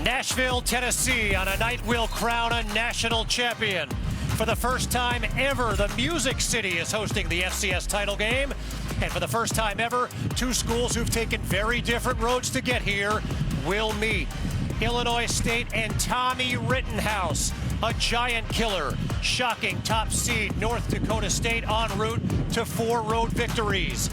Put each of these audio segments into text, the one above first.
Nashville, Tennessee, on a night we'll crown a national champion. For the first time ever, the Music City is hosting the FCS title game. And for the first time ever, two schools who've taken very different roads to get here will meet. Illinois State and Tommy Rittenhouse, a giant killer, shocking top seed North Dakota State en route to 4 road victories.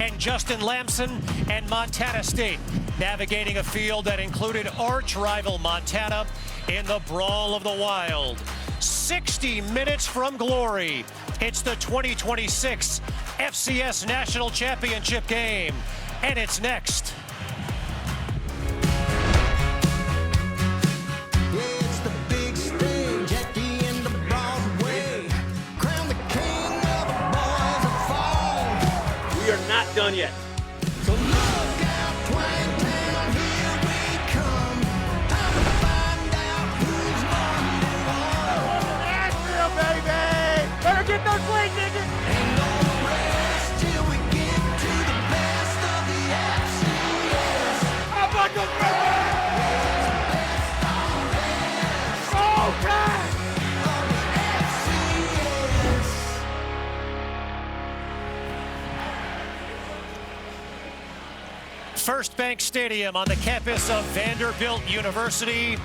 And Justin Lamson and Montana State, navigating a field that included arch rival Montana in the brawl of the wild. 60 minutes from glory. It's the 2026 FCS National Championship game, and it's next. It's the big stage at the end of Broadway. Crown the king of the boys of fall. We are not done yet. So look out, Twangtown, here we come. Time to find out who's number one. Nashville, baby! Better get those flag tickets! Ain't no rest till we get to the best of the FCS. How about those flag First Bank Stadium on the campus of Vanderbilt University.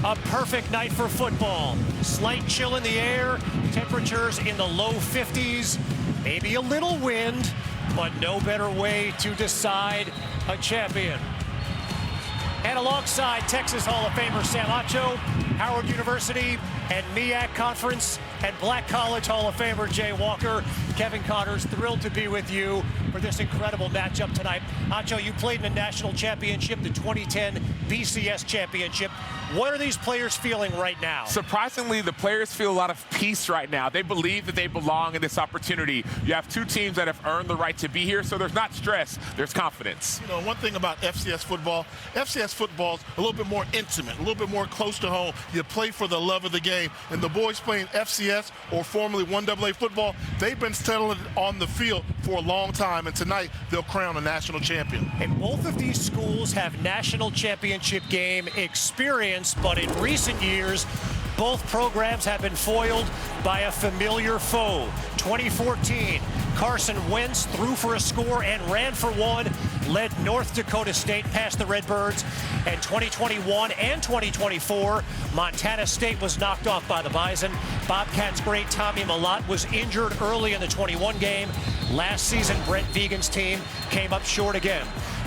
A perfect night for football. Slight chill in the air, temperatures in the low 50s, maybe a little wind, but no better way to decide a champion. And alongside Texas Hall of Famer Sam Acho, Howard University and MEAC Conference and Black College Hall of Famer Jay Walker, Kevin Connors, thrilled to be with you for this incredible matchup tonight. Acho, you played in a national championship, the 2010 BCS championship. What are these players feeling right now? Surprisingly, the players feel a lot of peace right now. They believe that they belong in this opportunity. You have two teams that have earned the right to be here, so there's not stress, there's confidence. You know, one thing about FCS football's a little bit more intimate, a little bit more close to home. You play for the love of the game. And the boys playing FCS, or formerly 1AA football, they've been settling on the field for a long time, and tonight they'll crown a national champion. And both of these schools have national championship game experience, but in recent years, both programs have been foiled by a familiar foe. 2014, Carson Wentz threw for a score and ran for one, led North Dakota State past the Redbirds. And 2021 and 2024, Montana State was knocked off by the Bison. Bobcats great Tommy Mellott was injured early in the 21 game. Last season, Brent Vigen's team came up short again.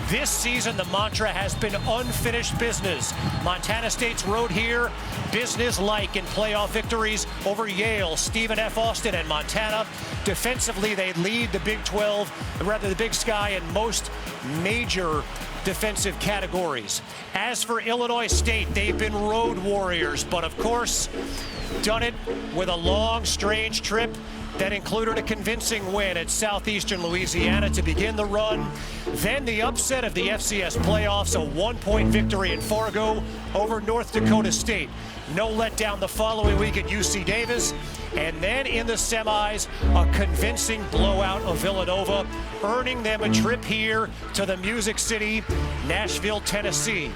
This season, the mantra has been unfinished business. Montana State's road here, business-like in playoff victories over Yale, Stephen F. Austin, and Montana. Defensively, they lead the Big 12, or rather the Big Sky, in most major defensive categories. As for Illinois State, they've been road warriors, but of course, done it with a long, strange trip that included a convincing win at Southeastern Louisiana to begin the run. Then the upset of the FCS playoffs, a 1-point victory in Fargo over North Dakota State. No letdown the following week at UC Davis. And then in the semis, a convincing blowout of Villanova, earning them a trip here to the Music City, Nashville, Tennessee.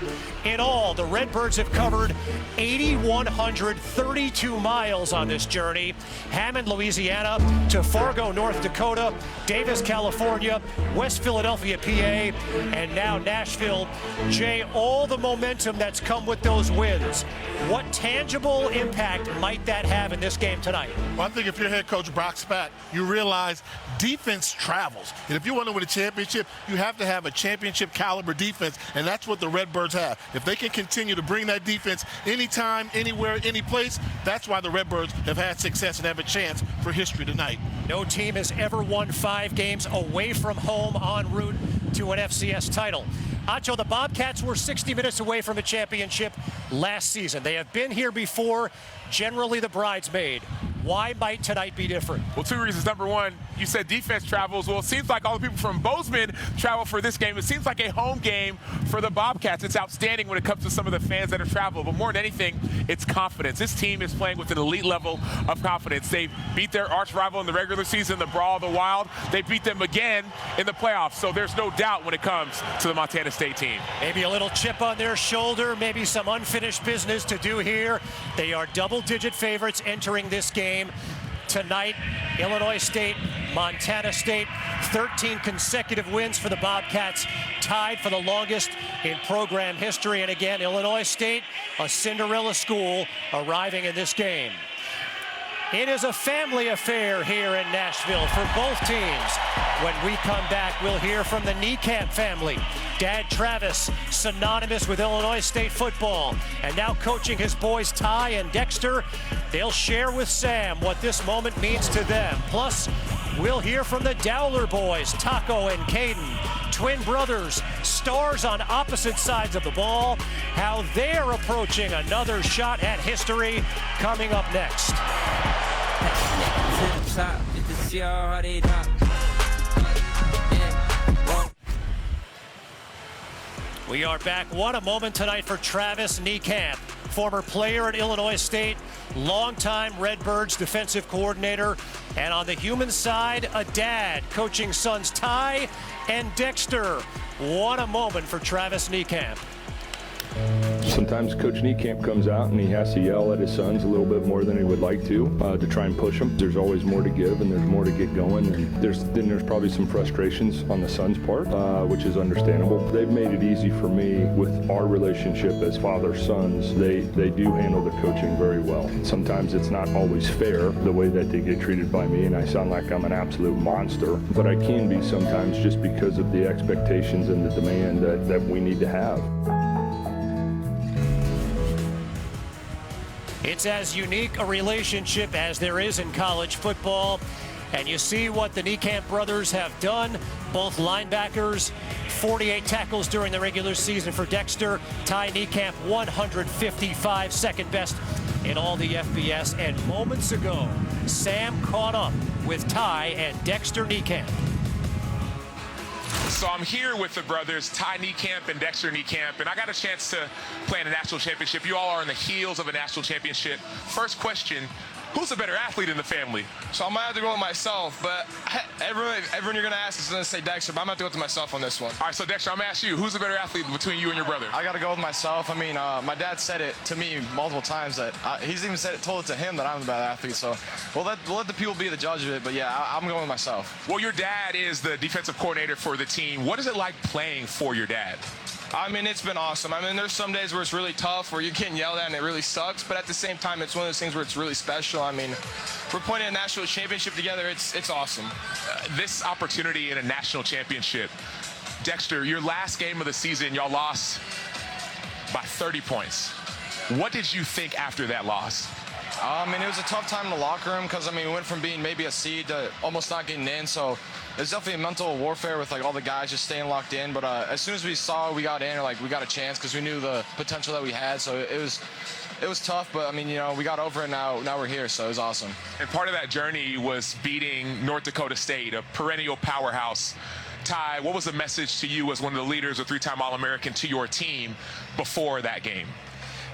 In all, the Redbirds have covered 8,132 miles on this journey. Hammond, Louisiana, to Fargo, North Dakota, Davis, California, West Philadelphia, PA, and now Nashville. Jay, all the momentum that's come with those wins. What tangible impact might that have in this game tonight? Well, I think if you're head coach Brock Spatt, you realize defense travels. And if you want to win a championship, you have to have a championship caliber defense, and that's what the Redbirds have. If they can continue to bring that defense anytime, anywhere, any place, that's why the Redbirds have had success and have a chance for history tonight. No team has ever won 5 games away from home en route to an FCS title. Acho, the Bobcats were 60 minutes away from a championship last season. They have been here before, generally the bridesmaid. Why might tonight be different? Well, two reasons. Number one, you said defense travels. Well, it seems like all the people from Bozeman travel for this game. It seems like a home game for the Bobcats. It's outstanding when it comes to some of the fans that have traveled. But more than anything, it's confidence. This team is playing with an elite level of confidence. They beat their arch rival in the regular season, the Brawl, the Wild. They beat them again in the playoffs. So there's no doubt when it comes to the Montana State team. Maybe a little chip on their shoulder, maybe some unfinished business to do here. They are double-digit favorites entering this game tonight. Illinois State, Montana State, 13 consecutive wins for the Bobcats, tied for the longest in program history. And again, Illinois State, a Cinderella school, arriving in this game. It is a family affair here in Nashville for both teams. When we come back, we'll hear from the Niekamp family. Dad Travis, synonymous with Illinois State football, and now coaching his boys Ty and Dexter. They'll share with Sam what this moment means to them. Plus, we'll hear from the Dowler boys, Taco and Caden, twin brothers, stars on opposite sides of the ball, how they're approaching another shot at history coming up next. We are back. What a moment tonight for Travis Niekamp, former player at Illinois State, longtime Redbirds defensive coordinator, and on the human side, a dad coaching sons Ty and Dexter. What a moment for Travis Niekamp. Sometimes Coach Niekamp comes out and he has to yell at his sons a little bit more than he would like to try and push them. There's always more to give and there's more to get going. And there's probably some frustrations on the son's part, which is understandable. They've made it easy for me with our relationship as father-sons. They do handle the coaching very well. Sometimes it's not always fair the way that they get treated by me, and I sound like I'm an absolute monster, but I can be sometimes just because of the expectations and the demand that we need to have. It's as unique a relationship as there is in college football. And you see what the Niekamp brothers have done. Both linebackers, 48 tackles during the regular season for Dexter. Ty Niekamp, 155, second best in all the FBS. And moments ago, Sam caught up with Ty and Dexter Niekamp. So I'm here with the brothers, Ty Niekamp and Dexter Niekamp, and I got a chance to play in a national championship. You all are on the heels of a national championship. First question, who's the better athlete in the family? So I might have to go with myself, but everyone you're going to ask is going to say Dexter, but I'm going to have to go with myself on this one. All right, so Dexter, I'm going to ask you, who's the better athlete between you and your brother? I got to go with myself. I mean, my dad said it to me multiple times that he's even told it to him that I'm the better athlete. So we'll let the people be the judge of it. But yeah, I'm going with myself. Well, your dad is the defensive coordinator for the team. What is it like playing for your dad? I mean, it's been awesome. I mean, there's some days where it's really tough, where you're getting yelled at and it really sucks. But at the same time, it's one of those things where it's really special. I mean, we're playing a national championship together. It's awesome. This opportunity in a national championship, Dexter, your last game of the season, y'all lost by 30 points. What did you think after that loss? I mean, it was a tough time in the locker room because, I mean, we went from being maybe a seed to almost not getting in. So there's definitely a mental warfare with, like, all the guys just staying locked in. But as soon as we saw we got in, like, we got a chance because we knew the potential that we had. So it was tough, but, I mean, you know, we got over it now we're here, so it was awesome. And part of that journey was beating North Dakota State, a perennial powerhouse. Ty, what was the message to you as one of the leaders, a three-time All-American, to your team before that game?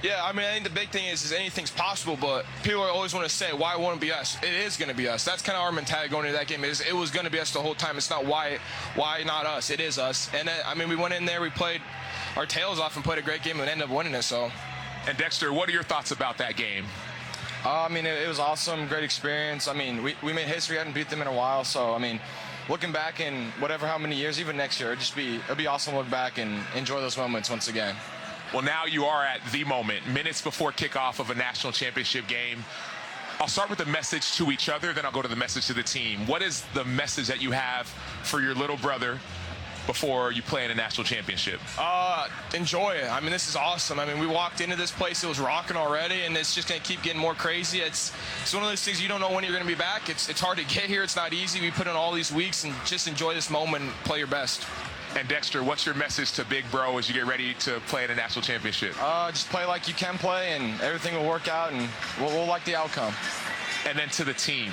Yeah, I mean, I think the big thing is anything's possible, but people always want to say, why won't it be us? It is going to be us. That's kind of our mentality going into that game. It was going to be us the whole time. It's not why not us. It is us. And, I mean, we went in there, we played our tails off and played a great game and ended up winning it, so. And, Dexter, what are your thoughts about that game? I mean, it was awesome, great experience. I mean, we made history. I hadn't beat them in a while, so, I mean, looking back in how many years, even next year, it'd be awesome to look back and enjoy those moments once again. Well, now you are at the moment, minutes before kickoff of a national championship game. I'll start with the message to each other, then I'll go to the message to the team. What is the message that you have for your little brother before you play in a national championship? Enjoy it. I mean, this is awesome. I mean, we walked into this place, it was rocking already, and it's just going to keep getting more crazy. It's one of those things you don't know when you're going to be back. It's hard to get here. It's not easy. We put in all these weeks, and just enjoy this moment and play your best. And Dexter, what's your message to Big Bro as you get ready to play in a national championship? Just play like you can play, and everything will work out, and we'll like the outcome. And then to the team,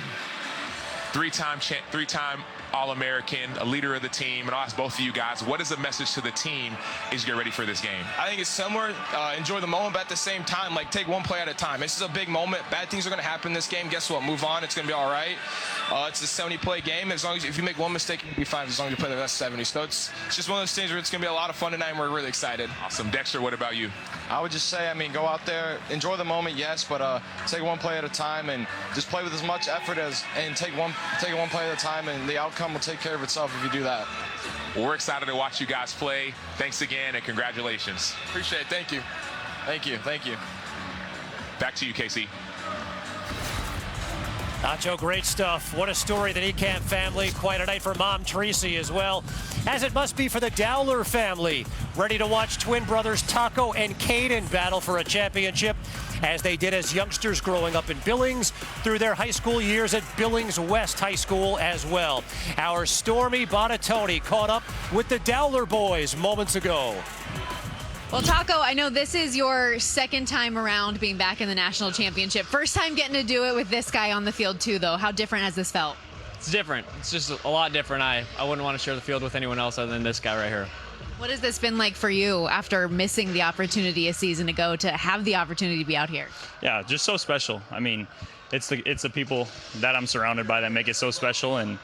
three-time All-American, a leader of the team, and I'll ask both of you guys, what is the message to the team as you get ready for this game? I think it's similar. Enjoy the moment, but at the same time, like, take one play at a time. This is a big moment. Bad things are going to happen in this game. Guess what? Move on. It's going to be all right. It's a 70-play game. As long as if you make one mistake, you'll be fine. As long as you play the rest 70. So it's just one of those things where it's going to be a lot of fun tonight, and we're really excited. Awesome. Dexter, what about you? I would just say, I mean, go out there, enjoy the moment, yes, but take one play at a time and just play with as much effort and take one play at a time, and the outcome will take care of itself if you do that. Well, we're excited to watch you guys play. Thanks again, and congratulations. Appreciate it. Thank you. Thank you. Thank you. Back to you, Casey. Nacho, great stuff. What a story, the Niekamp family. Quite a night for Mom Tracy as well, as it must be for the Dowler family. Ready to watch twin brothers Taco and Caden battle for a championship, as they did as youngsters growing up in Billings through their high school years at Billings West High School as well. Our Stormy Buonantony caught up with the Dowler boys moments ago. Well, Taco, I know this is your second time around being back in the national championship. First time getting to do it with this guy on the field too, though. How different has this felt? It's different. It's just a lot different. I wouldn't want to share the field with anyone else other than this guy right here. What has this been like for you after missing the opportunity a season ago to have the opportunity to be out here? Yeah, just so special. I mean, it's the people that I'm surrounded by that make it so special, and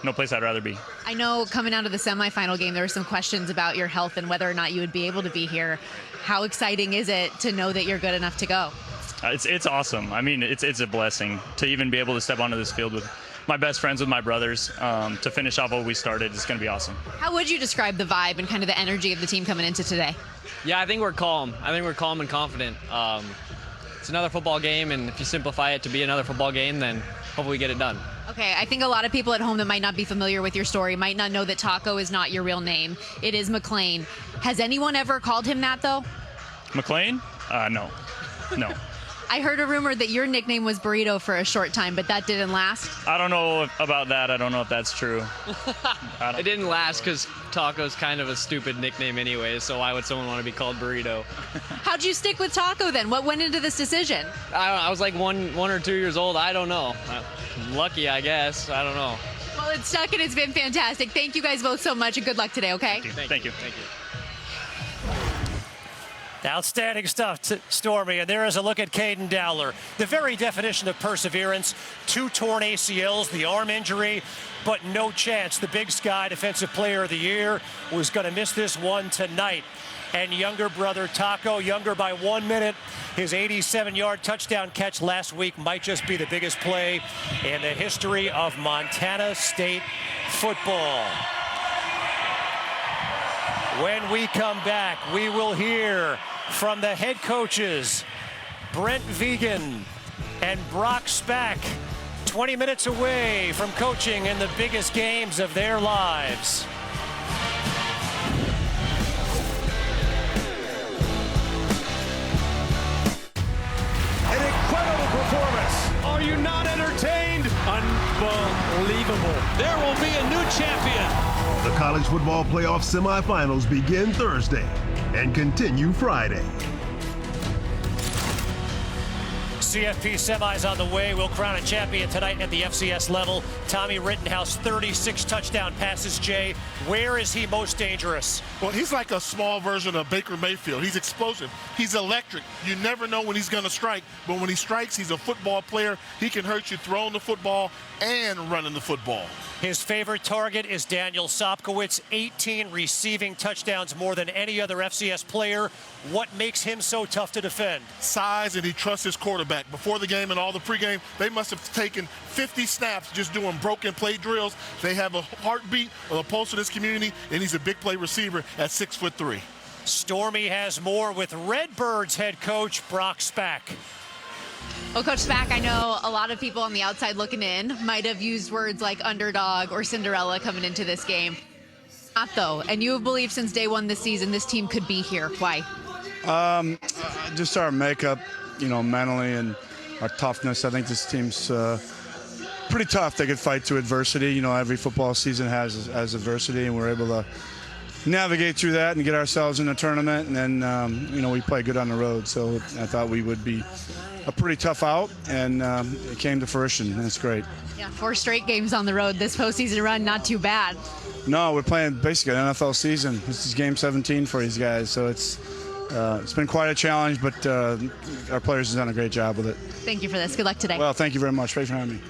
no place I'd rather be. I know coming out of the semifinal game, there were some questions about your health and whether or not you would be able to be here. How exciting is it to know that you're good enough to go? It's awesome. I mean, it's a blessing to even be able to step onto this field with my best friends, with my brothers, to finish off what we started. It's going to be awesome. How would you describe the vibe and kind of the energy of the team coming into today? Yeah, I think we're calm. I think we're calm and confident. It's another football game, and if you simplify it to be another football game, then hopefully we get it done. Okay, I think a lot of people at home that might not be familiar with your story might not know that Taco is not your real name. It is McLean. Has anyone ever called him that, though? McLean? No. I heard a rumor that your nickname was Burrito for a short time, but that didn't last. I don't know about that. I don't know if that's true. It didn't last because Taco's kind of a stupid nickname anyway, so why would someone want to be called Burrito? How'd you stick with Taco then? What went into this decision? I was like one or 2 years old. I don't know. Lucky, I guess. I don't know. Well, it's stuck and it's been fantastic. Thank you guys both so much, and good luck today, okay? Thank you. Outstanding stuff, Stormy. And there is a look at Caden Dowler. The very definition of perseverance. 2 torn ACLs, the arm injury, but no chance. The Big Sky Defensive Player of the Year was going to miss this one tonight. And younger brother Taco, younger by 1 minute. His 87-yard touchdown catch last week might just be the biggest play in the history of Montana State football. When we come back, we will hear from the head coaches, Brent Vegan and Brock Spack, 20 minutes away from coaching in the biggest games of their lives. An incredible performance. Are you not entertained? Unbelievable. There will be a new champion. The college football playoff semifinals begin Thursday and continue Friday. CFP semis on the way. We'll crown a champion tonight at the FCS level. Tommy Rittenhouse, 36 touchdown passes. Jay, where is he most dangerous? Well, he's like a small version of Baker Mayfield. He's explosive. He's electric. You never know when he's going to strike, but when he strikes, he's a football player. He can hurt you throwing the football and running the football. His favorite target is Daniel Sopkowitz, 18 receiving touchdowns, more than any other FCS player. What makes him so tough to defend? Size, and he trusts his quarterback. Before the game and all the pregame, they must have taken 50 snaps just doing broken play drills. They have a heartbeat or a pulse of this community, and he's a big play receiver at 6'3". Stormy has more with Redbirds head coach Brock Spack. Well, Coach Spack, I know a lot of people on the outside looking in might have used words like underdog or Cinderella coming into this game. Not though, and you have believed since day one this season this team could be here. Why? Just our makeup, mentally, and our toughness. I think this team's pretty tough. They could fight to adversity. Every football season has adversity, and we're able to navigate through that and get ourselves in a tournament. And then, we play good on the road. So I thought we would be a pretty tough out, and it came to fruition. That's great. Yeah, 4 straight games on the road this postseason run, not too bad. No, we're playing basically an NFL season. This is game 17 for these guys, so it's been quite a challenge, but our players have done a great job with it. Thank you for this. Good luck today. Well, thank you very much. Thanks for having me.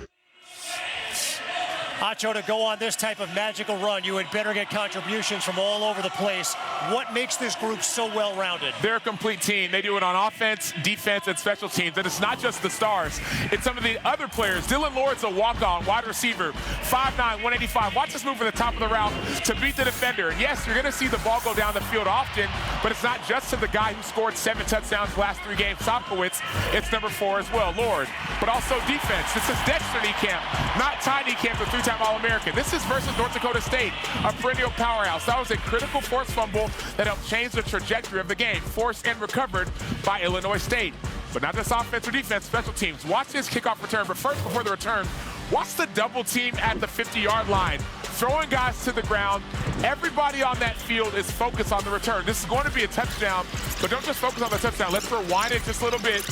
Acho, to go on this type of magical run, you had better get contributions from all over the place. What makes this group so well-rounded? They're a complete team. They do it on offense, defense, and special teams. And it's not just the stars. It's some of the other players. Dylan Lord's a walk-on, wide receiver, 5'9", 185. Watch us move from the top of the route to beat the defender. And yes, you're going to see the ball go down the field often, but it's not just to the guy who scored 7 touchdowns the last 3 games, Sopkowitz. It's number 4 as well, Lord. But also defense. This is Dexter Niekamp, not Ty Niekamp, the 3-time All-American. This is versus North Dakota State, a perennial powerhouse. That was a critical forced fumble that helped change the trajectory of the game, forced and recovered by Illinois State. But not just offense or defense, special teams. Watch this kickoff return, but first, before the return, watch the double team at the 50-yard line, throwing guys to the ground. Everybody on that field is focused on the return. This is going to be a touchdown, but don't just focus on the touchdown. Let's rewind it just a little bit.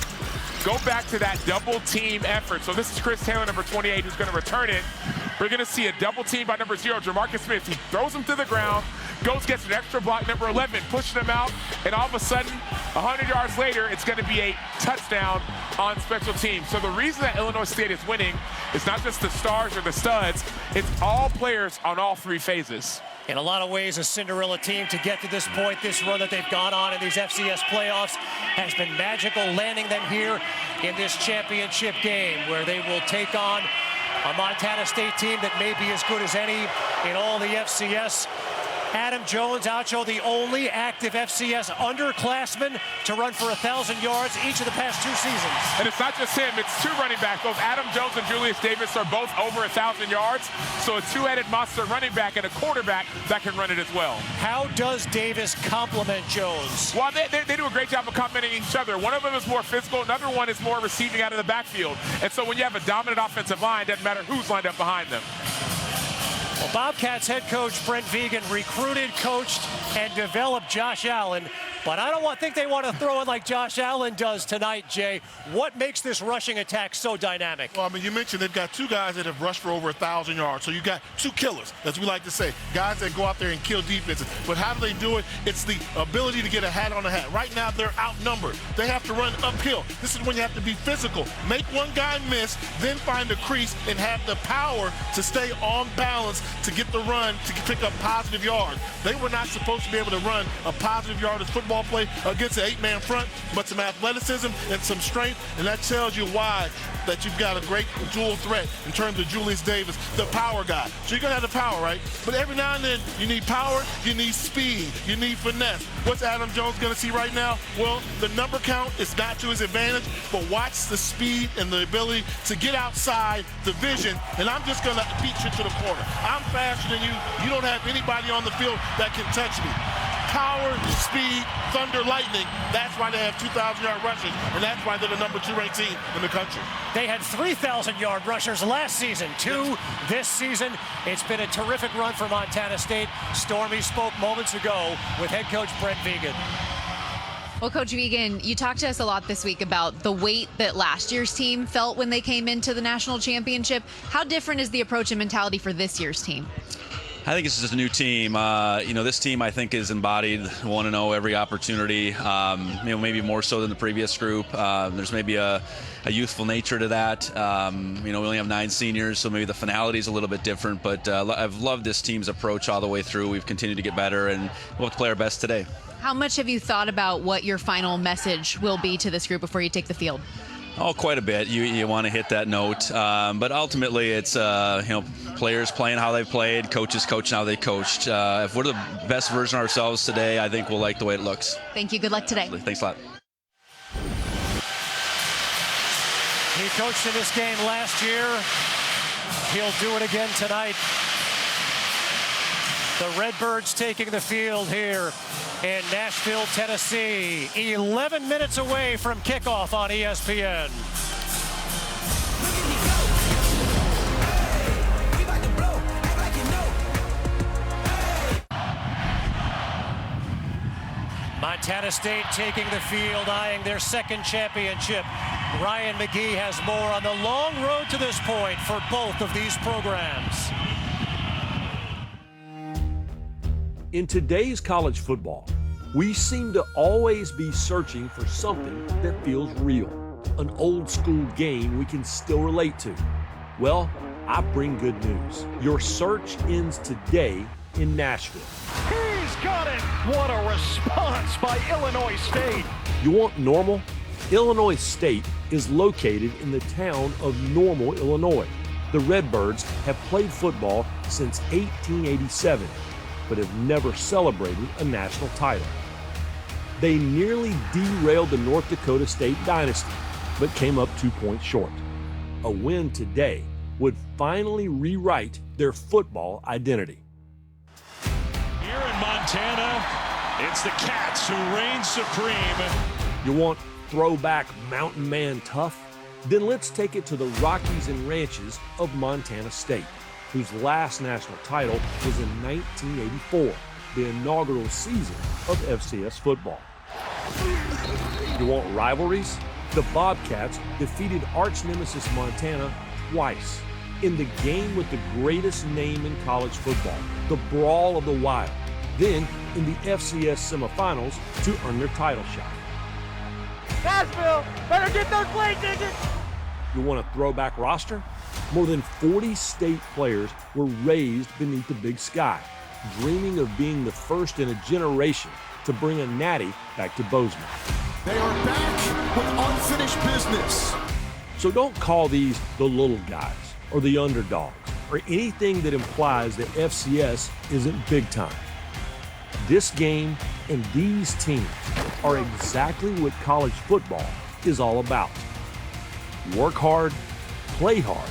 Go back to that double team effort. So this is Chris Taylor, number 28, who's going to return it. We're going to see a double team by number 0, Jamarcus Smith. He throws him to the ground, gets an extra block, number 11, pushing him out, and all of a sudden, 100 yards later, it's going to be a touchdown on special teams. So the reason that Illinois State is winning is not just the stars or the studs, it's all players on all 3 phases. In a lot of ways, a Cinderella team to get to this point. This run that they've gone on in these FCS playoffs has been magical, landing them here in this championship game where they will take on a Montana State team that may be as good as any in all the FCS. Adam Jones, Acho, the only active FCS underclassman to run for 1,000 yards each of the past 2 seasons. And it's not just him, it's 2 running backs. Both Adam Jones and Julius Davis are both over 1,000 yards. So a 2-headed monster running back and a quarterback that can run it as well. How does Davis complement Jones? Well, they do a great job of complementing each other. One of them is more physical, another one is more receiving out of the backfield. And so when you have a dominant offensive line, it doesn't matter who's lined up behind them. Well, Bobcats head coach Brent Vegan recruited, coached, and developed Josh Allen. But I don't think they want to throw it like Josh Allen does tonight, Jay. What makes this rushing attack so dynamic? Well, I mean, you mentioned they've got 2 guys that have rushed for over 1,000 yards. So you got 2 killers, as we like to say, guys that go out there and kill defenses. But how do they do it? It's the ability to get a hat on the hat. Right now, they're outnumbered. They have to run uphill. This is when you have to be physical. Make one guy miss, then find a crease and have the power to stay on balance to get the run, to pick up positive yards. They were not supposed to be able to run a positive yardage football play against an 8-man front, but some athleticism and some strength, and that tells you why that you've got a great dual threat in terms of Julius Davis, the power guy. So you're going to have the power, right? But every now and then, you need power, you need speed, you need finesse. What's Adam Jones going to see right now? Well, the number count is not to his advantage, but watch the speed and the ability to get outside the vision, and I'm just going to beat you to the corner. I'm faster than you. You don't have anybody on the field that can touch me. Power, speed, thunder, lightning. That's why they have 2,000-yard rushers, and that's why they're the number 2 ranked team in the country. They had 3,000-yard rushers last season, 2 this season. It's been a terrific run for Montana State. Stormy spoke moments ago with head coach Brent Vegan. Well, Coach Vegan, you talked to us a lot this week about the weight that last year's team felt when they came into the national championship. How different is the approach and mentality for this year's team? I think it's just a new team. This team, I think, is embodied 1-0 every opportunity, maybe more so than the previous group. There's maybe a youthful nature to that. We only have 9 seniors, so maybe the finality is a little bit different, but I've loved this team's approach all the way through. We've continued to get better, and we'll have to play our best today. How much have you thought about what your final message will be to this group before you take the field? Oh, quite a bit. You want to hit that note. But ultimately, it's, players playing how they've played, coaches coaching how they coached. If we're the best version of ourselves today, I think we'll like the way it looks. Thank you. Good luck today. Thanks a lot. He coached in this game last year. He'll do it again tonight. The Redbirds taking the field here in Nashville, Tennessee. 11 minutes away from kickoff on ESPN. Montana State taking the field, eyeing their second championship. Ryan McGee has more on the long road to this point for both of these programs. In today's college football, we seem to always be searching for something that feels real, an old school game we can still relate to. Well, I bring good news. Your search ends today in Nashville. He's got it! What a response by Illinois State! You want Normal? Illinois State is located in the town of Normal, Illinois. The Redbirds have played football since 1887, but have never celebrated a national title. They nearly derailed the North Dakota State dynasty, but came up 2 points short. A win today would finally rewrite their football identity. Here in Montana, it's the Cats who reign supreme. You want throwback mountain man tough? Then let's take it to the Rockies and Ranches of Montana State, whose last national title was in 1984, the inaugural season of FCS football. You want rivalries? The Bobcats defeated arch nemesis Montana twice in the game with the greatest name in college football, the Brawl of the Wild, then in the FCS semifinals to earn their title shot. Nashville, better get those play tickets! You want a throwback roster? More than 40 state players were raised beneath the big sky, dreaming of being the first in a generation to bring a natty back to Bozeman. They are back with unfinished business. So don't call these the little guys or the underdogs or anything that implies that FCS isn't big time. This game and these teams are exactly what college football is all about. Work hard, play hard,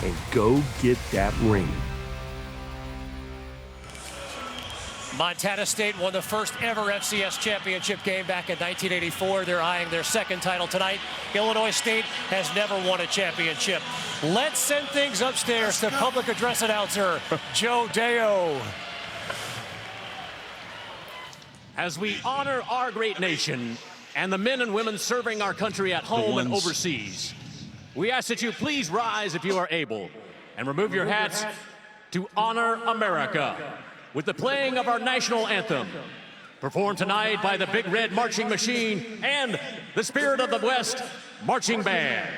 and go get that ring. Montana State won the first ever FCS championship game back in 1984. They're eyeing their second title tonight. Illinois State has never won a championship. Let's send things upstairs to public address announcer Joe Deo. As we honor our great nation and the men and women serving our country at home and overseas, we ask that you please rise if you are able and remove your hats to honor America with the playing of our national anthem, performed tonight by the Big Red Marching Machine and the Spirit of the West Marching Band.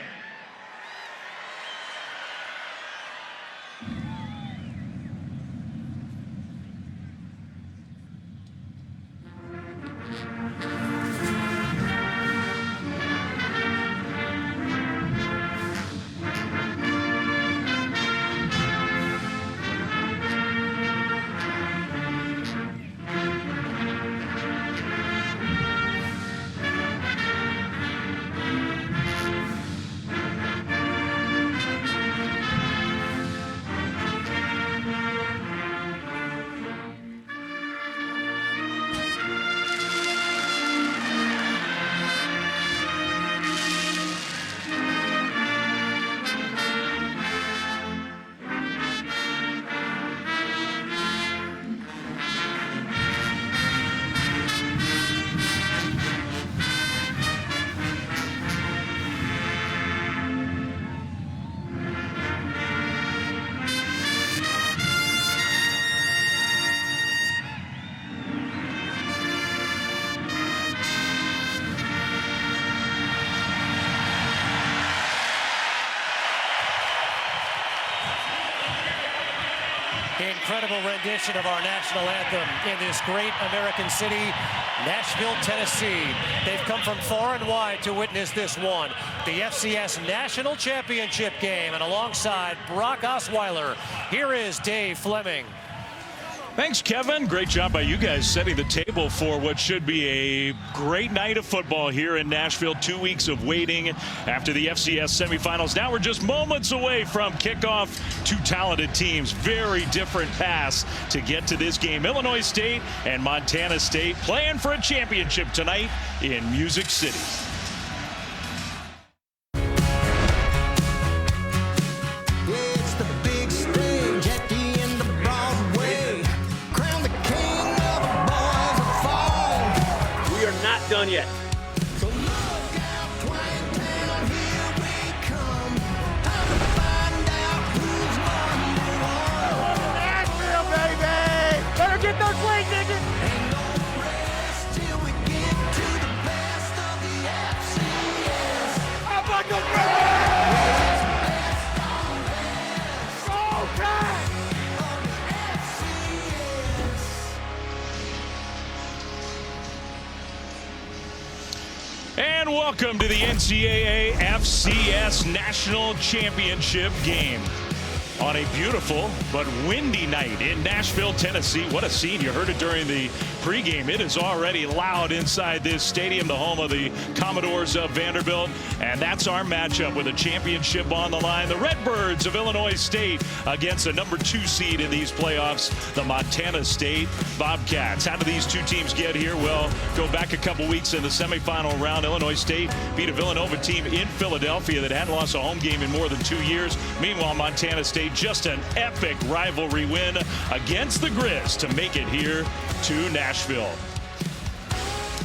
Incredible rendition of our national anthem in this great American city, Nashville, Tennessee. They've come from far and wide to witness this one, the FCS National Championship game. And alongside Brock Osweiler, here is Dave Flemming. Thanks, Kevin. Great job by you guys setting the table for what should be a great night of football here in Nashville. 2 weeks of waiting after the FCS semifinals. Now we're just moments away from kickoff. Two talented teams, very different paths to get to this game. Illinois State and Montana State playing for a championship tonight in Music City. It's the big stage at the end of Broadway. Crown the king of the boys of fall. done yet. So look out, Twangtown, here we come. Time to find out who's number one. Nashville, baby! Better get those plane tickets! Ain't no rest till we get to the best of the FCS. How about the best? Roll Tide! And welcome to the NCAA FCS National Championship game on a beautiful but windy night in Nashville, Tennessee. What a scene. You heard it during the pregame. It is already loud inside this stadium, the home of the Commodores of Vanderbilt. And that's our matchup with a championship on the line. The Redbirds of Illinois State against the number 2 seed in these playoffs, the Montana State Bobcats. How do these two teams get here? Well, go back a couple weeks in the semifinal round. Illinois State beat a Villanova team in Philadelphia that hadn't lost a home game in more than 2 years. Meanwhile, Montana State just an epic rivalry win against the Grizz to make it here to Nashville.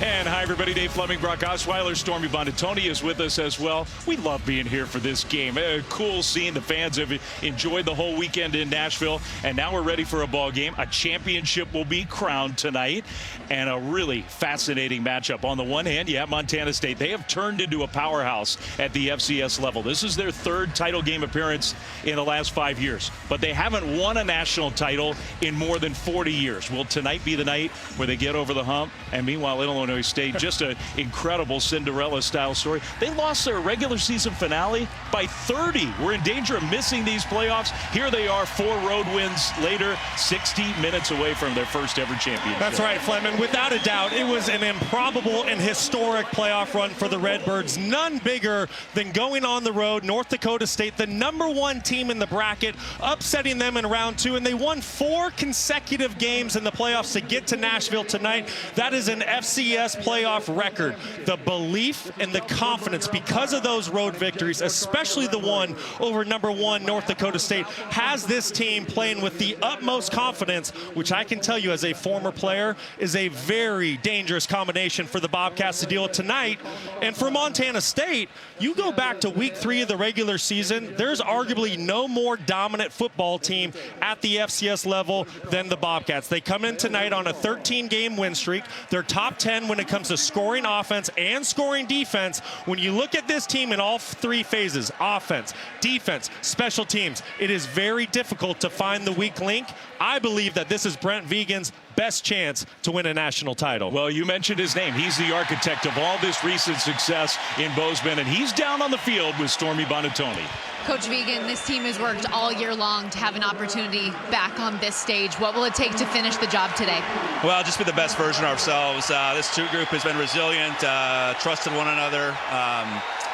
And hi, everybody. Dave Flemming, Brock Osweiler, Stormy Buonantony is with us as well. We love being here for this game. A cool scene. The fans have enjoyed the whole weekend in Nashville, and now we're ready for a ball game. A championship will be crowned tonight, and a really fascinating matchup. On the one hand, you have Montana State. They have turned into a powerhouse at the FCS level. This is their 3rd title game appearance in the last 5 years, but they haven't won a national title in more than 40 years. Will tonight be the night where they get over the hump? And meanwhile, Illinois State, just an incredible Cinderella-style story. They lost their regular season finale by 30. We're in danger of missing these playoffs. Here they are, 4 road wins later, 60 minutes away from their first ever championship. That's right, Flemming. Without a doubt, it was an improbable and historic playoff run for the Redbirds. None bigger than going on the road, North Dakota State, the number 1 team in the bracket, upsetting them in round 2, and they won 4 consecutive games in the playoffs to get to Nashville tonight. That is an FCS playoff record. The belief and the confidence because of those road victories, especially the one over number 1 North Dakota State, has this team playing with the utmost confidence, which I can tell you as a former player is a very dangerous combination for the Bobcats to deal with tonight. And for Montana State, you go back to week 3 of the regular season, there's arguably no more dominant football team at the FCS level than the Bobcats. They come in tonight on a 13-game win streak. They're top 10 when it comes to scoring offense and scoring defense. When you look at this team in all 3 phases, offense, defense, special teams, it is very difficult to find the weak link. I believe that this is Brent Vigen's best chance to win a national title. Well, you mentioned his name. He's the architect of all this recent success in Bozeman, and he's down on the field with Stormy Buonantony. Coach Vigen, this team has worked all year long to have an opportunity back on this stage. What will it take to finish the job today? Well, just be the best version of ourselves. This group has been resilient, trusted one another,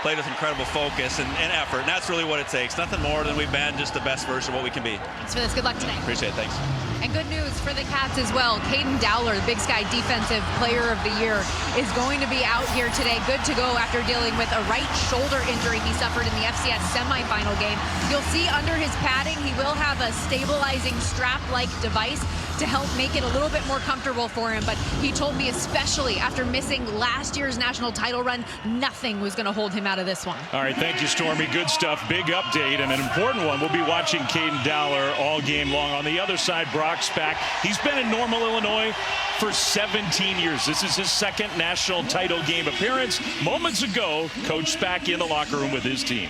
played with incredible focus and effort, and that's really what it takes. Nothing more than we've been, just the best version of what we can be. Thanks for this. Good luck today. Appreciate it. Thanks. And good news for the Cats as well. Caden Dowler, the Big Sky Defensive Player of the Year, is going to be out here today. Good to go after dealing with a right shoulder injury he suffered in the FCS semifinal game. You'll see under his padding, he will have a stabilizing strap-like device to help make it a little bit more comfortable for him. But he told me, especially after missing last year's national title run, nothing was going to hold him out of this one. All right, thank you, Stormy. Good stuff. Big update and an important one. We'll be watching Caden Dowler all game long. On the other side, Brock's back. He's been in Normal, Illinois for 17 years. This is his 2nd national title game appearance. Moments ago, Coach back in the locker room with his team.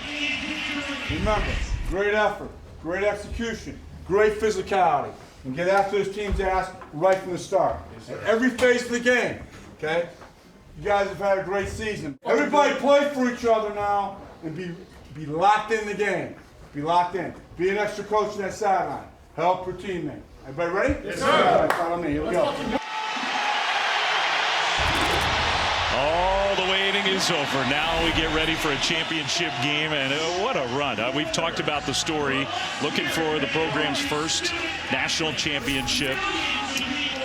Remember, great effort, great execution, great physicality, and get after this team's ass right from the start. At every phase of the game, okay? You guys have had a great season. Everybody play for each other now and be locked in the game. Be locked in. Be an extra coach in that sideline. Help your teammate. Everybody ready? Yes, sir. All right, follow me. Here we go. All the waiting is over. Now we get ready for a championship game, and what a run. We've talked about the story, looking for the program's first national championship.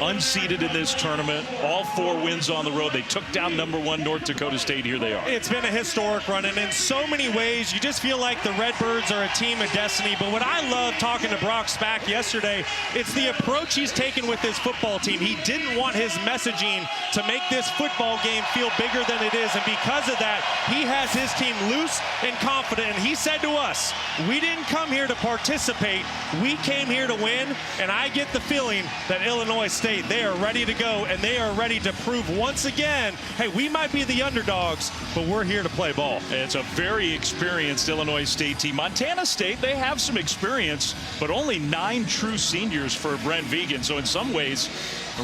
unseeded in this tournament. All 4 wins on the road. They took down #1 North Dakota State. Here they are. It's been a historic run, and in so many ways, you just feel like the Redbirds are a team of destiny. But what I love talking to Brock Spack yesterday, it's the approach he's taken with his football team. He didn't want his messaging to make this football game feel bigger than it is, and because of that, he has his team loose and confident. And he said to us, we didn't come here to participate, we came here to win. And I get the feeling that Illinois State, they are ready to go, and they are ready to prove once again, hey, we might be the underdogs, but we're here to play ball. It's a very experienced Illinois State team. Montana State, they have some experience, but only 9 true seniors for Brent Vigen. So in some ways,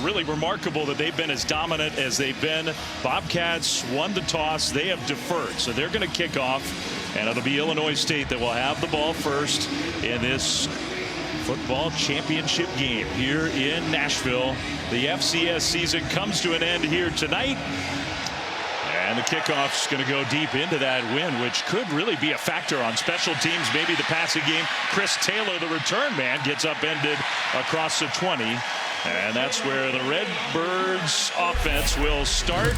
really remarkable that they've been as dominant as they've been. Bobcats won the toss. They have deferred, so they're going to kick off, and it'll be Illinois State that will have the ball first in this football championship game here in Nashville. The FCS season comes to an end here tonight, and the kickoff's going to go deep into that win, which could really be a factor on special teams, maybe the passing game. Chris Taylor, the return man, gets upended across the 20. And that's where the Redbirds offense will start.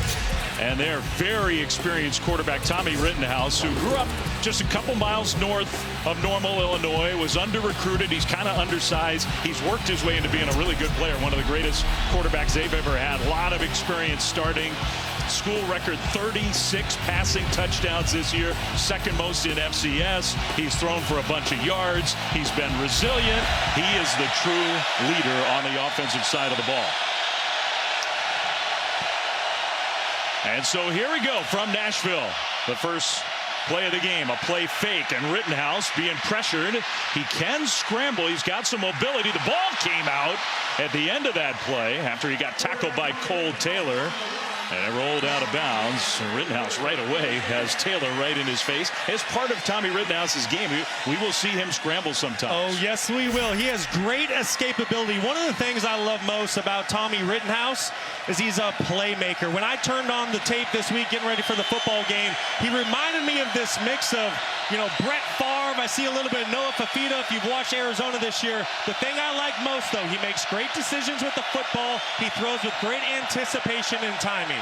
And their very experienced quarterback, Tommy Rittenhouse, who grew up just a couple miles north of Normal, Illinois, was under-recruited. He's kind of undersized. He's worked his way into being a really good player, one of the greatest quarterbacks they've ever had. A lot of experience starting. School record 36 passing touchdowns this year, second most in FCS. He's thrown for a bunch of yards. He's been resilient. He is the true leader on the offensive side of the ball. And so here we go from Nashville. The first play of the game, a play fake, and Rittenhouse being pressured. He can scramble. He's got some mobility. The ball came out at the end of that play after he got tackled by Cole Taylor. And it rolled out of bounds. Rittenhouse right away has Taylor right in his face. As part of Tommy Rittenhouse's game, we will see him scramble sometimes. Oh, yes, we will. He has great escapability. One of the things I love most about Tommy Rittenhouse is he's a playmaker. When I turned on the tape this week getting ready for the football game, he reminded me of this mix of, Brett Favre. I see a little bit of Noah Fafita if you've watched Arizona this year. The thing I like most, though, he makes great decisions with the football. He throws with great anticipation and timing.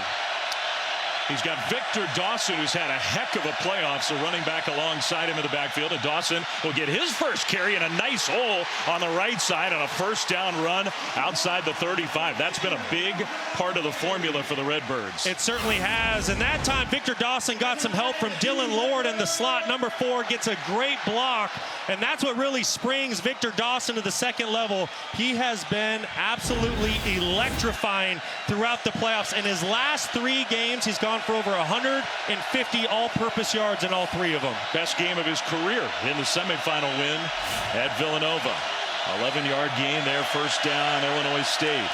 He's got Victor Dawson, who's had a heck of a playoff, so running back alongside him in the backfield. And Dawson will get his first carry in a nice hole on the right side on a first down run outside the 35. That's been a big part of the formula for the Redbirds. It certainly has. And that time, Victor Dawson got some help from Dylan Lord in the slot. Number 4 gets a great block. And that's what really springs Victor Dawson to the second level. He has been absolutely electrifying throughout the playoffs. In his last 3 games, he's gone for over 150 all-purpose yards in all 3 of them. Best game of his career in the semifinal win at Villanova. 11-yard gain there, first down, Illinois State.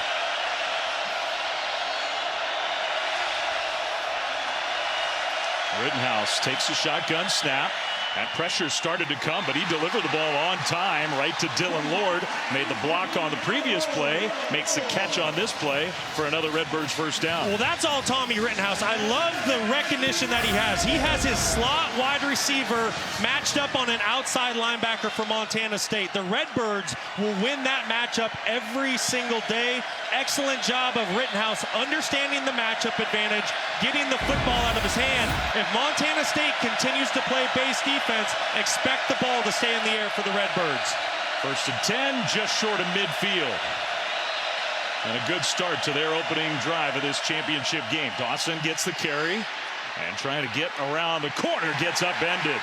Rittenhouse takes the shotgun snap. That pressure started to come, but he delivered the ball on time right to Dylan Lord. Made the block on the previous play, makes the catch on this play for another Redbirds first down. Well, that's all Tommy Rittenhouse. I love the recognition that he has. He has his slot wide receiver matched up on an outside linebacker for Montana State. The Redbirds will win that matchup every single day. Excellent job of Rittenhouse understanding the matchup advantage, getting the football out of his hand. If Montana State continues to play base defense, expect the ball to stay in the air for the Redbirds. First and 10, just short of midfield. And a good start to their opening drive of this championship game. Dawson gets the carry and trying to get around the corner, gets upended.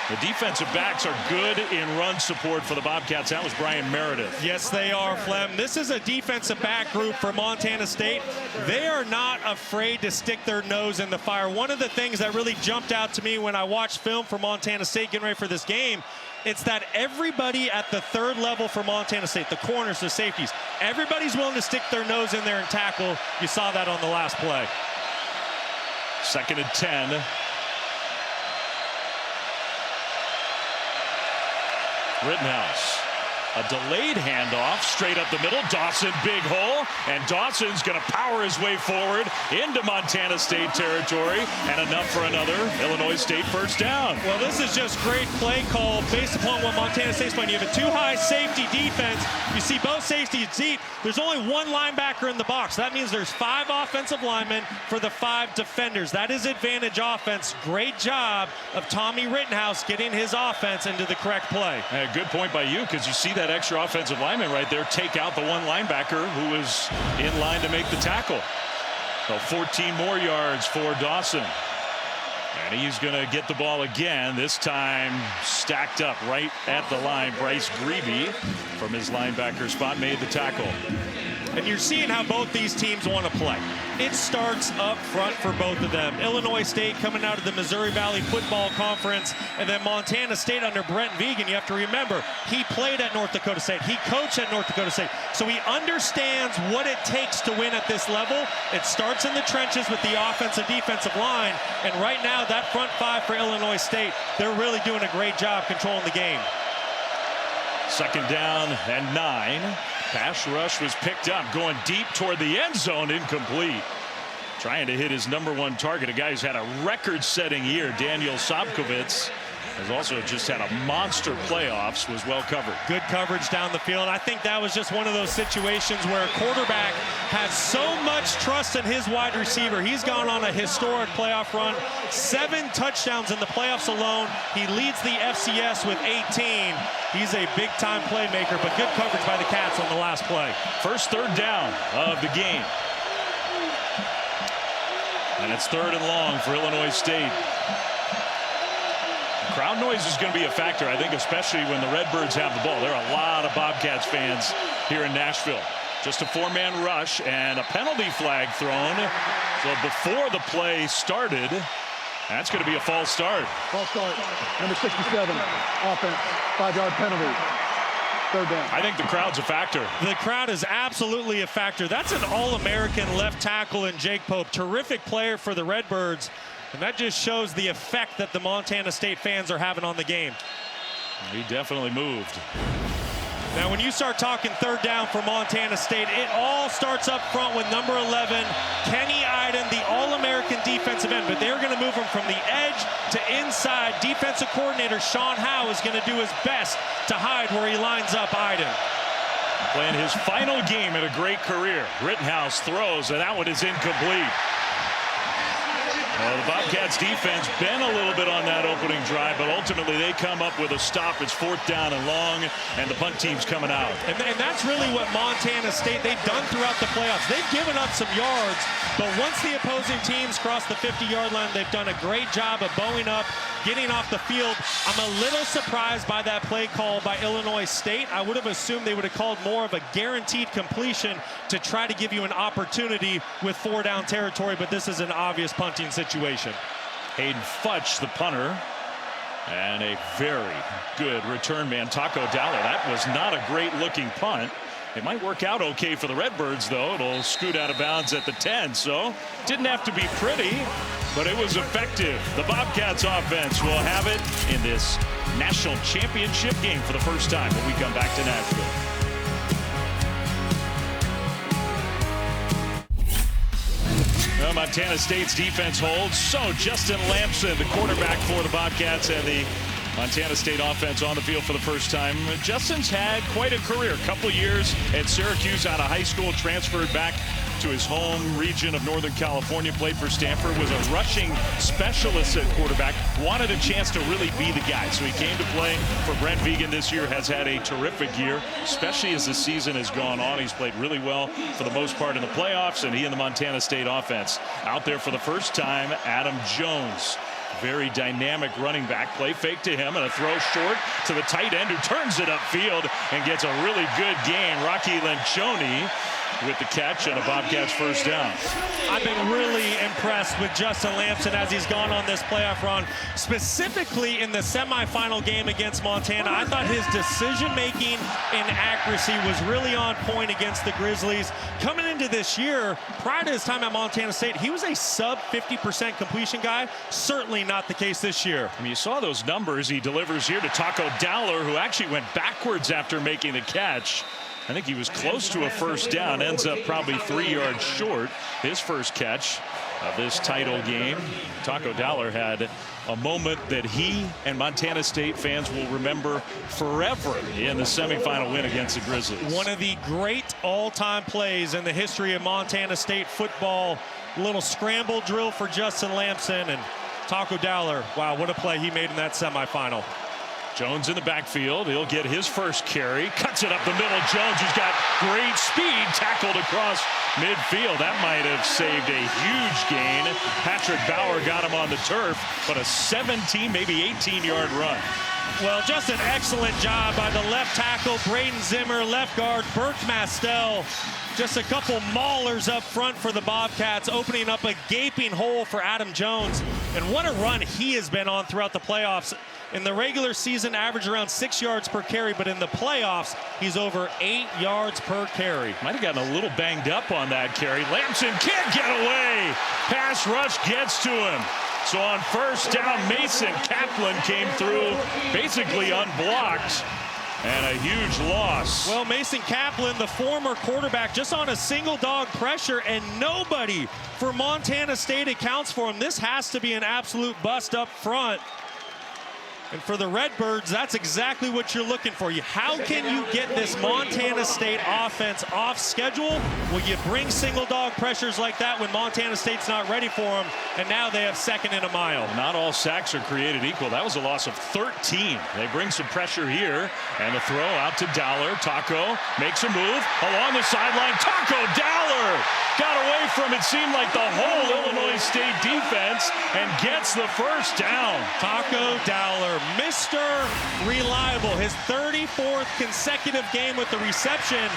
The defensive backs are good in run support for the Bobcats. That was Brian Meredith. Yes, they are, Flem. This is a defensive back group for Montana State. They are not afraid to stick their nose in the fire. One of the things that really jumped out to me when I watched film for Montana State getting ready for this game, it's that everybody at the 3rd level for Montana State, the corners, the safeties, everybody's willing to stick their nose in there and tackle. You saw that on the last play. Second and 10. Rittenhouse A delayed handoff straight up the middle. Dawson, big hole. And Dawson's going to power his way forward into Montana State territory. And enough for another Illinois State first down. Well, this is just great play call based upon what Montana State's playing. You have a two-high safety defense. You see both safeties deep. There's only one linebacker in the box. That means there's 5 offensive linemen for the 5 defenders. That is advantage offense. Great job of Tommy Rittenhouse getting his offense into the correct play. A good point by you, because you see that extra offensive lineman right there take out the one linebacker who was in line to make the tackle. So 14 more yards for Dawson. And he's going to get the ball again, this time stacked up right at the line. Bryce Grebe from his linebacker spot made the tackle. And you're seeing how both these teams want to play. It starts up front for both of them. Illinois State coming out of the Missouri Valley Football Conference, and then Montana State under Brent Vigen. You have to remember, he played at North Dakota State. He coached at North Dakota State. So he understands what it takes to win at this level. It starts in the trenches with the offensive defensive line. And right now, that front 5 for Illinois State, they're really doing a great job controlling the game. Second down and 9. Pass rush was picked up, going deep toward the end zone, incomplete. Trying to hit his #1 target, a guy who's had a record-setting year, Daniel Sobkovitz, has also just had a monster playoffs, was well covered. Good coverage down the field. I think that was just one of those situations where a quarterback has so much trust in his wide receiver. He's gone on a historic playoff run, 7 touchdowns in the playoffs alone. He leads the FCS with 18. He's a big-time playmaker, but good coverage by the Cats on the last play. First third down of the game. And it's 3rd and long for Illinois State. Crowd noise is going to be a factor, I think, especially when the Redbirds have the ball. There are a lot of Bobcats fans here in Nashville. Just a 4-man rush and a penalty flag thrown. So before the play started, that's going to be a false start. False start. Number 67, offense, 5-yard penalty. 3rd down. I think the crowd's a factor. The crowd is absolutely a factor. That's an All-American left tackle in Jake Pope. Terrific player for the Redbirds. And that just shows the effect that the Montana State fans are having on the game. He definitely moved. Now, when you start talking 3rd down for Montana State, it all starts up front with number 11, Kenny Iden, the All-American defensive end. But they're going to move him from the edge to inside. Defensive coordinator Sean Howe is going to do his best to hide where he lines up Iden. Playing his final game in a great career. Rittenhouse throws, and that one is incomplete. Well, the Bobcats defense been a little bit on that opening drive, but ultimately they come up with a stop. It's 4th down and long, and the punt team's coming out. And that's really what Montana State, they've done throughout the playoffs. They've given up some yards, but once the opposing teams cross the 50-yard line, they've done a great job of bowing up, getting off the field. I'm a little surprised by that play call by Illinois State. I would have assumed they would have called more of a guaranteed completion to try to give you an opportunity with 4-down territory, but this is an obvious punting situation. Hayden Futch, the punter, and a very good return man, Taco Dowler. That was not a great-looking punt. It might work out okay for the Redbirds, though. It'll scoot out of bounds at the 10, so didn't have to be pretty, but it was effective. The Bobcats offense will have it in this national championship game for the first time when we come back to Nashville. Well, Montana State's defense holds. So Justin Lampson, the quarterback for the Bobcats, and the Montana State offense on the field for the first time. Justin's had quite a career. A couple years at Syracuse out of high school, transferred back to his home region of Northern California, played for Stanford, was a rushing specialist at quarterback, wanted a chance to really be the guy. So he came to play for Brent Vigen this year, has had a terrific year, especially as the season has gone on. He's played really well for the most part in the playoffs, and he and the Montana State offense. Out there for the first time, Adam Jones. Very dynamic running back. Play fake to him and a throw short to the tight end who turns it upfield and gets a really good gain. Rocky Lencioni with the catch and a Bobcats first down. I've been really impressed with Justin Lamson as he's gone on this playoff run, specifically in the semifinal game against Montana. I thought his decision-making and accuracy was really on point against the Grizzlies. Coming into this year, prior to his time at Montana State, he was a sub 50% completion guy. Certainly not the case this year. I mean, you saw those numbers he delivers here to Taco Dowler, who actually went backwards after making the catch. I think he was close to a first down, ends up probably 3 yards short. His first catch of this title game. Taco Dowler had a moment that he and Montana State fans will remember forever in the semifinal win against the Grizzlies. One of the great all-time plays in the history of Montana State football. Little scramble drill for Justin Lamson, and Taco Dowler, wow, what a play he made in that semifinal. Jones in the backfield. He'll get his first carry. Cuts it up the middle. Jones, who's got great speed, tackled across midfield. That might have saved a huge gain. Patrick Bauer got him on the turf, but a 17, maybe 18-yard run. Well, just an excellent job by the left tackle, Braden Zimmer, left guard, Burke Mastel. Just a couple maulers up front for the Bobcats, opening up a gaping hole for Adam Jones. And what a run he has been on throughout the playoffs. In the regular season, average around 6 yards per carry, but in the playoffs, he's over 8 yards per carry. Might have gotten a little banged up on that carry. Lamson can't get away. Pass rush gets to him. So on first down, Mason Kaplan came through basically unblocked. And a huge loss. Well, Mason Kaplan, the former quarterback, just on a single dog pressure, and nobody for Montana State accounts for him. This has to be an absolute bust up front. And for the Redbirds, that's exactly what you're looking for. How can you get this Montana State offense off schedule? Well, you bring single dog pressures like that when Montana State's not ready for them, and now they have second and a mile. Not all sacks are created equal. That was a loss of 13. They bring some pressure here, and a throw out to Dowler. Taco makes a move along the sideline. Taco Dowler got away from it seemed like the whole Illinois State defense and gets the first down. Taco Dowler, Mr. Reliable, his 34th consecutive game with the reception,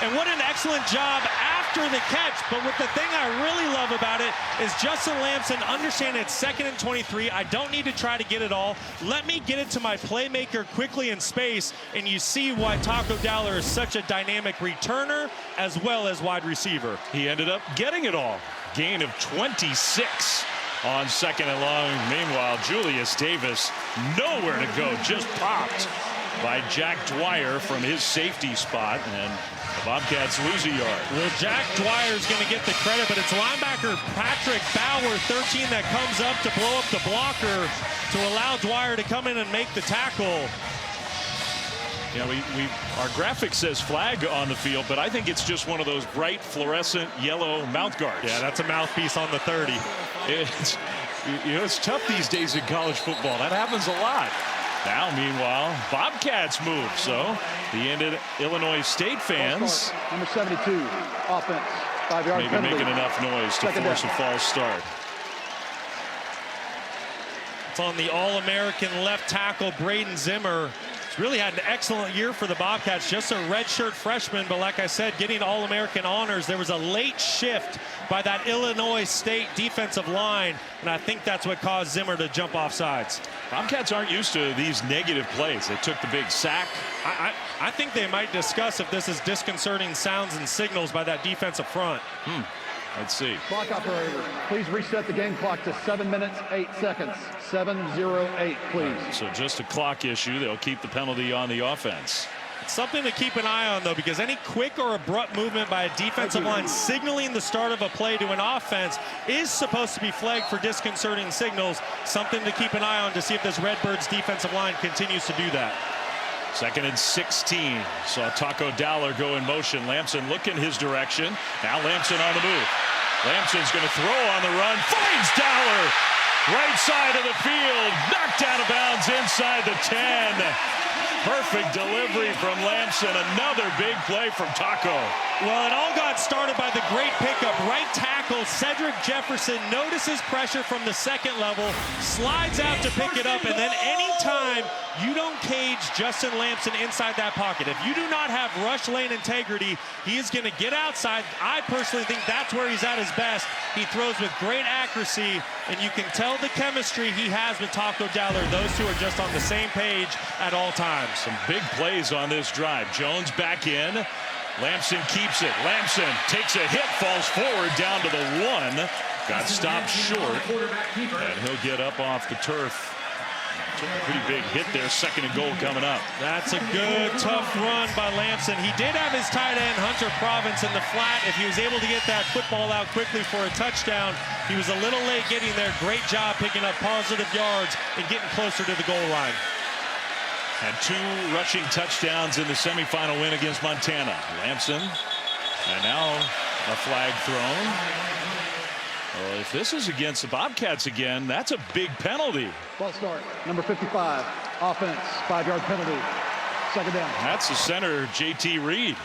and what an excellent job after the catch. But what the thing I really love about it is Justin Lamson understanding it's 2nd and 23. I don't need to try to get it all. Let me get it to my playmaker quickly in space, and you see why Taco Dowler is such a dynamic returner as well as wide receiver. He ended up getting it all. Gain of 26 on 2nd and long. Meanwhile, Julius Davis nowhere to go, just popped by Jack Dwyer from his safety spot, and the Bobcats lose a yard. Well, Jack Dwyer's going to get the credit, but it's linebacker Patrick Bauer, 13, that comes up to blow up the blocker to allow Dwyer to come in and make the tackle. Yeah, our graphic says flag on the field, but I think it's just one of those bright fluorescent yellow mouth guards. Yeah, that's a mouthpiece on the 30. It's tough these days in college football. That happens a lot. Now, meanwhile, Bobcats move. So the Illinois State fans, number 72, offense, 5-yard maybe penalty. making enough noise to force a false start. It's on the All-American left tackle, Braden Zimmer. Really had an excellent year for the Bobcats, just a redshirt freshman, but like I said, getting All-American honors. There was a late shift by that Illinois State defensive line, and I think that's what caused Zimmer to jump off sides. Bobcats aren't used to these negative plays. They took the big sack. I think they might discuss if this is disconcerting sounds and signals by that defensive front. Let's see. Clock operator, please reset the game clock to 7 minutes, 8 seconds. 7:08, please. So just a clock issue. They'll keep the penalty on the offense. It's something to keep an eye on, though, because any quick or abrupt movement by a defensive line signaling the start of a play to an offense is supposed to be flagged for disconcerting signals. Something to keep an eye on to see if this Redbirds defensive line continues to do that. 2nd and 16. Saw Taco Dowler go in motion. Lamson looking his direction. Now Lamson on the move. Lamson's going to throw on the run. Finds Dowler. Right side of the field, knocked out of bounds inside the 10. Perfect delivery from Lamson. Another big play from Taco. Well, it all got started by the great pickup. Right tackle Cedric Jefferson notices pressure from the second level, slides out to pick it up, and then anytime you don't cage Justin Lamson inside that pocket, if you do not have rush lane integrity, he is going to get outside. I personally think that's where he's at his best. He throws with great accuracy, and you can tell the chemistry he has with Taco Dowler. Those two are just on the same page at all times. Some big plays on this drive. Jones back in. Lamson keeps it. Lamson takes a hit, falls forward down to the 1. Got stopped short, and he'll get up off the turf. Took a pretty big hit there. 2nd and goal coming up. That's a good, tough run by Lamson. He did have his tight end, Hunter Province, in the flat. If he was able to get that football out quickly for a touchdown, he was a little late getting there. Great job picking up positive yards and getting closer to the goal line. Had 2 rushing touchdowns in the semifinal win against Montana. Lamson, and now a flag thrown. Well, if this is against the Bobcats again, that's a big penalty. Ball start, number 55, offense, 5-yard penalty, 2nd down. That's the center, J.T. Reed.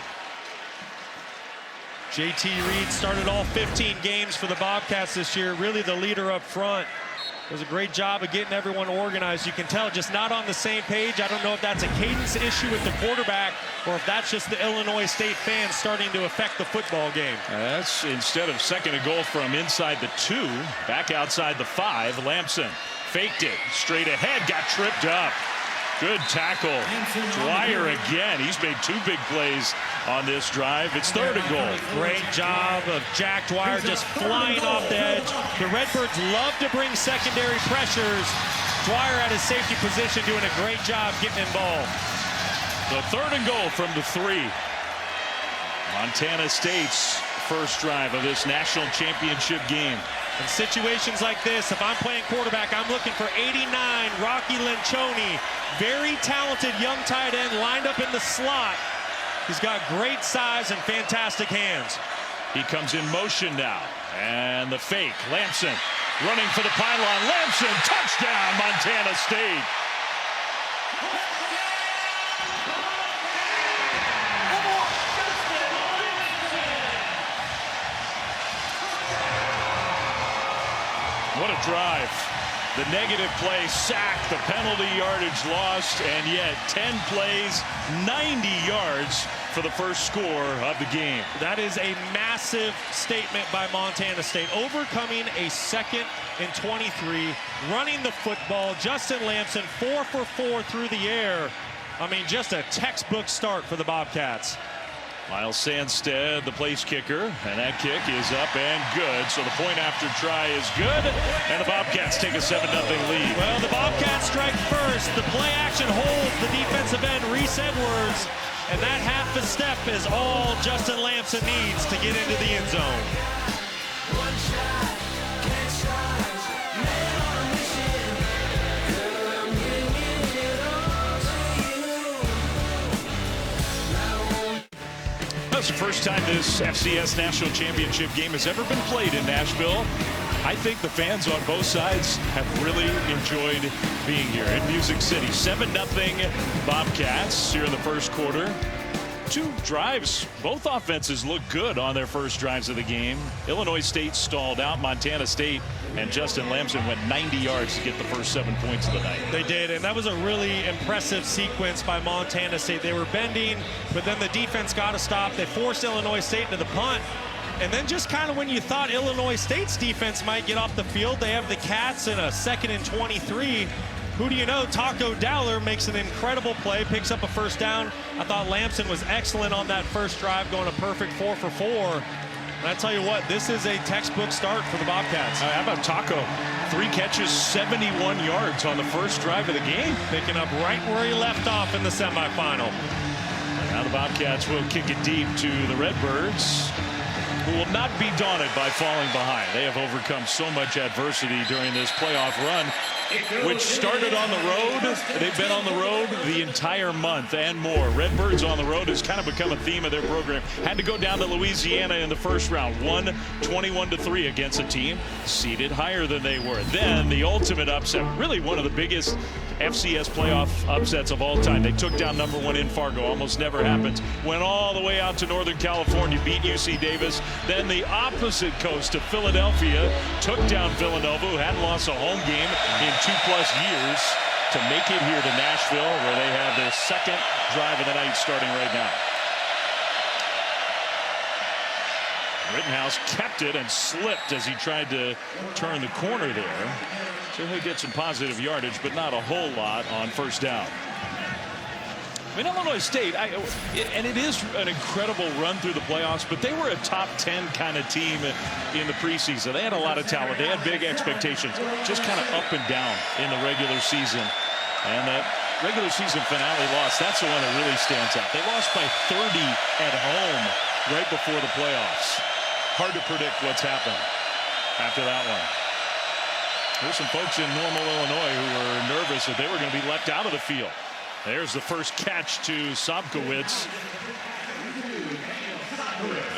J.T. Reed started all 15 games for the Bobcats this year, really the leader up front. Does a great job of getting everyone organized. You can tell just not on the same page. I don't know if that's a cadence issue with the quarterback or if that's just the Illinois State fans starting to affect the football game. That's instead of 2nd and goal from inside the 2, back outside the 5. Lamson faked it straight ahead, got tripped up. Good tackle. Dwyer again. He's made 2 big plays on this drive. It's 3rd and goal. Great job of Jack Dwyer just flying off the edge. The Redbirds love to bring secondary pressures. Dwyer at his safety position doing a great job getting involved. The 3rd and goal from the 3. Montana State's first drive of this national championship game. In situations like this, if I'm playing quarterback, I'm looking for 89, Rocky Lencioni. Very talented young tight end lined up in the slot. He's got great size and fantastic hands. He comes in motion now. And the fake. Lamson running for the pylon. Lamson, touchdown, Montana State. What a drive. The negative play sacked, the penalty yardage lost, and yet 10 plays, 90 yards for the first score of the game. That is a massive statement by Montana State. Overcoming a 2nd and 23, running the football. Justin Lamson 4 for 4 through the air. I mean, just a textbook start for the Bobcats. Miles Sandstead, the place kicker, and that kick is up and good. So the point after try is good, and the Bobcats take a 7-0 lead. Well, the Bobcats strike first. The play action holds the defensive end, Reese Edwards, and that half a step is all Justin Lamson needs to get into the end zone. That's the first time this FCS National Championship game has ever been played in Nashville. I think the fans on both sides have really enjoyed being here in Music City. 7-0 Bobcats here in the first quarter. 2 drives. Both offenses look good on their first drives of the game. Illinois State stalled out. Montana State and Justin Lamson went 90 yards to get the first 7 points of the night. They did, and that was a really impressive sequence by Montana State. They were bending, but then the defense got a stop. They forced Illinois State into the punt. And then just kind of when you thought Illinois State's defense might get off the field, they have the Cats in a 2nd and 23. Who do you know? Taco Dowler makes an incredible play, picks up a first down. I thought Lamson was excellent on that first drive, going a perfect 4 for 4. And I tell you what, this is a textbook start for the Bobcats. How about Taco? 3 catches, 71 yards on the first drive of the game. Picking up right where he left off in the semifinal. Now the Bobcats will kick it deep to the Redbirds. who will not be daunted by falling behind. They have overcome so much adversity during this playoff run, which started on the road. They've been on the road the entire month and more. Redbirds on the road has kind of become a theme of their program. Had to go down to Louisiana in the first round, won 21-3 against a team seated higher than they were. Then the ultimate upset, really one of the biggest FCS playoff upsets of all time. They took down #1 in Fargo, almost never happens. Went all the way out to Northern California, beat UC Davis. Then the opposite coast to Philadelphia, took down Villanova, who hadn't lost a home game in 2+ years, to make it here to Nashville, where they have their second drive of the night starting right now. Rittenhouse kept it and slipped as he tried to turn the corner there. So he'll get some positive yardage, but not a whole lot on first down. I mean, Illinois State, and it is an incredible run through the playoffs, but they were a top 10 kind of team in the preseason. They had a lot of talent. They had big expectations, just kind of up and down in the regular season. And that regular season finale loss, that's the one that really stands out. They lost by 30 at home right before the playoffs. Hard to predict what's happened after that one. There's some folks in Normal, Illinois who were nervous that they were going to be left out of the field. There's the first catch to Sobkowitz.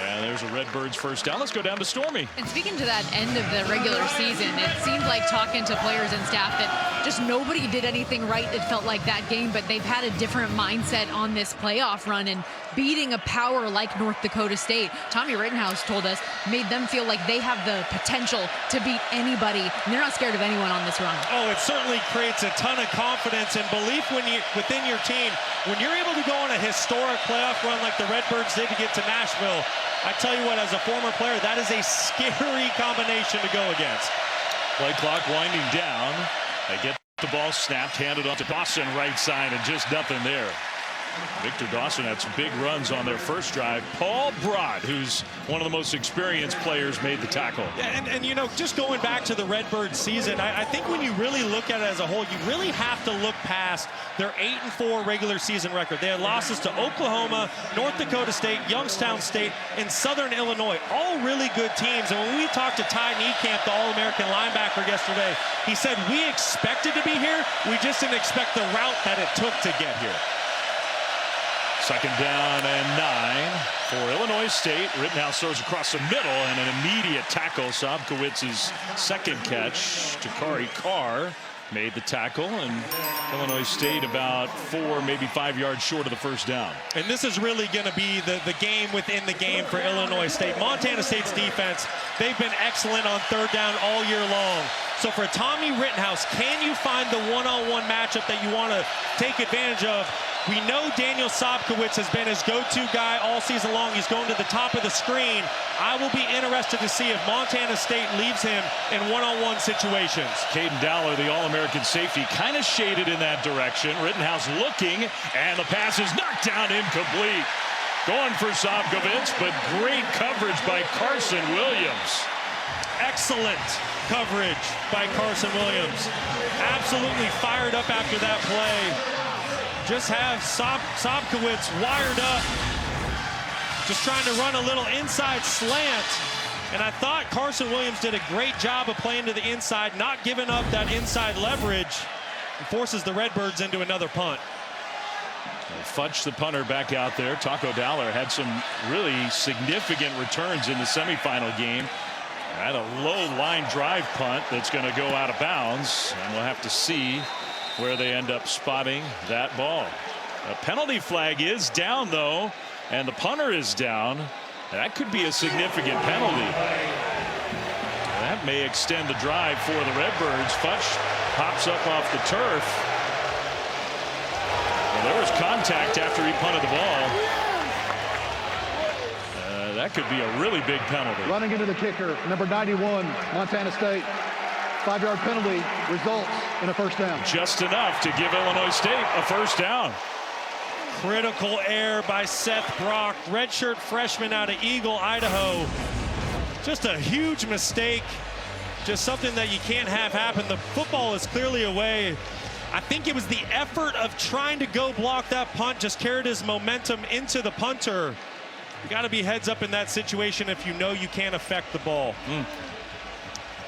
And there's a Redbirds first down. Let's go down to Stormy. And speaking to that end of the regular season, it seemed like talking to players and staff that just nobody did anything right. It felt like that game, but they've had a different mindset on this playoff run, and beating a power like North Dakota State, Tommy Rittenhouse told us, made them feel like they have the potential to beat anybody, and they're not scared of anyone on this run. Oh, it certainly creates a ton of confidence and belief within your team. When you're able to go on a historic playoff run like the Redbirds did to get to Nashville, I tell you what, as a former player, that is a scary combination to go against. Play clock winding down. They get the ball snapped, handed off to Dawson right side, and just nothing there. Victor Dawson had some big runs on their first drive. Paul Broad, who's one of the most experienced players, made the tackle. And you know, just going back to the Redbird season, I think when you really look at it as a whole, you really have to look past their 8-4 regular season record. They had losses to Oklahoma, North Dakota State, Youngstown State, and Southern Illinois, all really good teams. And when we talked to Ty Niekamp, the All-American linebacker, yesterday, he said, we expected to be here, we just didn't expect the route that it took to get here. Second down and 9 for Illinois State. Rittenhouse throws across the middle and an immediate tackle. Sobkowitz's second catch. Takari Carr made the tackle, and Illinois State about 4, maybe 5 yards short of the first down. And this is really going to be the game within the game for Illinois State. Montana State's defense, they've been excellent on third down all year long. So for Tommy Rittenhouse, can you find the one-on-one matchup that you want to take advantage of? We know Daniel Sobkowitz has been his go-to guy all season long. He's going to the top of the screen. I will be interested to see if Montana State leaves him in one-on-one situations. Caden Dowler, the All-American safety, kind of shaded in that direction. Rittenhouse looking, and the pass is knocked down, incomplete. Going for Sobkowitz, but great coverage by Carson Williams. Excellent coverage by Carson Williams. Absolutely fired up after that play. Just have Sobkowitz wired up, just trying to run a little inside slant. And I thought Carson Williams did a great job of playing to the inside, not giving up that inside leverage, and forces the Redbirds into another punt. Futch, the punter, back out there. Taco Dowler had some really significant returns in the semifinal game. Had a low line drive punt that's going to go out of bounds, and we'll have to see where they end up spotting that ball. A penalty flag is down, though, and the punter is down. That could be a significant penalty. That may extend the drive for the Redbirds. Futch pops up off the turf. Well, there was contact after he punted the ball. That could be a really big penalty. Running into the kicker, number 91, Montana State. 5-yard penalty results in a first down. Just enough to give Illinois State a first down. Critical error by Seth Brock, redshirt freshman out of Eagle, Idaho. Just a huge mistake. Just something that you can't have happen. The football is clearly away. I think it was the effort of trying to go block that punt just carried his momentum into the punter. You got to be heads up in that situation if you know you can't affect the ball.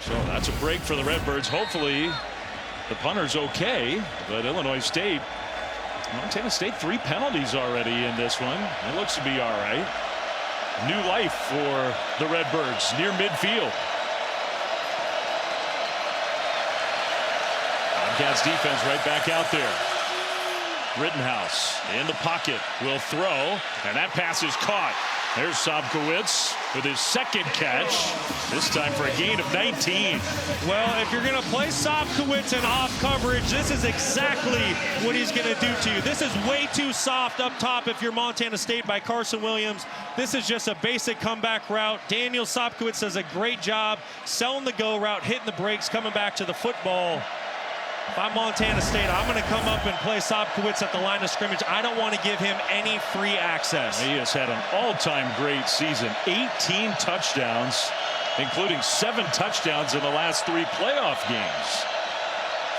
So that's a break for the Redbirds. Hopefully the punter's okay, but Illinois State, Montana State, 3 penalties already in this one. It looks to be all right. New life for the Redbirds near midfield. Bobcats defense right back out there. Rittenhouse in the pocket will throw, and that pass is caught. There's Sobkowitz with his second catch, this time for a gain of 19. Well, if you're going to play Sobkowitz in off coverage, this is exactly what he's going to do to you. This is way too soft up top if you're Montana State by Carson Williams. This is just a basic comeback route. Daniel Sobkowitz does a great job selling the go route, hitting the brakes, coming back to the football. If I'm Montana State, I'm going to come up and play Sobkowitz at the line of scrimmage. I don't want to give him any free access. He has had an all-time great season. 18 touchdowns, including 7 touchdowns in the last 3 playoff games.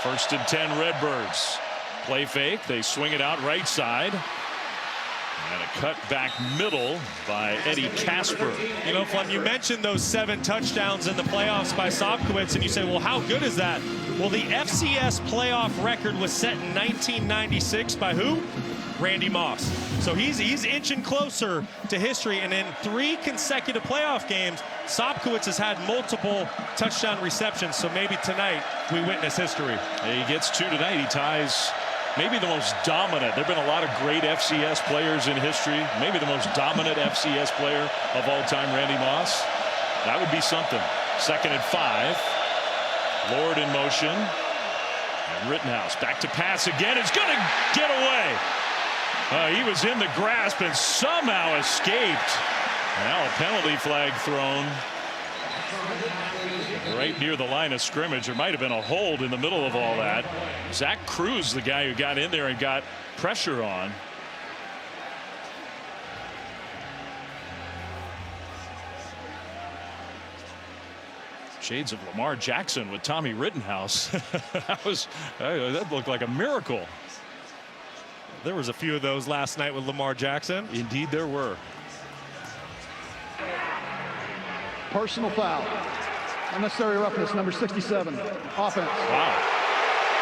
1st and 10 Redbirds. Play fake. They swing it out right side. And a cut back middle by Eddie Casper. You know, Flem, you mentioned those 7 touchdowns in the playoffs by Sobkowitz, and you say, well, how good is that? Well, the FCS playoff record was set in 1996 by who? Randy Moss. So he's inching closer to history, and in 3 consecutive playoff games, Sobkowitz has had multiple touchdown receptions, so maybe tonight we witness history. He gets 2 tonight. He ties maybe the most dominant. There have been a lot of great FCS players in history. Maybe the most dominant FCS player of all time, Randy Moss. That would be something. 2nd and 5. Lord in motion. And Rittenhouse back to pass again. It's going to get away. He was in the grasp and somehow escaped. Now a penalty flag thrown right near the line of scrimmage. There might have been a hold in the middle of all that. Zach Cruz, the guy who got in there and got pressure on. Shades of Lamar Jackson with Tommy Rittenhouse. that looked like a miracle. There was a few of those last night with Lamar Jackson. Indeed there were. Personal foul. Unnecessary roughness, number 67. Offense. Wow.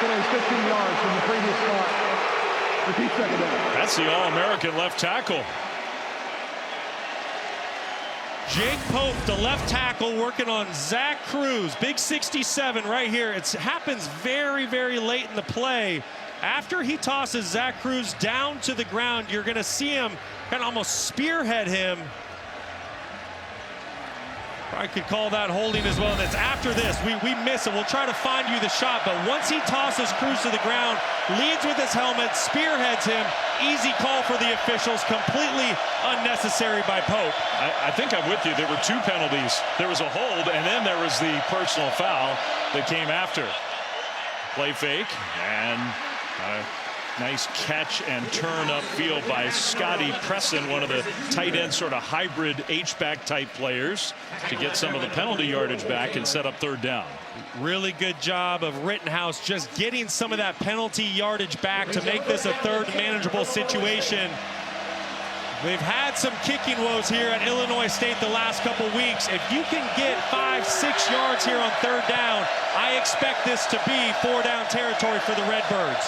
Penalty 15 yards from the previous spot. Repeat second down. That's the All-American left tackle. Jake Pope, the left tackle, working on Zach Cruz. Big 67 right here. It happens very, very late in the play. After he tosses Zach Cruz down to the ground, you're going to see him kind of almost spearhead him. I could call that holding as well. And it's after this. We miss it. We'll try to find you the shot. But once he tosses Cruz to the ground, leads with his helmet, spearheads him. Easy call for the officials. Completely unnecessary by Pope. I think I'm with you. There were 2 penalties. There was a hold, and then there was the personal foul that came after. Play fake, and nice catch and turn upfield by Scotty Presson, one of the tight end sort of hybrid H-back type players, to get some of the penalty yardage back and set up 3rd down. Really good job of Rittenhouse just getting some of that penalty yardage back to make this a 3rd manageable situation. They've had some kicking woes here at Illinois State the last couple weeks. If you can get 5-6 yards here on 3rd down, I expect this to be 4-down territory for the Redbirds.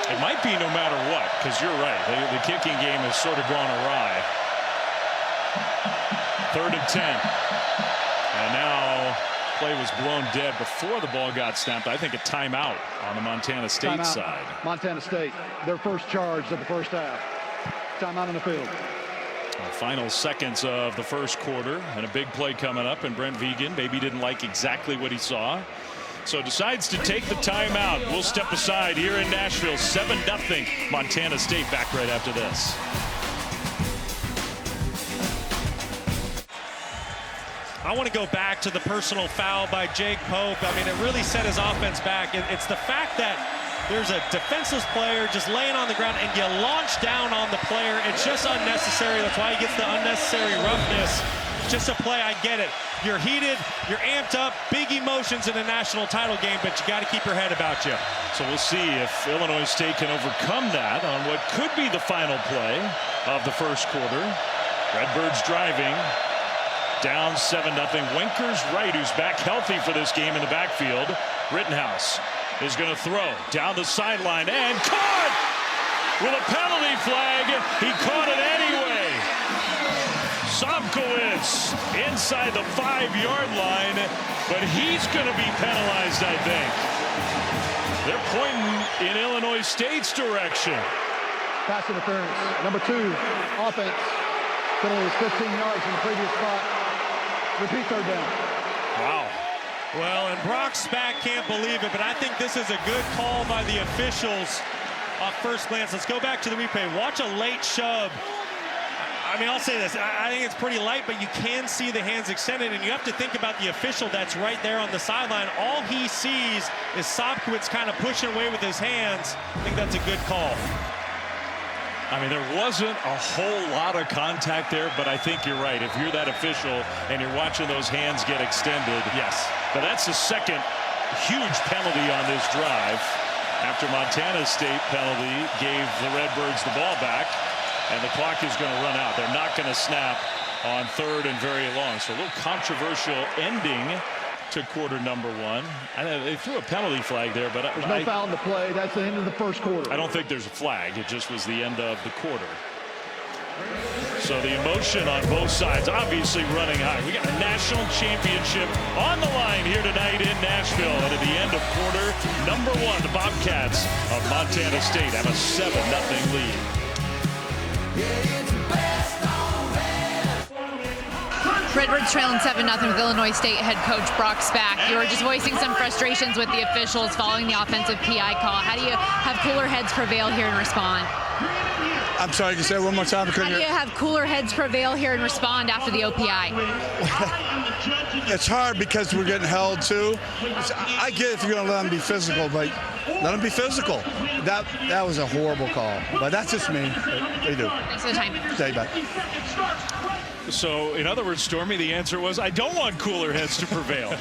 It might be no matter what, because you're right. The kicking game has sort of gone awry. 3rd and 10. And now play was blown dead before the ball got snapped. I think a timeout on the Montana State side. Montana State, their first charge of the first half. Timeout on the field. Final seconds of the first quarter, and a big play coming up, and Brent Vigen maybe didn't like exactly what he saw, so decides to take the timeout. We'll step aside here in Nashville. 7-0 Montana State. Back right after this. I want to go back to the personal foul by Jake Pope. I mean, it really set his offense back. It's the fact that there's a defenseless player just laying on the ground and you launch down on the player. It's just unnecessary. That's why he gets the unnecessary roughness. It's just a play. I get it. You're heated. You're amped up. Big emotions in a national title game, but you got to keep your head about you. So we'll see if Illinois State can overcome that on what could be the final play of the first quarter. Redbirds driving. Down 7-0. Winkers right, who's back healthy for this game in the backfield. Rittenhouse is going to throw down the sideline and caught with a penalty flag. He caught it anyway. Sobkowitz inside the 5-yard line, but he's going to be penalized, I think. They're pointing in Illinois State's direction. Pass interference. Number 2, offense. Penalty is 15 yards in the previous spot. Repeat third down. Wow. Well, and Brock Spack can't believe it, but I think this is a good call by the officials off first glance. Let's go back to the replay. Watch a late shove. I mean, I'll say this. I think it's pretty light, but you can see the hands extended, and you have to think about the official that's right there on the sideline. All he sees is Sobkowitz kind of pushing away with his hands. I think that's a good call. I mean, there wasn't a whole lot of contact there, but I think you're right. If you're that official and you're watching those hands get extended. Yes. But that's the second huge penalty on this drive after Montana State penalty gave the Redbirds the ball back, and the clock is going to run out. They're not going to snap on third and very long. So a little controversial ending to quarter number 1. They threw a penalty flag there, but there's no foul in the play. That's the end of the first quarter. I don't think there's a flag. It just was the end of the quarter. So the emotion on both sides obviously running high. We got a national championship on the line here tonight in Nashville. And at the end of quarter number 1, the Bobcats of Montana State have a 7-0 lead. Redbirds trailing 7-0 with Illinois State head coach Brock Spack. You were just voicing some frustrations with the officials following the offensive PI call. How do you have cooler heads prevail here and respond? I'm sorry, can you say it one more time? How do you have cooler heads prevail here and respond after the OPI? It's hard because we're getting held too. I get if you're going to let them be physical, but let them be physical. That was a horrible call, but that's just me. They do. Thanks for the time. Stay back. So, in other words, Stormy, the answer was, I don't want cooler heads to prevail.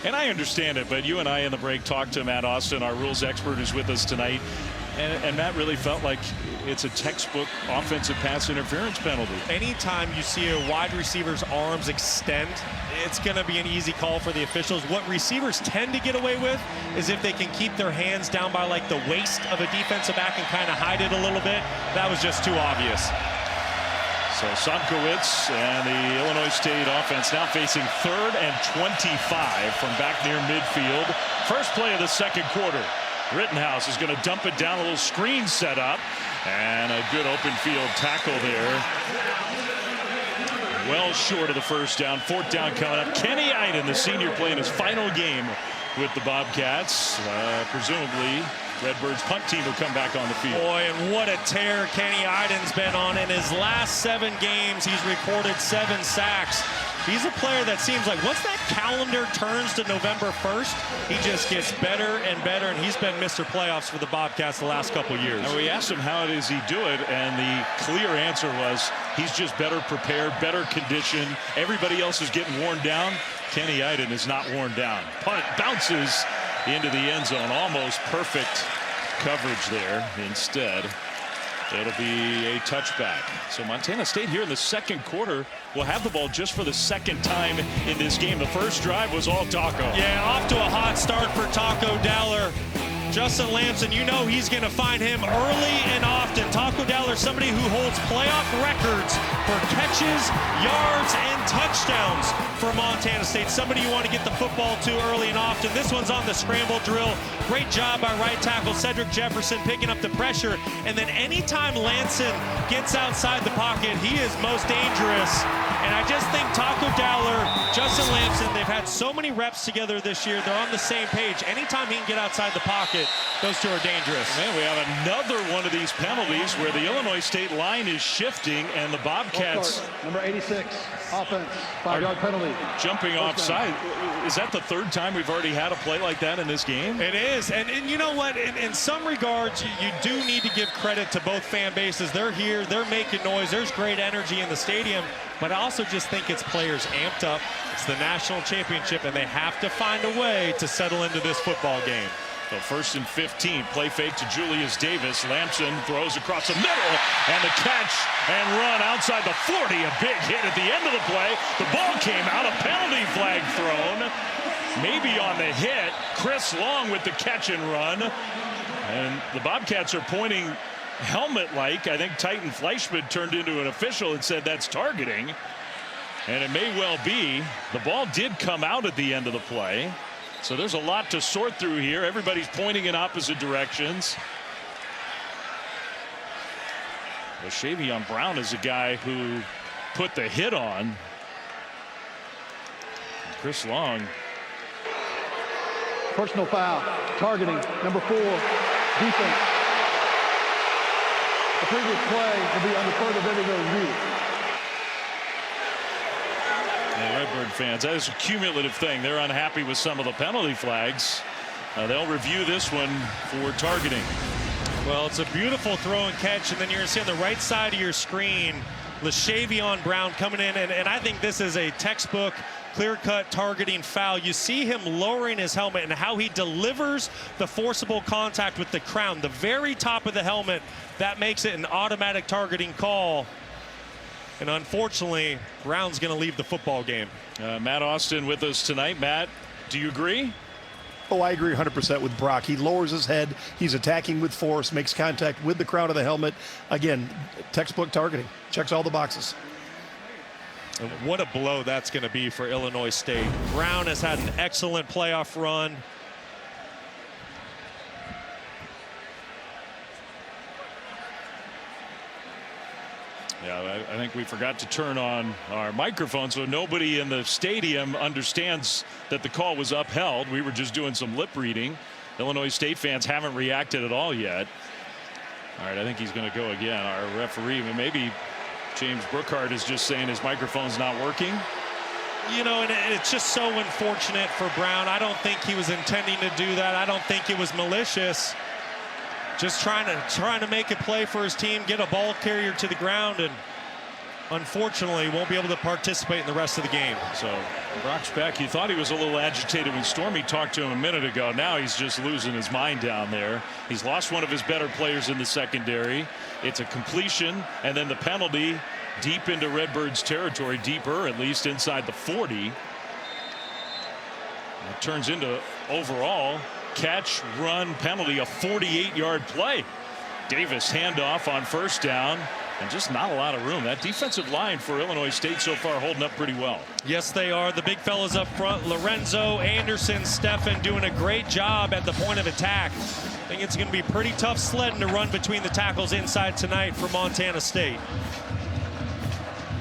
And I understand it, but you and I in the break talked to Matt Austin, our rules expert who's with us tonight, and Matt really felt like it's a textbook offensive pass interference penalty. Anytime you see a wide receiver's arms extend, it's going to be an easy call for the officials. What receivers tend to get away with is if they can keep their hands down by like the waist of a defensive back and kind of hide it a little bit. That was just too obvious. So Sobkowitz and the Illinois State offense now facing 3rd and 25 from back near midfield. First play of the second quarter. Rittenhouse is going to dump it down, a little screen set up, and a good open field tackle there. Well short of the first down. 4th down coming up. Kenny Iden, the senior, playing his final game with the Bobcats. Presumably Redbirds punt team will come back on the field. Boy, and what a tear Kenny Iden's been on. In his last 7 games, he's recorded 7 sacks. He's a player that seems like once that calendar turns to November 1st, he just gets better and better, and he's been Mr. Playoffs for the Bobcats the last couple years. And we asked him how does he do it, and the clear answer was he's just better prepared, better conditioned. Everybody else is getting worn down. Kenny Iden is not worn down. Punt bounces into the end zone. Almost perfect coverage there. Instead, it'll be a touchback. So Montana State here in the second quarter will have the ball just for the second time in this game. The first drive was all Taco. Yeah, off to a hot start for Taco Dowler. Justin Lamson, you know he's going to find him early and often. Taco Dowler, somebody who holds playoff records for catches, yards, and touchdowns for Montana State. Somebody you want to get the football to early and often. This one's on the scramble drill. Great job by right tackle Cedric Jefferson picking up the pressure. And then anytime Lamson gets outside the pocket, he is most dangerous. And I just think Taco Dowler, Justin Lamson, they've had so many reps together this year. They're on the same page. Anytime he can get outside the pocket, those two are dangerous. Man, we have another one of these penalties where the Illinois State line is shifting and the Bobcats. Number 86, offense, 5-yard penalty. Jumping offside. Is that the 3rd time we've already had a play like that in this game? It is. And you know what? In some regards, you do need to give credit to both fan bases. They're here. They're making noise. There's great energy in the stadium. but I also just think it's players amped up. It's the national championship, and they have to find a way to settle into this football game. So 1st and 15, play fake to Julius Davis. Lampson throws across the middle, and the catch and run outside the 40. A big hit at the end of the play. The ball came out, a penalty flag thrown. Maybe on the hit. Chris Long with the catch and run. And the Bobcats are pointing helmet-like. I think Titan Fleischman turned into an official and said that's targeting. And it may well be. The ball did come out at the end of the play. So there's a lot to sort through here. Everybody's pointing in opposite directions. Shavion Brown is a guy who put the hit on. Chris Long. Personal foul, targeting, number 4, defense. The previous play will be under further video review. Redbird fans, that is a cumulative thing. They're unhappy with some of the penalty flags. They'll review this one for targeting. Well, it's a beautiful throw and catch, and then you're going to see on the right side of your screen, LaShavion Brown coming in, and I think this is a textbook clear-cut targeting foul. You see him lowering his helmet and how he delivers the forcible contact with the crown, the very top of the helmet. That makes it an automatic targeting call. And unfortunately, Brown's going to leave the football game. Matt Austin with us tonight. Matt, do you agree? Oh, I agree 100% with Brock. He lowers his head. He's attacking with force, makes contact with the crown of the helmet. Again, textbook targeting. Checks all the boxes. And what a blow that's going to be for Illinois State. Brown has had an excellent playoff run. Yeah, I think we forgot to turn on our microphone, so nobody in the stadium understands that the call was upheld. We were just doing some lip reading. Illinois State fans haven't reacted at all yet. All right, I think he's going to go again. Our referee, maybe James Brookhart is just saying his microphone's not working. You know, and it's just so unfortunate for Brown. I don't think he was intending to do that. I don't think it was malicious. Just trying to make a play for his team, get a ball carrier to the ground, and unfortunately won't be able to participate in the rest of the game. So Brock's back. He thought he was a little agitated when Stormy talked to him a minute ago. Now he's just losing his mind down there. He's lost one of his better players in the secondary. It's a completion, and then the penalty deep into Redbirds territory, deeper at least inside the 40. It turns into overall catch, run, penalty, a 48-yard play. Davis handoff on first down, and just not a lot of room. That defensive line for Illinois State so far holding up pretty well. Yes, they are. The big fellas up front, Lorenzo, Anderson, Steffen, doing a great job at the point of attack. I think it's going to be pretty tough sledding to run between the tackles inside tonight for Montana State.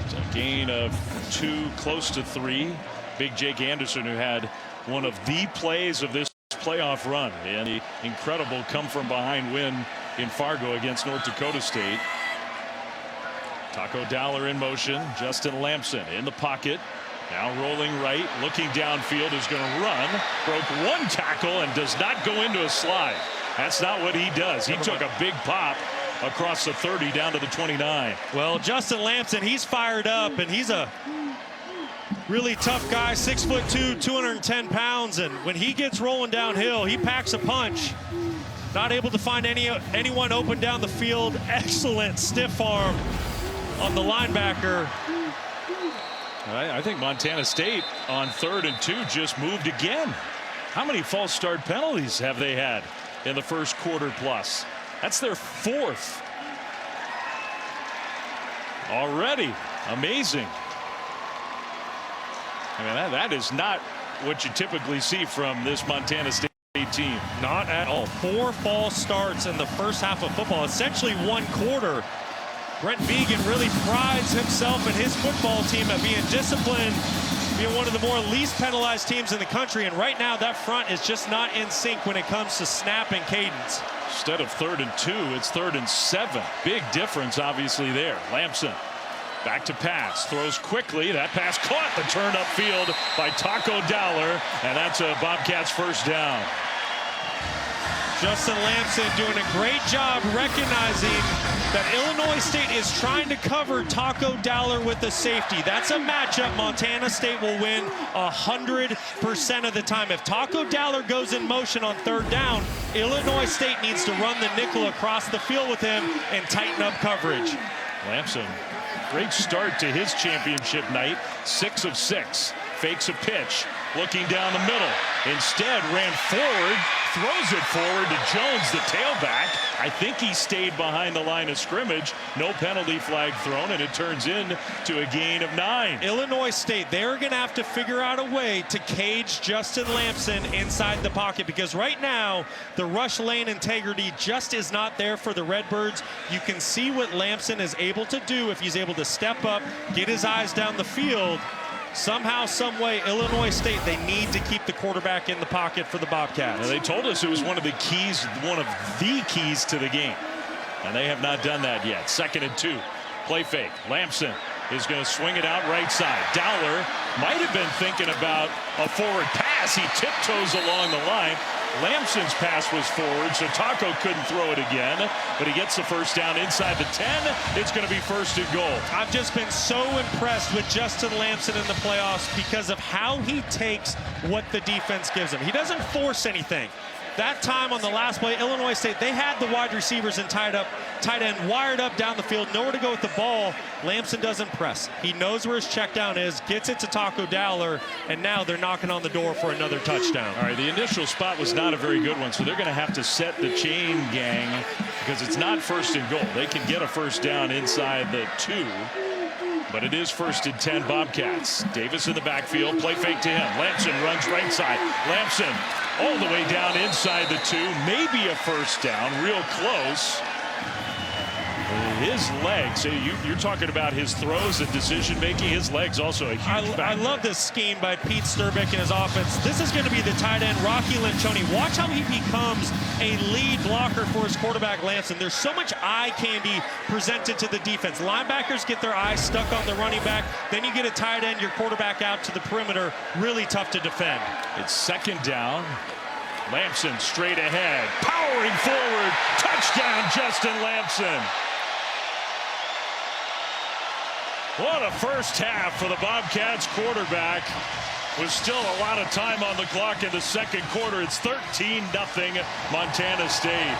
It's a gain of 2, close to 3. Big Jake Anderson, who had one of the plays of this playoff run, and the incredible come-from-behind win in Fargo against North Dakota State. Taco Dowler in motion. Justin Lampson in the pocket. Now rolling right, looking downfield, is going to run. Broke one tackle and does not go into a slide. That's not what he does. He took a big pop across the 30 down to the 29. Well, Justin Lampson, he's fired up, and he's a really tough guy, 6'2", 210 pounds, and when he gets rolling downhill, he packs a punch. Not able to find anyone open down the field. Excellent stiff arm on the linebacker. I think Montana State on 3rd and 2 just moved again. How many false start penalties have they had in the first quarter plus? That's their 4th already. Amazing. I mean, that is not what you typically see from this Montana State team. Not at all. 4 false starts in the first half of football, essentially 1 quarter. Brent Vigen really prides himself and his football team at being disciplined, being one of the more least penalized teams in the country, and right now that front is just not in sync when it comes to snap and cadence. Instead of 3rd and 2, it's 3rd and 7. Big difference obviously there. Lampson back to pass, throws quickly. That pass caught, the turn upfield by Taco Dowler, and that's a Bobcats first down. Justin Lamson doing a great job recognizing that Illinois State is trying to cover Taco Dowler with a safety. That's a matchup Montana State will win 100% of the time. If Taco Dowler goes in motion on third down, Illinois State needs to run the nickel across the field with him and tighten up coverage. Lamson, great start to his championship night. 6 of 6. Fakes a pitch, looking down the middle. Instead, ran forward, throws it forward to Jones, the tailback. I think he stayed behind the line of scrimmage. No penalty flag thrown, and it turns in to a gain of 9. Illinois State, they're going to have to figure out a way to cage Justin Lamson inside the pocket, because right now the rush lane integrity just is not there for the Redbirds. You can see what Lamson is able to do if he's able to step up, get his eyes down the field. Somehow, some way, Illinois State, they need to keep the quarterback in the pocket for the Bobcats. Now, they told us it was one of the keys to the game, and they have not done that yet. 2nd and 2. Play fake. Lamson is going to swing it out right side. Dowler might have been thinking about a forward pass. He tiptoes along the line. Lamson's pass was forward, so Taco couldn't throw it again, but he gets the first down inside the 10. It's going to be 1st and goal. I've just been so impressed with Justin Lamson in the playoffs because of how he takes what the defense gives him. He doesn't force anything. That time on the last play, Illinois State, they had the wide receivers and tight end wired up down the field, nowhere to go with the ball. Lamson doesn't press. He knows where his check down is, gets it to Taco Dowler, and now they're knocking on the door for another touchdown. All right, the initial spot was not a very good one, so they're going to have to set the chain gang because it's not 1st and goal. They can get a first down inside the 2, but it is 1st and 10 Bobcats. Davis in the backfield, play fake to him. Lamson runs right side. Lamson all the way down inside the 2, maybe a first down, real close. His legs, you're talking about his throws and decision making. His legs also a huge factor. I love this scheme by Pete Sturbick and his offense. This is going to be the tight end, Rocky Lencioni. Watch how he becomes a lead blocker for his quarterback, Lamson. There's so much eye candy presented to the defense. Linebackers get their eyes stuck on the running back. Then you get a tight end, your quarterback out to the perimeter. Really tough to defend. It's 2nd down. Lamson straight ahead, powering forward. Touchdown, Justin Lamson. What a first half for the Bobcats quarterback. With still a lot of time on the clock in the 2nd quarter. It's 13-0 Montana State.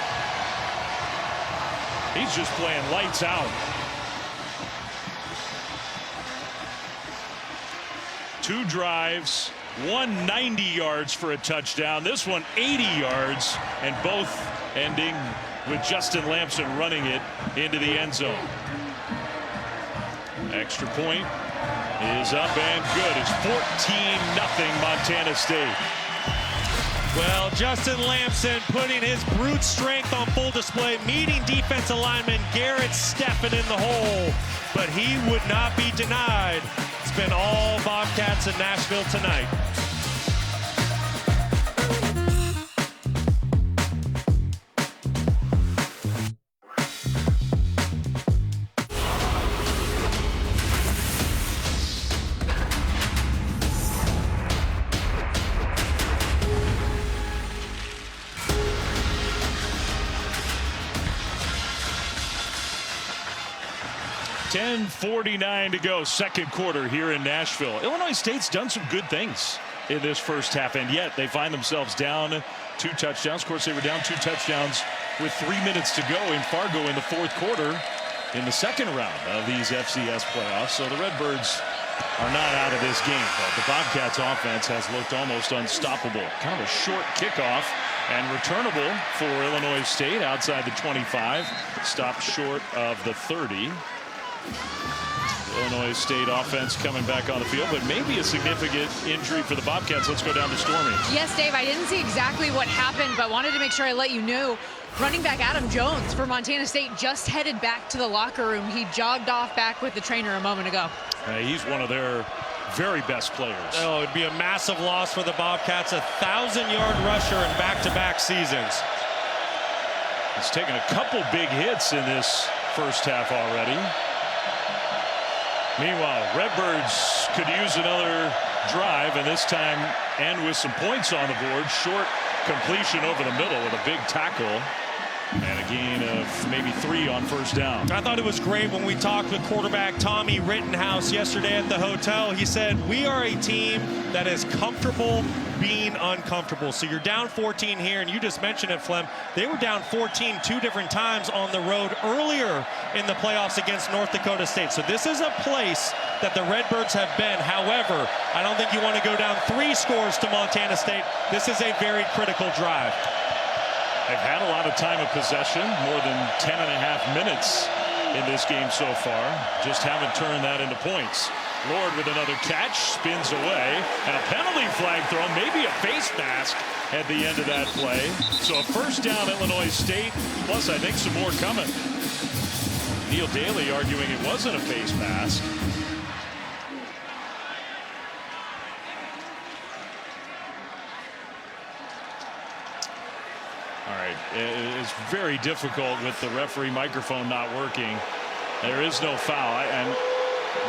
He's just playing lights out. 2 drives, 190 yards for a touchdown. This one 80 yards, and both ending with Justin Lamson running it into the end zone. Extra point is up and good. It's 14-0 Montana State. Well, Justin Lamson putting his brute strength on full display, meeting defensive lineman Garrett Steffen in the hole, but he would not be denied. It's been all Bobcats in Nashville tonight. .49 to go, 2nd quarter here in Nashville. Illinois State's done some good things in this first half, and yet they find themselves down 2 touchdowns. Of course, they were down 2 touchdowns with 3 minutes to go in Fargo in the 4th quarter in the 2nd round of these FCS playoffs. So the Redbirds are not out of this game, but the Bobcats offense has looked almost unstoppable. Kind of a short kickoff and returnable for Illinois State outside the 25, stopped short of the 30. Illinois State offense coming back on the field, but maybe a significant injury for the Bobcats. Let's go down to Stormy. Yes, Dave, I didn't see exactly what happened, but wanted to make sure I let you know. Running back Adam Jones for Montana State just headed back to the locker room. He jogged off back with the trainer a moment ago. He's one of their very best players. Oh, it'd be a massive loss for the Bobcats. 1,000-yard rusher in back-to-back seasons. He's taken a couple big hits in this first half already. Meanwhile, Redbirds could use another drive, and this time end with some points on the board. Short completion over the middle with a big tackle. And a gain of maybe 3 on first down. I thought it was great when we talked with quarterback Tommy Rittenhouse yesterday at the hotel. He said, we are a team that is comfortable being uncomfortable. So you're down 14 here, and you just mentioned it, Flem. They were down 14 2 different times on the road earlier in the playoffs against North Dakota State. So this is a place that the Redbirds have been. However, I don't think you want to go down 3 scores to Montana State. This is a very critical drive. They've had a lot of time of possession, more than 10.5 minutes in this game so far. Just haven't turned that into points. Lord with another catch, spins away, and a penalty flag thrown, maybe a face mask at the end of that play. So a first down, Illinois State, plus I think some more coming. Neil Daly arguing it wasn't a face mask. All right, it's very difficult with the referee microphone not working. There is no foul. And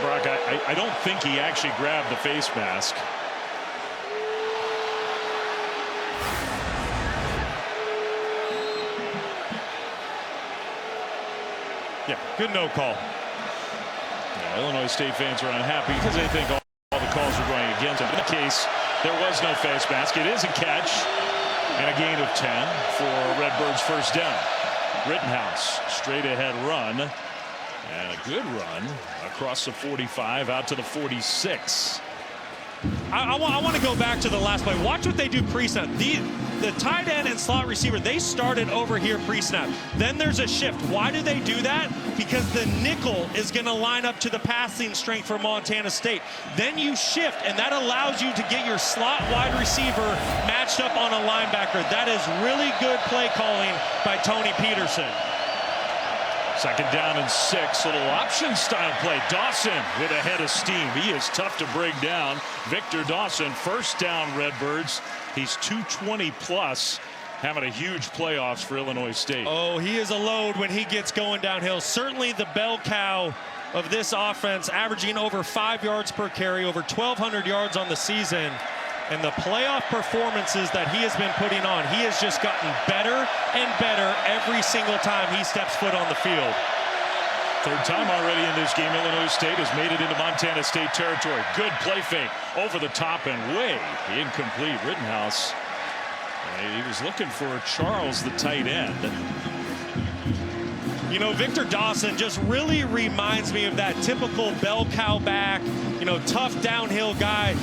Brock, I don't think he actually grabbed the face mask. Yeah, good no call. Yeah, Illinois State fans are unhappy because they think all the calls are going against them. In the case, there was no face mask. It is a catch. And a gain of 10 for Redbirds first down. Rittenhouse, straight ahead run. And a good run across the 45 out to the 46. I want to go back to the last play. Watch what they do pre-snap. The tight end and slot receiver, they started over here pre-snap. Then there's a shift. Why do they do that? Because the nickel is going to line up to the passing strength for Montana State. Then you shift, and that allows you to get your slot wide receiver matched up on a linebacker. That is really good play calling by Tony Peterson. Second down and 6, little option style play. Dawson with a head of steam. He is tough to bring down. Victor Dawson, first down Redbirds. He's 220 plus, having a huge playoffs for Illinois State. Oh, he is a load when he gets going downhill. Certainly the bell cow of this offense, averaging over 5 yards per carry, over 1,200 yards on the season. And the playoff performances that he has been putting on, he has just gotten better and better every single time he steps foot on the field. Third time already in this game, Illinois State has made it into Montana State territory. Good play fake over the top and way incomplete. Rittenhouse, he was looking for Charles, the tight end. You know, Victor Dawson just really reminds me of that typical bell cow back, you know, tough downhill guy.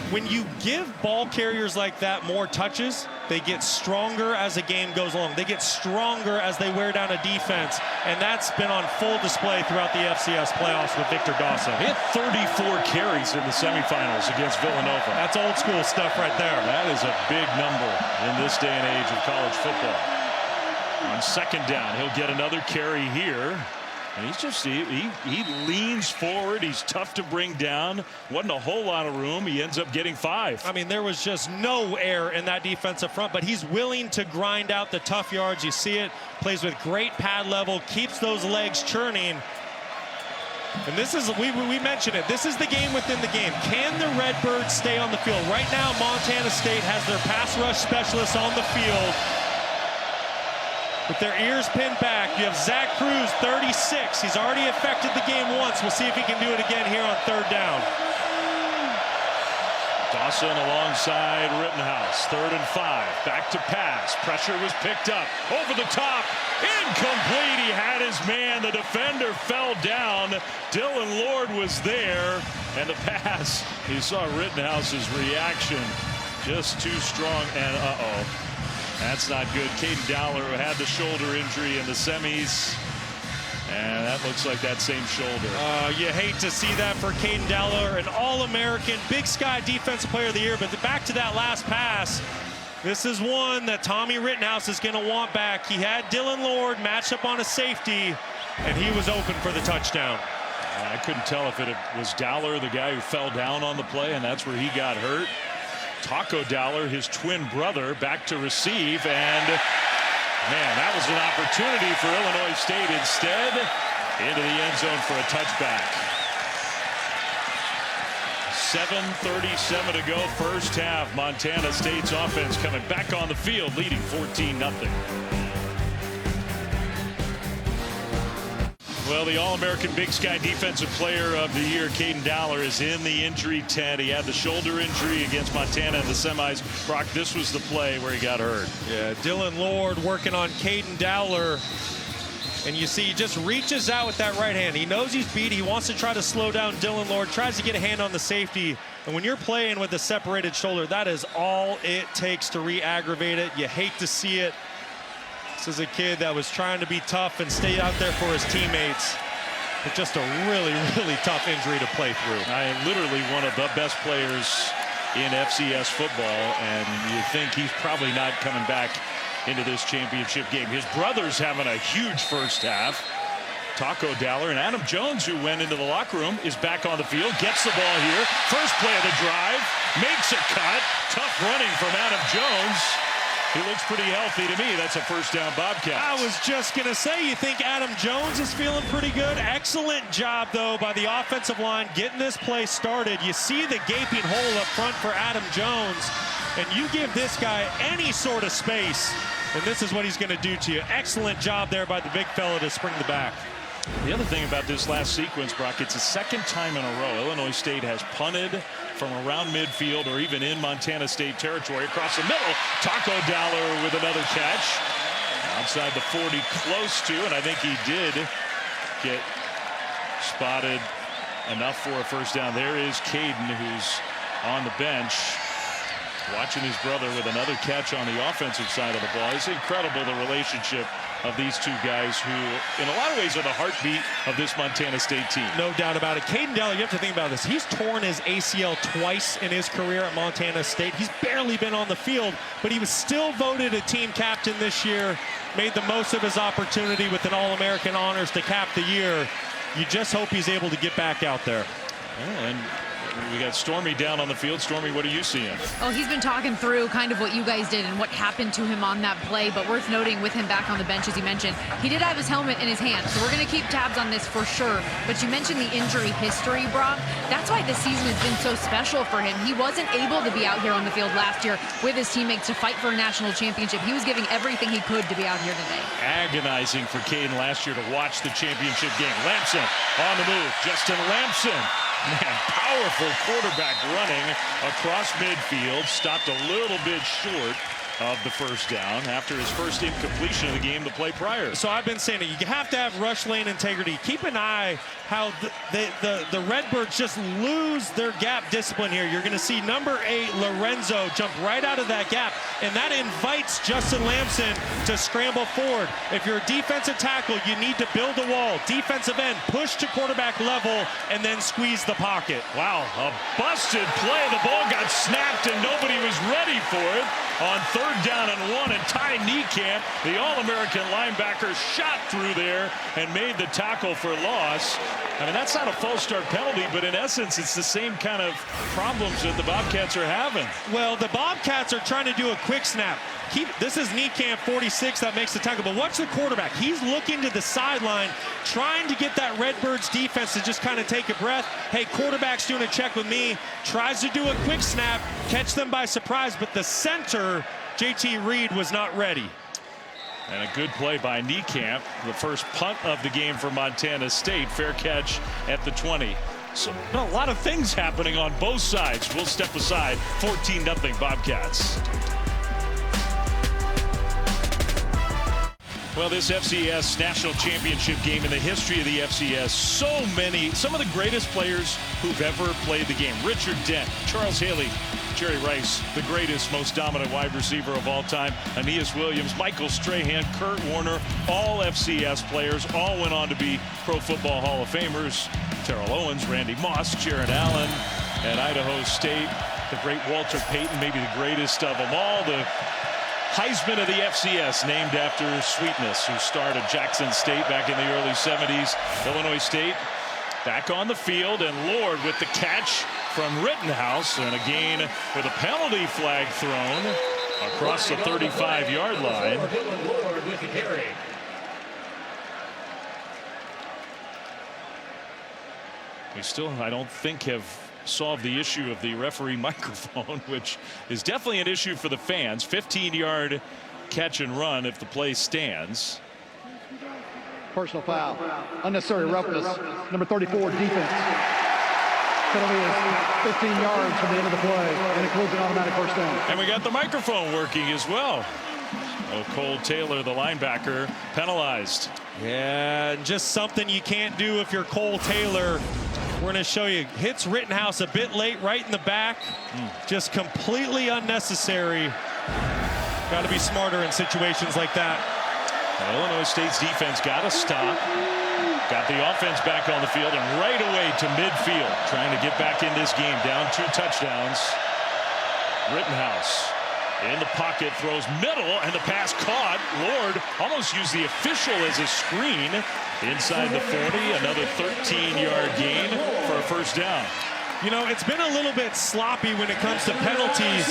When you give ball carriers like that more touches, they get stronger as the game goes along. They get stronger as they wear down a defense, and that's been on full display throughout the FCS playoffs with Victor Dawson. He had 34 carries in the semifinals against Villanova. That's old school stuff right there. That is a big number in this day and age of college football. On second down, he'll get another carry here. And he's just, he leans forward. He's tough to bring down. Wasn't a whole lot of room. He ends up getting 5. I mean, there was just no air in that defensive front, but he's willing to grind out the tough yards. You see it, plays with great pad level, keeps those legs churning. And this is, we mentioned it, this is the game within the game. Can the Redbirds stay on the field? Right now, Montana State has their pass rush specialists on the field with their ears pinned back. You have Zach Cruz, 36. He's already affected the game once. We'll see if he can do it again here on third down. Dawson alongside Rittenhouse. 3rd and 5. Back to pass. Pressure was picked up. Over the top. Incomplete. He had his man. The defender fell down. Dylan Lord was there. And the pass, you saw Rittenhouse's reaction. Just too strong. And uh-oh. That's not good. Caden Dowler, who had the shoulder injury in the semis. And that looks like that same shoulder. You hate to see that for Caden Dowler, an All-American, Big Sky Defensive Player of the Year. But back to that last pass. This is one that Tommy Rittenhouse is going to want back. He had Dylan Lord matched up on a safety, and he was open for the touchdown. I couldn't tell if it was Dowler, the guy who fell down on the play, and that's where he got hurt. Taco Dowler, his twin brother, back to receive, and man, that was an opportunity for Illinois State. Instead, into the end zone for a touchback. 7:37 to go, first half. Montana State's offense coming back on the field, leading 14-0. Well, the All-American Big Sky Defensive Player of the Year, Caden Dowler, is in the injury tent. He had the shoulder injury against Montana in the semis. Brock, this was the play where he got hurt. Yeah, Dylan Lord working on Caden Dowler. And you see, he just reaches out with that right hand. He knows he's beat. He wants to try to slow down Dylan Lord, tries to get a hand on the safety. And when you're playing with a separated shoulder, that is all it takes to re-aggravate it. You hate to see it. This is a kid that was trying to be tough and stay out there for his teammates. But just a really, really tough injury to play through. Literally one of the best players in FCS football, and you think he's probably not coming back into this championship game. His brother's having a huge first half. Taco Dowler and Adam Jones, who went into the locker room, is back on the field, gets the ball here. First play of the drive, makes a cut. Tough running from Adam Jones. He looks pretty healthy to me. That's a first down Bobcat. I was just going to say, you think Adam Jones is feeling pretty good? Excellent job, though, by the offensive line getting this play started. You see the gaping hole up front for Adam Jones, and you give this guy any sort of space, and this is what he's going to do to you. Excellent job there by the big fella to spring the back. The other thing about this last sequence, Brock, it's the second time in a row Illinois State has punted from around midfield or even in Montana State territory across the middle. Taco Dowler with another catch. Outside the 40, close to, and I think he did get spotted enough for a first down. There is Caden, who's on the bench, watching his brother with another catch on the offensive side of the ball. It's incredible, the relationship of these two guys who, in a lot of ways, are the heartbeat of this Montana State team. No doubt about it. Caden Dowler, you have to think about this. He's torn his ACL twice in his career at Montana State. He's barely been on the field, but he was still voted a team captain this year, made the most of his opportunity with an All-American honors to cap the year. You just hope he's able to get back out there. Oh, and we got Stormy down on the field. Stormy, what are you seeing? Oh, he's been talking through kind of what you guys did and what happened to him on that play, but worth noting with him back on the bench, as you mentioned, he did have his helmet in his hand, so we're going to keep tabs on this for sure. But you mentioned the injury history, Brock. That's why this season has been so special for him. He wasn't able to be out here on the field last year with his teammates to fight for a national championship. He was giving everything he could to be out here today. Agonizing for Caden last year to watch the championship game. Lampson on the move. Justin Lampson. Man, powerful quarterback running across midfield. Stopped a little bit short of the first down after his first incompletion of the game the play prior. So I've been saying it. You have to have rush lane integrity. Keep an eye how the Redbirds just lose their gap discipline here. You're going to see number 8, Lorenzo, jump right out of that gap, and that invites Justin Lampson to scramble forward. If you're a defensive tackle, you need to build a wall. Defensive end, push to quarterback level, and then squeeze the pocket. Wow, a busted play. The ball got snapped, and nobody was ready for it. On third down and 1, and Ty Niekamp, the All-American linebacker, shot through there and made the tackle for loss. I mean, that's not a false start penalty, but in essence, it's the same kind of problems that the Bobcats are having. Well, the Bobcats are trying to do a quick snap. This is Niekamp, 46, that makes the tackle. But watch the quarterback. He's looking to the sideline, trying to get that Redbirds defense to just kind of take a breath. Hey, quarterback's doing a check with me. Tries to do a quick snap, catch them by surprise. But the center, JT Reed, was not ready. And a good play by Niekamp, the first punt of the game for Montana State. Fair catch at the 20. So a lot of things happening on both sides. We'll step aside. 14-0 Bobcats. Well, this FCS national championship game in the history of the FCS, some of the greatest players who've ever played the game. Richard Dent, Charles Haley, Jerry Rice, the greatest, most dominant wide receiver of all time, Aeneas Williams, Michael Strahan, Kurt Warner, all FCS players, all went on to be Pro Football Hall of Famers. Terrell Owens, Randy Moss, Jaron Allen at Idaho State, the great Walter Payton, maybe the greatest of them all, the Heisman of the FCS, named after Sweetness, who started Jackson State back in the early 70s. Illinois State back on the field, and Lord with the catch from Rittenhouse, and a gain with a penalty flag thrown across the 35-yard line. We still, I don't think, have solve the issue of the referee microphone, which is definitely an issue for the fans. 15-yard catch and run if the play stands. Personal foul. Unnecessary roughness. Number 34, defense. Penalty is 15 yards from the end of the play and includes an automatic first down. And we got the microphone working as well. Oh, Cole Taylor, the linebacker, penalized. Yeah, just something you can't do if you're Cole Taylor. We're going to show you. Hits Rittenhouse a bit late, right in the back. Just completely unnecessary. Got to be smarter in situations like that. Well, Illinois State's defense got to stop. Got the offense back on the field and right away to midfield. Trying to get back in this game. Down 2 touchdowns. Rittenhouse in the pocket, throws middle, and the pass caught. Lord almost used the official as a screen. Inside the 40, another 13-yard gain for a first down. You know, it's been a little bit sloppy when it comes to penalties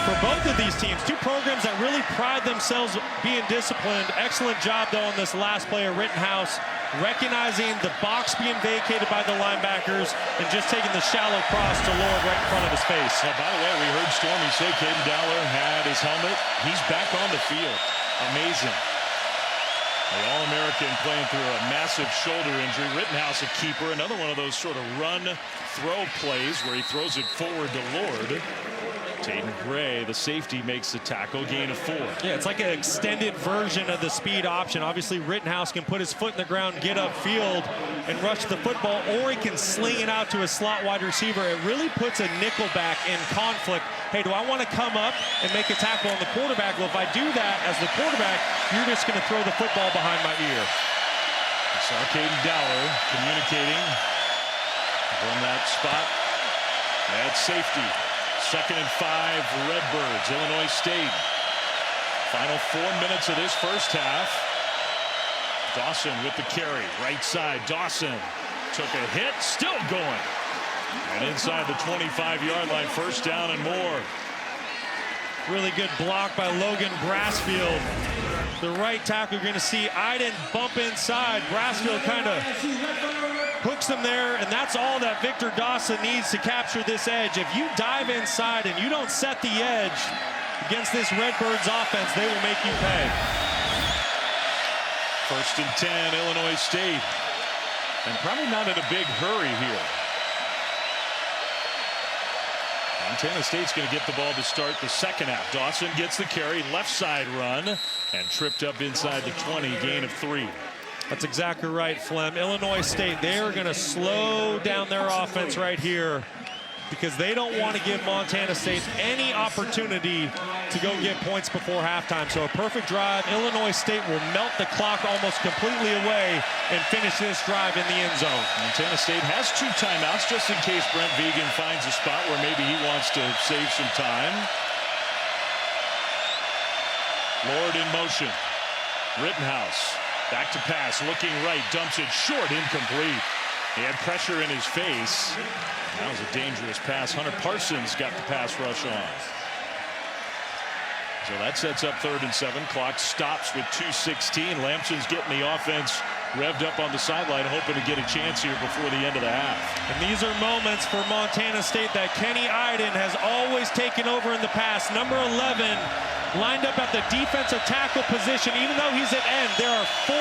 for both of these teams. Two programs that really pride themselves being disciplined. Excellent job, though, on this last play of Rittenhouse, recognizing the box being vacated by the linebackers and just taking the shallow cross to Lord right in front of his face. Oh, by the way, we heard Stormy say Caden Dowler had his helmet. He's back on the field. Amazing. The All-American playing through a massive shoulder injury. Rittenhouse, a keeper. Another one of those sort of run-throw plays where he throws it forward to Lord. Taden Gray, the safety, makes the tackle. Gain of 4. Yeah, it's like an extended version of the speed option. Obviously, Rittenhouse can put his foot in the ground, get upfield, and rush the football, or he can sling it out to a slot wide receiver. It really puts a nickelback in conflict. Hey, do I want to come up and make a tackle on the quarterback? Well, if I do that as the quarterback, you're just going to throw the football behind my ear. We saw Caden Dowler communicating from that spot at safety. 2nd and 5, Redbirds, Illinois State. Final 4 minutes of this first half. Dawson with the carry, right side. Dawson took a hit, still going. And inside the 25-yard line, first down and more. Really good block by Logan Brassfield. The right tackle, you're going to see Iden bump inside. Brassfield kind of hooks him there, and that's all that Victor Dawson needs to capture this edge. If you dive inside and you don't set the edge against this Redbirds offense, they will make you pay. 1st and 10, Illinois State. And probably not in a big hurry here. Montana State's going to get the ball to start the second half. Dawson gets the carry, left side run, and tripped up inside the 20, gain of 3. That's exactly right, Flem. Illinois State, they are going to slow down their offense right here because they don't want to give Montana State any opportunity to go get points before halftime. So a perfect drive. Illinois State will melt the clock almost completely away and finish this drive in the end zone. Montana State has 2 timeouts just in case Brent Vegan finds a spot where maybe he wants to save some time. Lord in motion. Rittenhouse back to pass, looking right, dumps it short, incomplete. He had pressure in his face. That was a dangerous pass. Hunter Parsons got the pass rush on. So that sets up 3rd and 7. Clock stops with 2:16. Lampson's getting the offense revved up on the sideline, hoping to get a chance here before the end of the half. And these are moments for Montana State that Kenny Iden has always taken over in the past. Number 11 lined up at the defensive tackle position. Even though he's at end, there are 4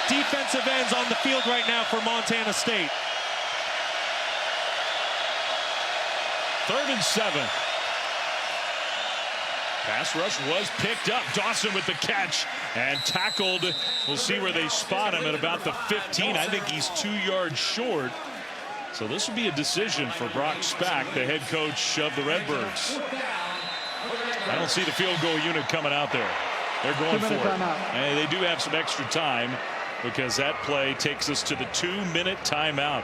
defensive ends on the field right now for Montana State. 3rd and 7. Pass rush was picked up. Dawson with the catch and tackled. We'll see where they spot him at about the 15. I think he's 2 yards short. So this will be a decision for Brock Spack, the head coach of the Redbirds. I don't see the field goal unit coming out there. They're going for it. And they do have some extra time because that play takes us to the 2-minute timeout.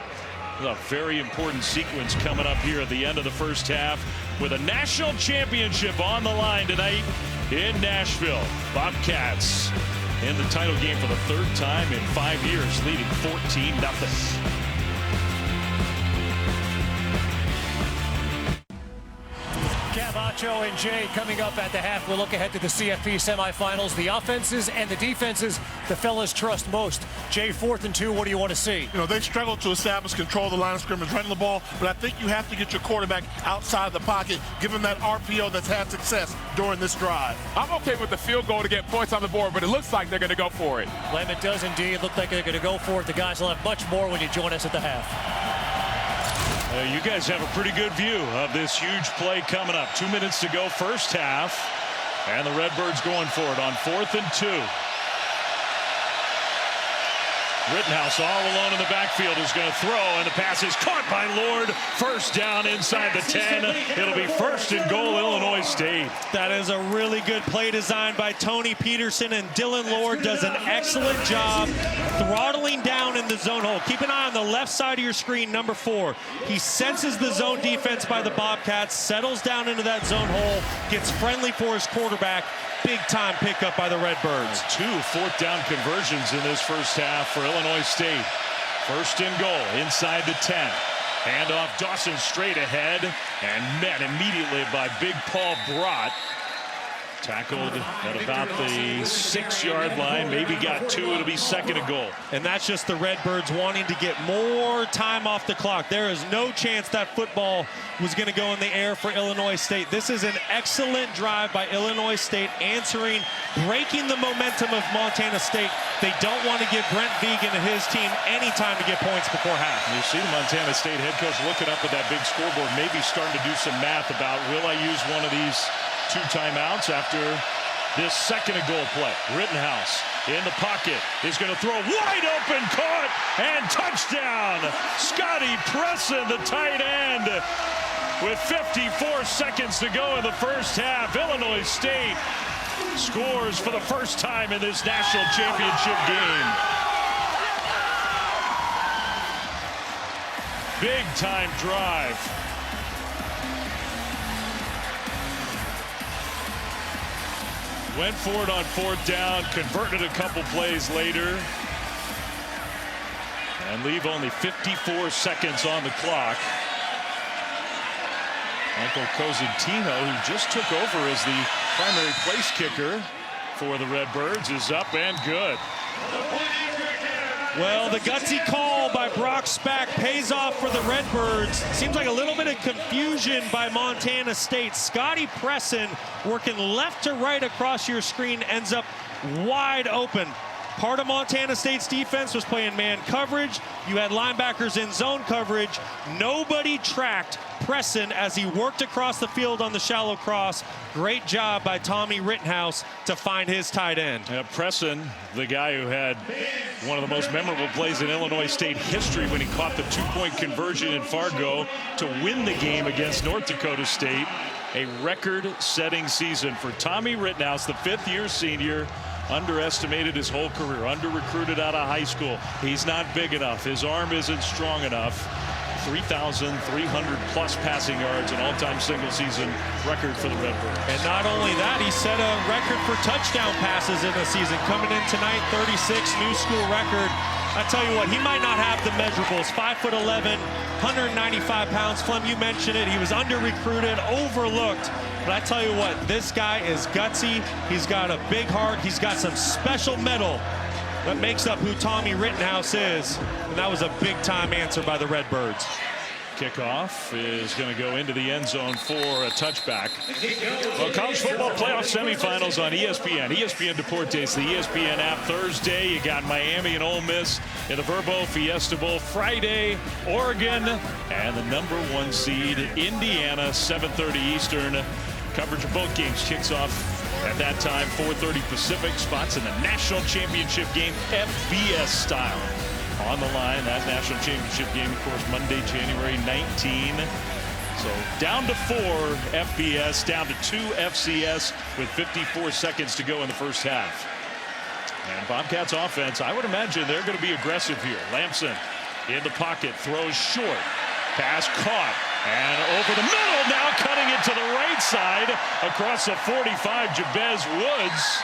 A very important sequence coming up here at the end of the first half with a national championship on the line tonight in Nashville. Bobcats in the title game for the 3rd time in 5 years, leading 14-0. Gava Nacho and Jay, coming up at the half, we'll look ahead to the CFP semifinals. The offenses and the defenses the fellas trust most. Jay, 4th and 2, what do you want to see? You know, they struggled to establish control of the line of scrimmage, running the ball, but I think you have to get your quarterback outside the pocket, give him that RPO that's had success during this drive. I'm okay with the field goal to get points on the board, but it looks like they're going to go for it. Lem, it does indeed look like they're going to go for it. The guys will have much more when you join us at the half. You guys have a pretty good view of this huge play coming up. 2 minutes to go, first half. And the Redbirds going for it on 4th and 2. Rittenhouse all alone in the backfield is going to throw, and the pass is caught by Lord. First down inside the 10. It'll be 1st and goal, Illinois State. That is a really good play design by Tony Peterson, and Dylan Lord does an excellent job throttling down in the zone hole. Keep an eye on the left side of your screen, number 4. He senses the zone defense by the Bobcats, settles down into that zone hole, gets friendly for his quarterback. Big time pickup by the Redbirds. 2 4th down conversions in this first half for Illinois State. 1st and goal inside the 10. Handoff Dawson straight ahead and met immediately by Big Paul Brott. Tackled at about the 6-yard line. Maybe got 2. It'll be 2nd and goal. And that's just the Redbirds wanting to get more time off the clock. There is no chance that football was going to go in the air for Illinois State. This is an excellent drive by Illinois State, answering, breaking the momentum of Montana State. They don't want to give Brent Vegan and his team any time to get points before half. You see the Montana State head coach looking up at that big scoreboard, maybe starting to do some math about, will I use one of these 2 timeouts after this 2nd and goal play. Rittenhouse in the pocket is going to throw wide open, caught, and touchdown. Scotty Presson, the tight end, with 54 seconds to go in the first half. Illinois State scores for the first time in this national championship game. Big time drive. Went for it on 4th down, converted a couple plays later, and leave only 54 seconds on the clock. Michael Cosentino, who just took over as the primary place kicker for the Redbirds, is up and good. Well, the gutsy call by Brock Spack pays off for the Redbirds. Seems like a little bit of confusion by Montana State. Scotty Presson, working left to right across your screen, ends up wide open. Part of Montana State's defense was playing man coverage. You had linebackers in zone coverage. Nobody tracked Presson as he worked across the field on the shallow cross. Great job by Tommy Rittenhouse to find his tight end. Presson, the guy who had one of the most memorable plays in Illinois State history when he caught the 2-point conversion in Fargo to win the game against North Dakota State. A record-setting season for Tommy Rittenhouse, the 5th-year senior. Underestimated his whole career, under-recruited out of high school. He's not big enough. His arm isn't strong enough. 3,300 plus passing yards, an all-time single-season record for the Redbirds. And not only that, he set a record for touchdown passes in the season. Coming in tonight, 36, new school record. I tell you what, he might not have the measurables. 5'11", 195 pounds. Flem, you mentioned it. He was under-recruited, overlooked. But I tell you what, this guy is gutsy. He's got a big heart. He's got some special metal that makes up who Tommy Rittenhouse is. And that was a big-time answer by the Redbirds. Kickoff is going to go into the end zone for a touchback. Well, college football playoff semifinals on ESPN. ESPN Deportes, the ESPN app. Thursday, you got Miami and Ole Miss in the Verbo Fiesta Bowl. Friday, Oregon and the #1 seed, Indiana, 7:30 Eastern. Coverage of both games kicks off at that time, 4:30 Pacific. Spots in the national championship game, FBS style. On the line, that national championship game, of course, Monday, January 19. So down to 4 FBS, down to 2 FCS with 54 seconds to go in the first half. And Bobcats offense, I would imagine they're going to be aggressive here. Lamson in the pocket, throws short. Pass caught. And over the middle, now cutting it to the right side across the 45, Jabez Woods.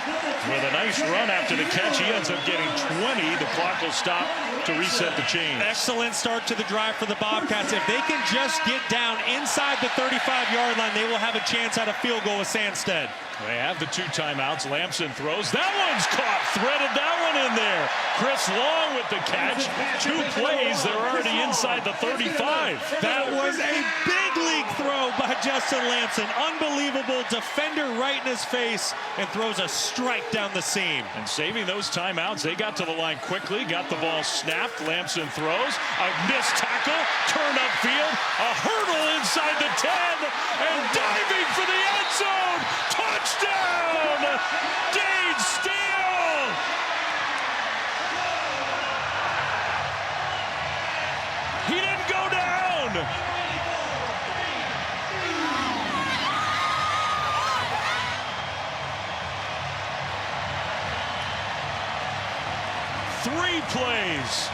With a nice run after the catch, he ends up getting 20. The clock will stop to reset the chain. Excellent start to the drive for the Bobcats. If they can just get down inside the 35-yard line, they will have a chance at a field goal with Sandstead. They have the 2 timeouts. Lamson throws. That one's caught. Threaded that one in there. Chris Long with the catch. 2 plays. They're already inside the 35. That was a big league throw by Justin Lamson. Unbelievable. Defender right in his face and throws a strike down the seam. And saving those timeouts, they got to the line quickly. Got the ball snapped. Lamson throws. A missed tackle. Turn upfield. A hurdle inside the 10. And diving for the end zone. Touchdown! Dane Steele! He didn't go down! Three plays,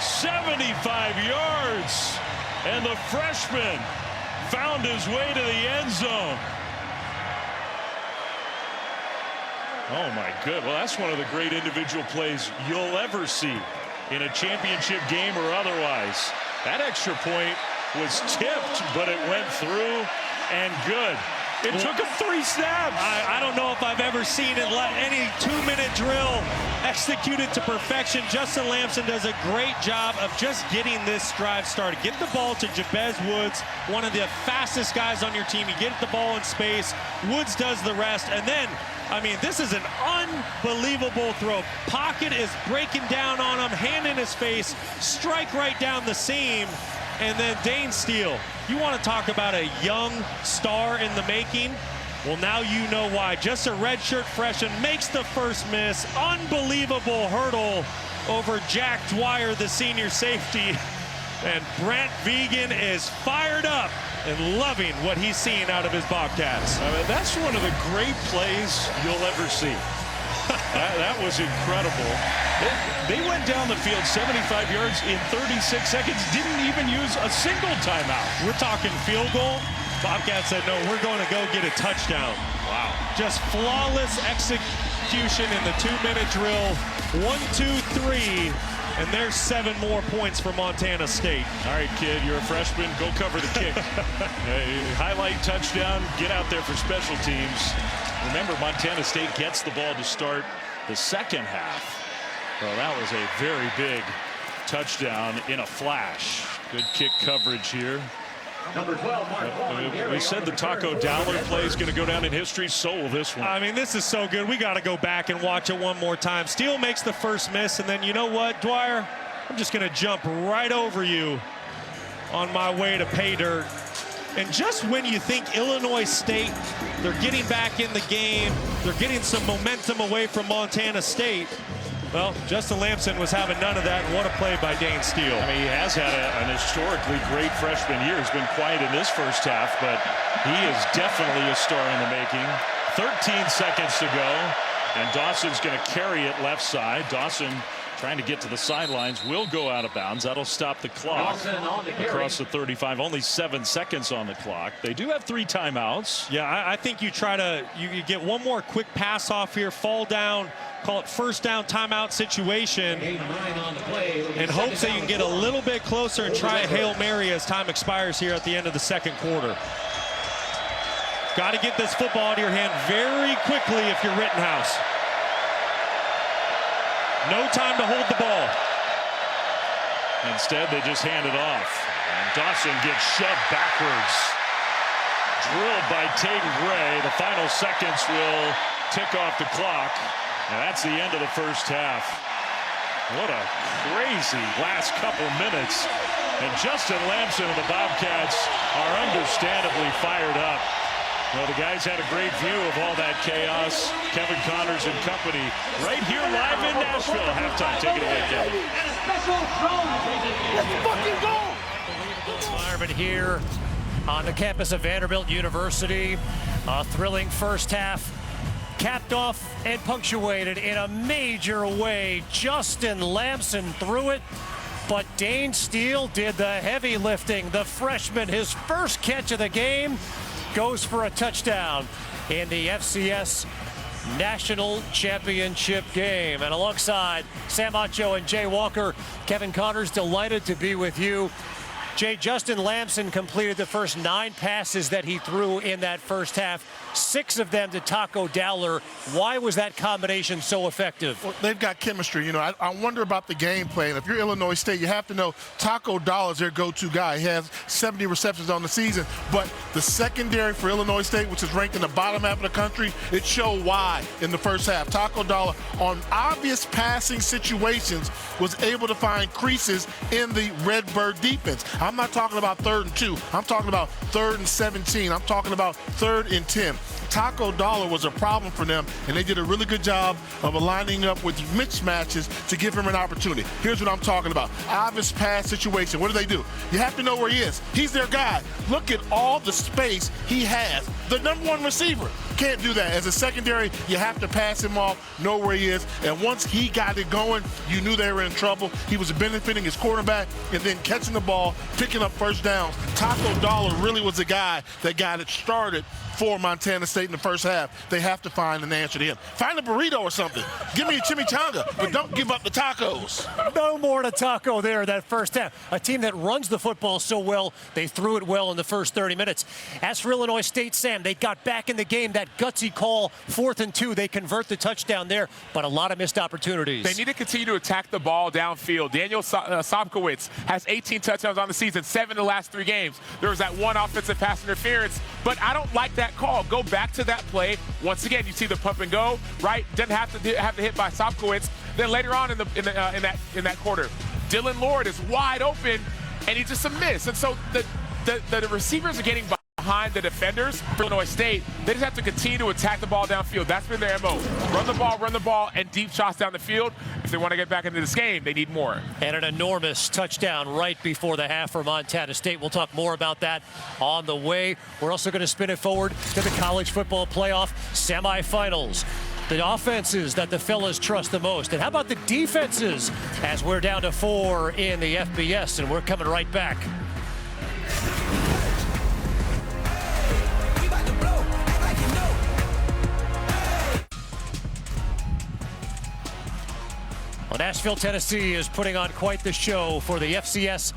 75 yards, and the freshman found his way to the end zone. Oh my good. Well, that's one of the great individual plays you'll ever see in a championship game or otherwise. That extra point was tipped, but it went through and good. It took him 3 snaps. I don't know if I've ever seen it let any 2-minute drill executed to perfection. Justin Lamson does a great job of just getting this drive started. Get the ball to Jabez Woods, one of the fastest guys on your team. You get the ball in space. Woods does the rest. And then, I mean, this is an unbelievable throw. Pocket is breaking down on him, hand in his face, strike right down the seam. And then Dane Steele, you want to talk about a young star in the making? Well, now you know why. Just a redshirt freshman makes the first miss. Unbelievable hurdle over Jack Dwyer, the senior safety. And Brent Vegan is fired up and loving what he's seeing out of his Bobcats. I mean, that's one of the great plays you'll ever see. That was incredible. They went down the field 75 yards in 36 seconds, didn't even use a single timeout. We're talking field goal. Bobcats said, no, we're going to go get a touchdown. Wow. Just flawless execution in the 2-minute drill. 1, 2, 3. And there's 7 more points for Montana State. All right, kid, you're a freshman. Go cover the kick. Highlight touchdown. Get out there for special teams. Remember, Montana State gets the ball to start the second half. Well, that was a very big touchdown in a flash. Good kick coverage here. Number 12, we said the Taco Dowler play is going to go down in history. So will this one. I mean, this is so good. We got to go back and watch it one more time. Steele makes the first miss, and then you know what, Dwyer? I'm just going to jump right over you on my way to pay dirt. And just when you think Illinois State, they're getting back in the game, they're getting some momentum away from Montana State, well, Justin Lamson was having none of that. What a play by Dane Steele. I mean, he has had an historically great freshman year. He's been quiet in this first half, but he is definitely a star in the making. 13 seconds to go, and Dawson's going to carry it left side. Dawson trying to get to the sidelines, will go out of bounds. That'll stop the clock across the 35. Only 7 seconds on the clock. They do have 3 timeouts. Yeah, I think you try to, you get one more quick pass off here, fall down, call it first down timeout situation, in hopes that you can get a little bit closer and try a Hail Mary as time expires here at the end of the second quarter. Got to get this football out of your hand very quickly if you're Rittenhouse. No time to hold the ball. Instead, they just hand it off. And Dawson gets shoved backwards. Drilled by Tatum Gray. The final seconds will tick off the clock. And that's the end of the first half. What a crazy last couple minutes. And Justin Lamson and the Bobcats are understandably fired up. Well, the guys had a great view of all that chaos. Kevin Connors and company right here live in Nashville. Halftime. Take it away, Kevin. Let's fucking go! Environment here on the campus of Vanderbilt University. A thrilling first half capped off and punctuated in a major way. Justin Lamson threw it, but Dane Steele did the heavy lifting. The freshman, his first catch of the game, goes for a touchdown in the FCS national championship game. And alongside Sam Acho and Jay Walker, Kevin Connors, delighted to be with you. Jay, Justin Lamson completed the first 9 passes that he threw in that first half, 6 of them to Taco Dowler. Why was that combination so effective? Well, they've got chemistry. You know, I wonder about the game plan. If you're Illinois State, you have to know Taco Dowler is their go-to guy. He has 70 receptions on the season. But the secondary for Illinois State, which is ranked in the bottom half of the country, it showed why in the first half. Taco Dowler, on obvious passing situations, was able to find creases in the Redbird defense. I'm not talking about 3rd and 2. I'm talking about 3rd and 17. I'm talking about 3rd and 10. Taco Dowler was a problem for them, and they did a really good job of aligning up with mismatches to give him an opportunity. Here's what I'm talking about. Obvious pass situation. What do? You have to know where he is. He's their guy. Look at all the space he has. The #1 receiver. Can't do that. As a secondary, you have to pass him off, know where he is, and once he got it going, you knew they were in trouble. He was benefiting his quarterback and then catching the ball, picking up first downs. Taco Dowler really was the guy that got it started for Montana State in the first half. They have to find an answer to him. Find a burrito or something. Give me a chimichanga, but don't give up the tacos. No more to Taco there that first half. A team that runs the football so well, they threw it well in the first 30 minutes. As for Illinois State, Sam, they got back in the game. That gutsy call, 4th and 2, they convert the touchdown there, but a lot of missed opportunities. They need to continue to attack the ball downfield. Daniel Sobkowitz has 18 touchdowns on the season, 7 in the last 3 games. There was that 1 offensive pass interference, but I don't like that call. Go back to that play. Once again, you see the pump and go, right? Doesn't have to have the hit by Sobkowitz. Then later on in that quarter, Dylan Lord is wide open, and he's just a miss. And so the receivers are getting behind the defenders for Illinois State. They just have to continue to attack the ball downfield. That's been their MO. Run the ball, and deep shots down the field. If they want to get back into this game, they need more. And an enormous touchdown right before the half for Montana State. We'll talk more about that on the way. We're also going to spin it forward to the college football playoff semifinals. The offenses that the fellas trust the most. And how about the defenses as we're down to 4 in the FBS, and we're coming right back. Well, Nashville, Tennessee is putting on quite the show for the FCS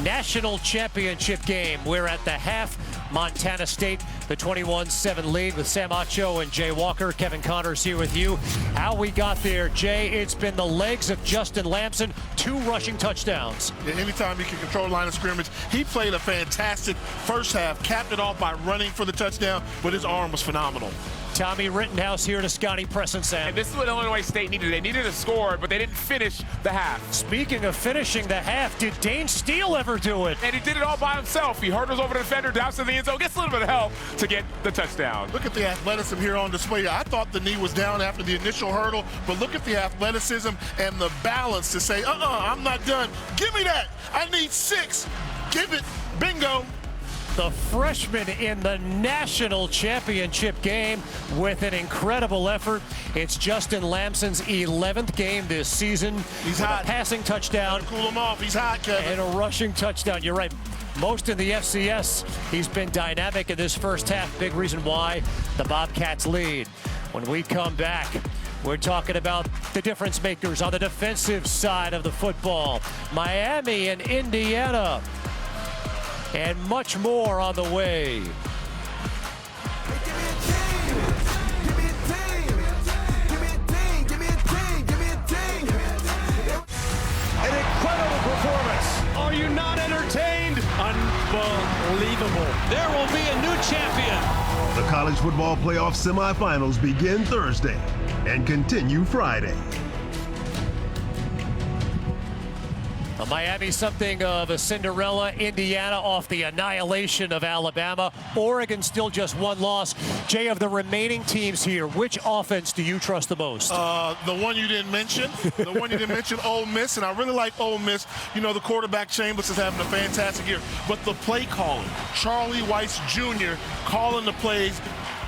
National Championship game. We're at the half. Montana State, the 21-7 lead with Sam Acho and Jay Walker. Kevin Connors here with you. How we got there, Jay, it's been the legs of Justin Lamson, 2 rushing touchdowns. Yeah, anytime he can control the line of scrimmage, he played a fantastic first half, capped it off by running for the touchdown, but his arm was phenomenal. Tommy Rittenhouse here to Scotty Presson, Sam. And this is what Illinois State needed. They needed a score, but they didn't finish the half. Speaking of finishing the half, did Dane Steele ever do it? And he did it all by himself. He hurdles over the defender, down to the end zone, gets a little bit of help to get the touchdown. Look at the athleticism here on display. I thought the knee was down after the initial hurdle, but look at the athleticism and the balance to say, I'm not done. Give me that. I need 6. Give it. Bingo. The freshman in the national championship game with an incredible effort. It's Justin Lamson's 11th game this season. He's hot. A passing touchdown. Cool him off. He's hot, Kevin. And a rushing touchdown. You're right. Most in the FCS, he's been dynamic in this first half. Big reason why the Bobcats lead. When we come back, we're talking about the difference makers on the defensive side of the football. Miami and Indiana. And much more on the way. An incredible performance. Are you not entertained? Unbelievable. There will be a new champion. The college football playoff semifinals begin Thursday and continue Friday. Miami, something of a Cinderella. Indiana off the annihilation of Alabama. Oregon still just 1 loss. Jay, of the remaining teams here, which offense do you trust the most? The one you didn't mention. The one you didn't mention, Ole Miss. And I really like Ole Miss. You know, the quarterback Chambers is having a fantastic year. But the play calling, Charlie Weiss Jr. calling the plays,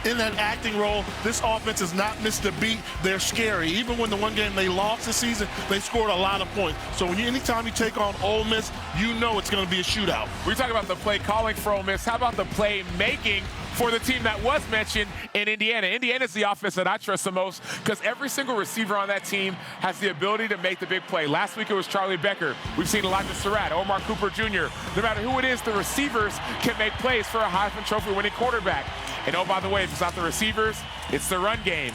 in that acting role. This offense has not missed a beat. They're scary. Even when the one game they lost this season, they scored a lot of points. So anytime you take on Ole Miss, you know it's going to be a shootout. We're talking about the play calling for Ole Miss. How about the play making for the team that was mentioned in Indiana. Indiana's the offense that I trust the most because every single receiver on that team has the ability to make the big play. Last week it was Charlie Becker. We've seen Elijah Surratt, Omar Cooper Jr. No matter who it is, the receivers can make plays for a Heisman Trophy winning quarterback. And oh, by the way, if it's not the receivers, it's the run game.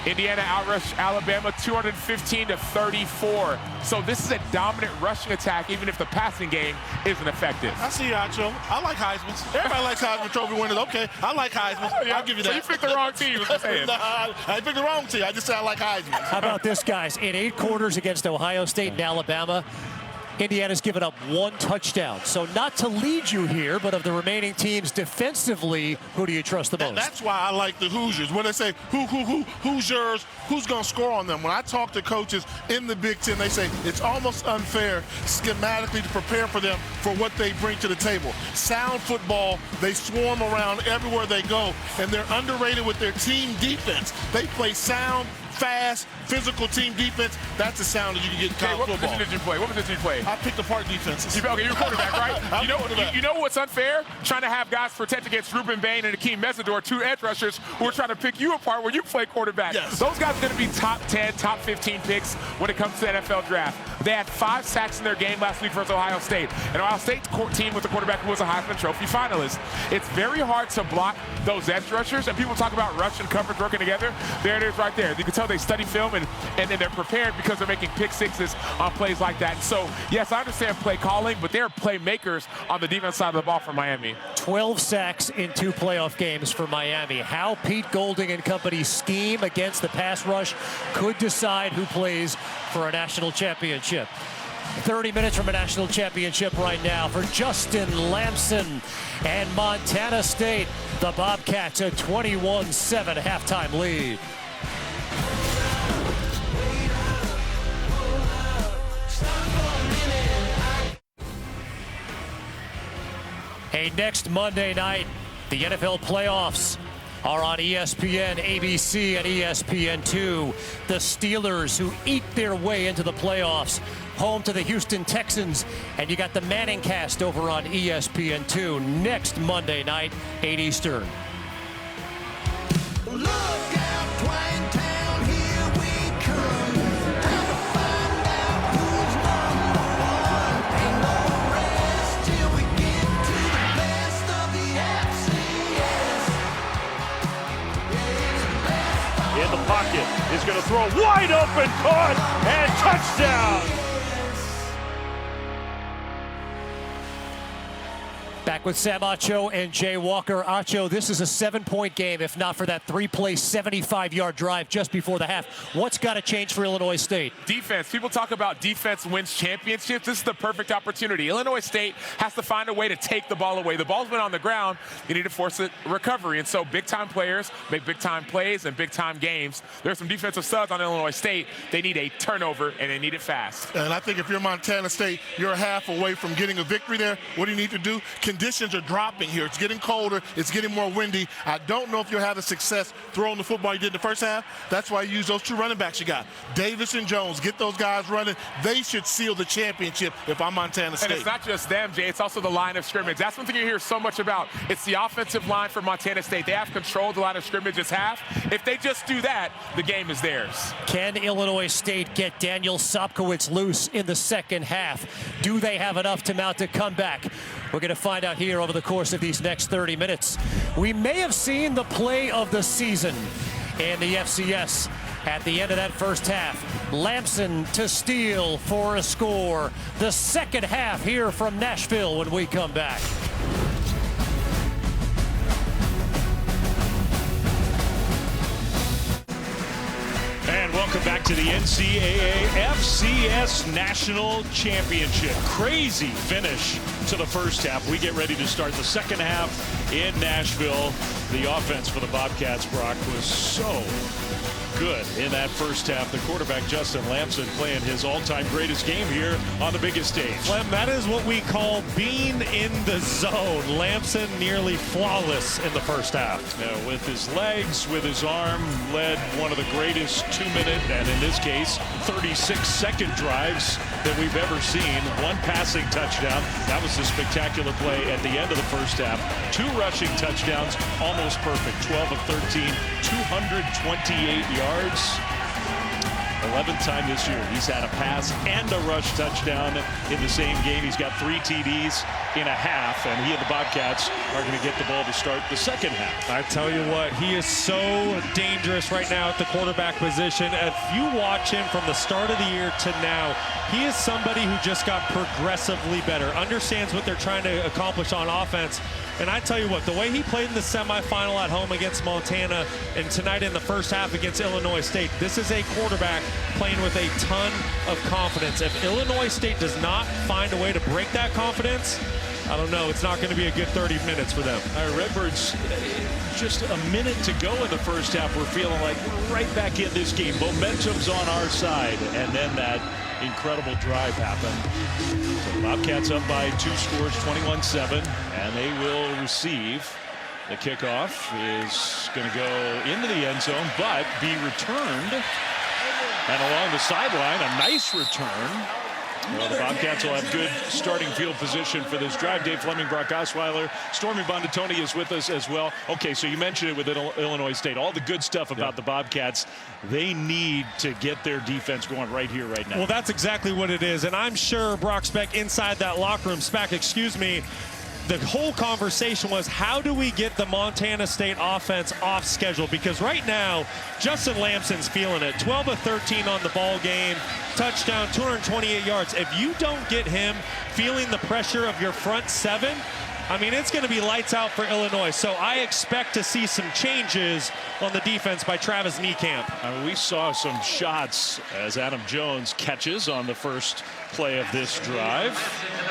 Indiana outrushed Alabama 215-34. So this is a dominant rushing attack, even if the passing game isn't effective. I see you, Acho. I like Heisman's. Everybody likes Heisman Trophy winners. Okay, I like Heisman's. I'll give you that. So you picked the wrong team, is what I'm saying. No, I picked the wrong team. I just said I like Heisman's. How about this, guys? In 8 quarters against Ohio State and Alabama, Indiana's given up 1 touchdown. So not to lead you here, but of the remaining teams defensively, who do you trust the most? That's why I like the Hoosiers. When they say, who's yours, who's going to score on them? When I talk to coaches in the Big Ten, they say it's almost unfair schematically to prepare for them for what they bring to the table. Sound football, they swarm around everywhere they go, and they're underrated with their team defense. They play sound, fast, physical team defense. That's the sound that you can get in college football. What position did you play? What position did you play? I picked apart defenses. Okay, you're a quarterback, right? You know what's unfair? Trying to have guys protect against Ruben Bain and Akeem Mesidor, 2 edge rushers who are trying to pick you apart when you play quarterback. Yes. Those guys are going to be top 10, top 15 picks when it comes to the NFL draft. They had 5 sacks in their game last week versus Ohio State. And Ohio State's team with a quarterback who was a Heisman Trophy finalist. It's very hard to block those edge rushers, and people talk about rush and coverage working together. There it is right there. You can tell they study film and then they're prepared because they're making pick sixes on plays like that. And so, yes, I understand play calling, but they're playmakers on the defense side of the ball for Miami. 12 sacks in 2 playoff games for Miami. How Pete Golding and company scheme against the pass rush could decide who plays for a national championship. 30 minutes from a national championship right now for Justin Lamson and Montana State. The Bobcats a 21-7 halftime lead. Hey, next Monday night, the NFL playoffs are on ESPN, ABC, and ESPN2. The Steelers, who eat their way into the playoffs, home to the Houston Texans. And you got the Manning cast over on ESPN2 next Monday night, 8 Eastern. Look out, Twangtown, here we come. Time to find out who's number one. Ain't no rest till we get to the best of the FCS. In the pocket, is going to throw wide open, caught, and touchdown. Back with Sam Acho and Jay Walker. Acho, this is a 7-point game, if not for that 3-play, 75-yard drive just before the half. What's got to change for Illinois State? Defense. People talk about defense wins championships. This is the perfect opportunity. Illinois State has to find a way to take the ball away. The ball's been on the ground. You need to force a recovery. And so big-time players make big-time plays and big-time games. There's some defensive studs on Illinois State. They need a turnover, and they need it fast. And I think if you're Montana State, you're half away from getting a victory there. What do you need to do? Conditions are dropping here. It's getting colder. It's getting more windy. I don't know if you'll have the success throwing the football you did in the first half. That's why you use those 2 running backs you got. Davis and Jones. Get those guys running. They should seal the championship if I'm Montana State. And it's not just them, Jay. It's also the line of scrimmage. That's one thing you hear so much about. It's the offensive line for Montana State. They have control of the line of scrimmage as half. If they just do that, the game is theirs. Can Illinois State get Daniel Sopkowitz loose in the second half? Do they have enough to mount a comeback? We're going to find out here over the course of these next 30 minutes. We may have seen the play of the season in the FCS at the end of that first half. Lamson to Steele for a score. The second half here from Nashville when we come back. And welcome back to the NCAA FCS National Championship. Crazy finish to the first half. We get ready to start the second half in Nashville. The offense for the Bobcats, Brock, was so good in that first half. The quarterback, Justin Lamson, playing his all-time greatest game here on the biggest stage. Flem, that is what we call being in the zone. Lamson nearly flawless in the first half. With his legs, with his arm, led one of the greatest 2-minute and in this case, 36-second drives that we've ever seen. One passing touchdown. That was a spectacular play at the end of the first half. 2 rushing touchdowns, almost perfect. 12 of 13, 228 yards. 11th time this year he's had a pass and a rush touchdown in the same game. He's got 3 TDs in a half, and he and the Bobcats are going to get the ball to start the second half. I tell you what, he is so dangerous right now at the quarterback position. If you watch him from the start of the year to now, he is somebody who just got progressively better, understands what they're trying to accomplish on offense. And I tell you what, the way he played in the semifinal at home against Montana and tonight in the first half against Illinois State, this is a quarterback playing with a ton of confidence. If Illinois State does not find a way to break that confidence, I don't know, it's not going to be a good 30 minutes for them. All right, Redbirds, just a minute to go in the first half. We're feeling like we're right back in this game. Momentum's on our side, and then that incredible drive happened. So the Bobcats up by 2 scores, 21-7, and they will receive. The kickoff is going to go into the end zone, but be returned. And along the sideline, a nice return. Well, the Bobcats will have good starting field position for this drive. Dave Flemming, Brock Osweiler, Stormy Buonantony is with us as well. Okay, so you mentioned it with Illinois State. All the good stuff about the Bobcats. They need to get their defense going right here, right now. Well, that's exactly what it is. And I'm sure Brock Speck inside that locker room, Speck, excuse me, the whole conversation was, how do we get the Montana State offense off schedule? Because right now, Justin Lamson's feeling it. 12 of 13 on the ball game, touchdown, 228 yards. If you don't get him feeling the pressure of your front 7, I mean, it's going to be lights out for Illinois. So I expect to see some changes on the defense by Travis Niekamp. We saw some shots as Adam Jones catches on the first play of this drive.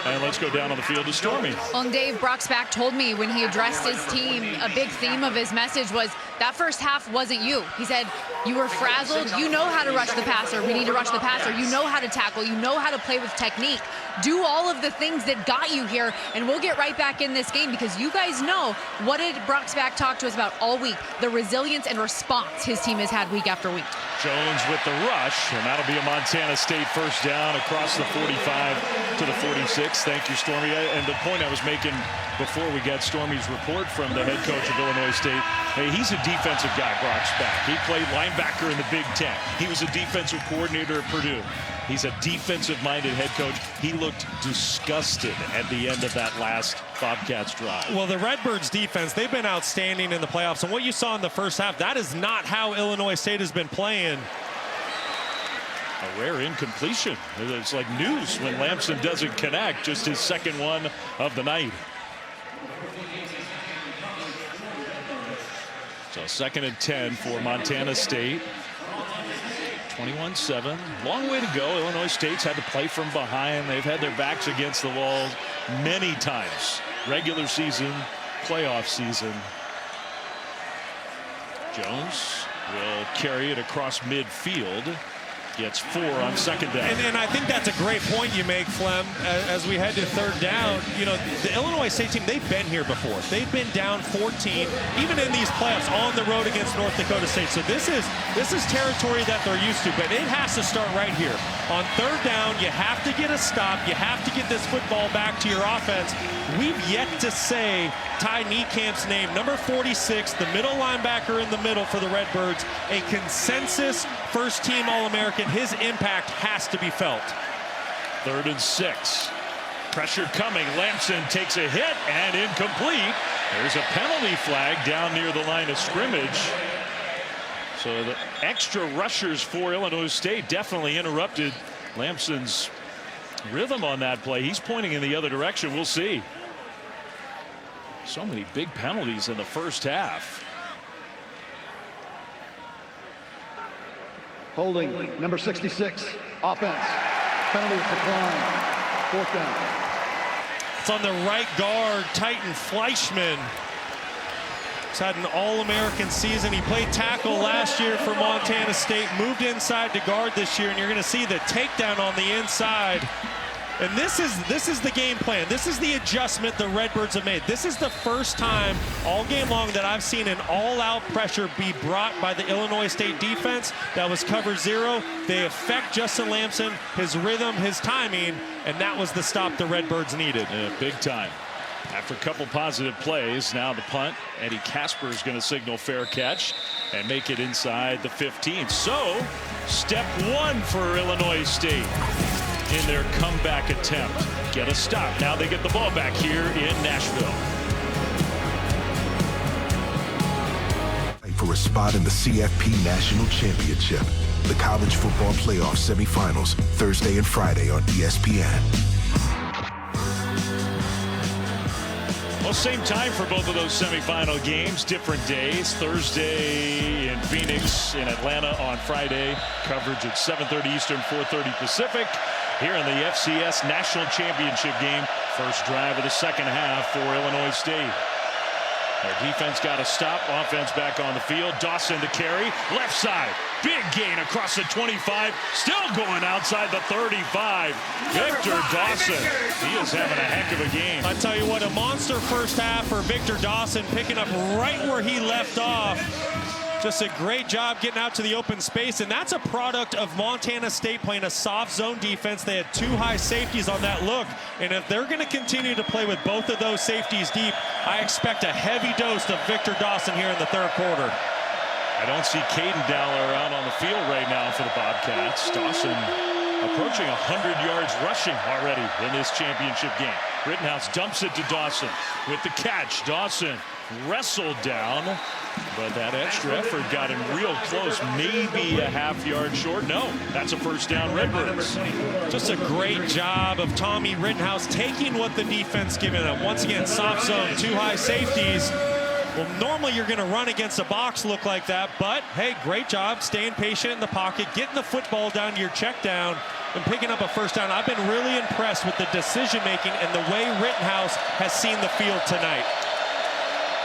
And let's go down on the field to Stormy. Well, and Dave Brocksback told me when he addressed his team, a big theme of his message was that first half wasn't you. He said, you were frazzled. You know how to rush the passer. We need to rush the passer. You know how to tackle. You know how to play with technique. Do all of the things that got you here, and we'll get right back in this game, because you guys know what did Brocksback talk to us about all week? The resilience and response his team has had week after week. Jones with the rush, and that'll be a Montana State first down across the 45 to the 46. Thank you, Stormy. And the point I was making before we got Stormy's report from the head coach of Illinois State, hey, he's a defensive guy, Brocksback. He played linebacker in the Big Ten. He was a defensive coordinator at Purdue. He's a defensive-minded head coach. He looked disgusted at the end of that last Bobcats drive. Well, the Redbirds defense, they've been outstanding in the playoffs. And what you saw in the first half, that is not how Illinois State has been playing. A rare incompletion. It's like news when Lamson doesn't connect. Just his second one of the night. So 2nd and 10 for Montana State. 21-7. Long way to go. Illinois State's had to play from behind. They've had their backs against the wall many times. Regular season, playoff season. Jones will carry it across midfield. Gets 4 on 2nd down. And I think that's a great point you make, Flem, as we head to 3rd down. You know, the Illinois State team, they've been here before. They've been down 14, even in these playoffs, on the road against North Dakota State. So this is territory that they're used to, but it has to start right here. On 3rd down, you have to get a stop. You have to get this football back to your offense. We've yet to say Ty Niekamp's name, number 46, the middle linebacker in the middle for the Redbirds, a consensus first-team All-American. His impact has to be felt. 3rd and 6. Pressure coming. Lamson takes a hit and incomplete. There's a penalty flag down near the line of scrimmage. So the extra rushers for Illinois State definitely interrupted Lamson's rhythm on that play. He's pointing in the other direction. We'll see. So many big penalties in the first half. Holding, number 66, offense. Penalty decline. 4th down. It's on the right guard, Titan Fleischman. He's had an All-American season. He played tackle last year for Montana State, moved inside to guard this year, and you're going to see the takedown on the inside. And this is the game plan. This is the adjustment the Redbirds have made. This is the first time all game long that I've seen an all-out pressure be brought by the Illinois State defense. That was cover 0. They affect Justin Lamson, his rhythm, his timing, and that was the stop the Redbirds needed. Yeah, big time. After a couple positive plays, now the punt. Eddie Casper is going to signal fair catch and make it inside the 15. So, step 1 for Illinois State in their comeback attempt. Get a stop. Now they get the ball back here in Nashville. For a spot in the CFP National Championship, the college football playoff semifinals, Thursday and Friday on ESPN. Well, same time for both of those semifinal games, different days. Thursday in Phoenix, in Atlanta on Friday. Coverage at 7:30 Eastern, 4:30 Pacific. Here in the FCS National Championship game. First drive of the second half for Illinois State. Their defense got a stop. Offense back on the field. Dawson to carry. Left side. Big gain across the 25. Still going outside the 35. Victor Dawson. He is having a heck of a game. I tell you what, a monster first half for Victor Dawson, picking up right where he left off. Just a great job getting out to the open space, and that's a product of Montana State playing a soft zone defense. They had 2 high safeties on that look, and if they're going to continue to play with both of those safeties deep, I expect a heavy dose of Victor Dawson here in the third quarter. I don't see Caden Dowler out on the field right now for the Bobcats. Dawson approaching 100 yards rushing already in this championship game. Rittenhouse dumps it to Dawson with the catch. Dawson wrestled down, but that extra effort got him real close, maybe a half yard short. No, that's a first down, Redbirds. Just a great job of Tommy Rittenhouse taking what the defense giving him. Once again, soft zone, 2 high safeties. Well, normally you're going to run against a box look like that, but hey, great job staying patient in the pocket, getting the football down to your check down, and picking up a first down. I've been really impressed with the decision making and the way Rittenhouse has seen the field tonight.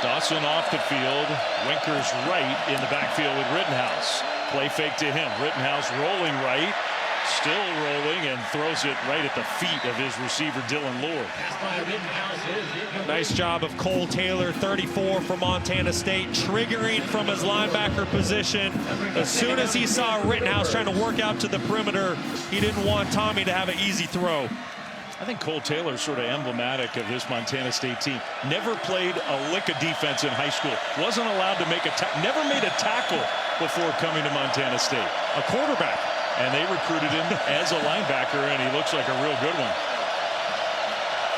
Dawson off the field. Winkers right in the backfield with Rittenhouse. Play fake to him. Rittenhouse rolling right. Still rolling and throws it right at the feet of his receiver, Dylan Lord. Nice job of Cole Taylor, 34 from Montana State, triggering from his linebacker position. As soon as he saw Rittenhouse trying to work out to the perimeter, he didn't want Tommy to have an easy throw. I think Cole Taylor is sort of emblematic of this Montana State team. Never played a lick of defense in high school. Wasn't allowed to make never made a tackle before coming to Montana State. A quarterback. And they recruited him as a linebacker, and he looks like a real good one.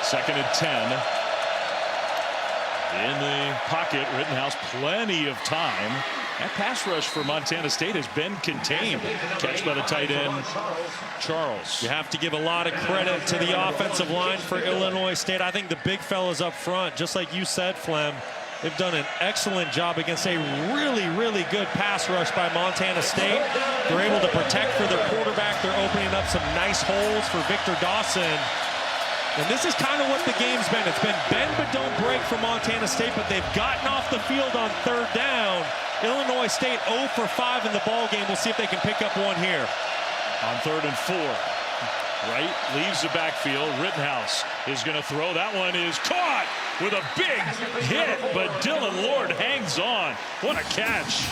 2nd and 10. In the pocket, Rittenhouse, plenty of time. That pass rush for Montana State has been contained. Catch by the tight end, Charles. You have to give a lot of credit to the offensive line for Illinois State. I think the big fellas up front, just like you said, Flem, they've done an excellent job against a really, really good pass rush by Montana State. They're able to protect for their quarterback. They're opening up some nice holes for Victor Dawson. And this is kind of what the game's been. It's been bend but don't break for Montana State, but they've gotten off the field on 3rd down. Illinois State 0 for 5 in the ball game. We'll see if they can pick up one here. On 3rd and 4. Right, leaves the backfield. Rittenhouse is going to throw. That one is caught with a big hit, but Dylan Lord hangs on. What a catch.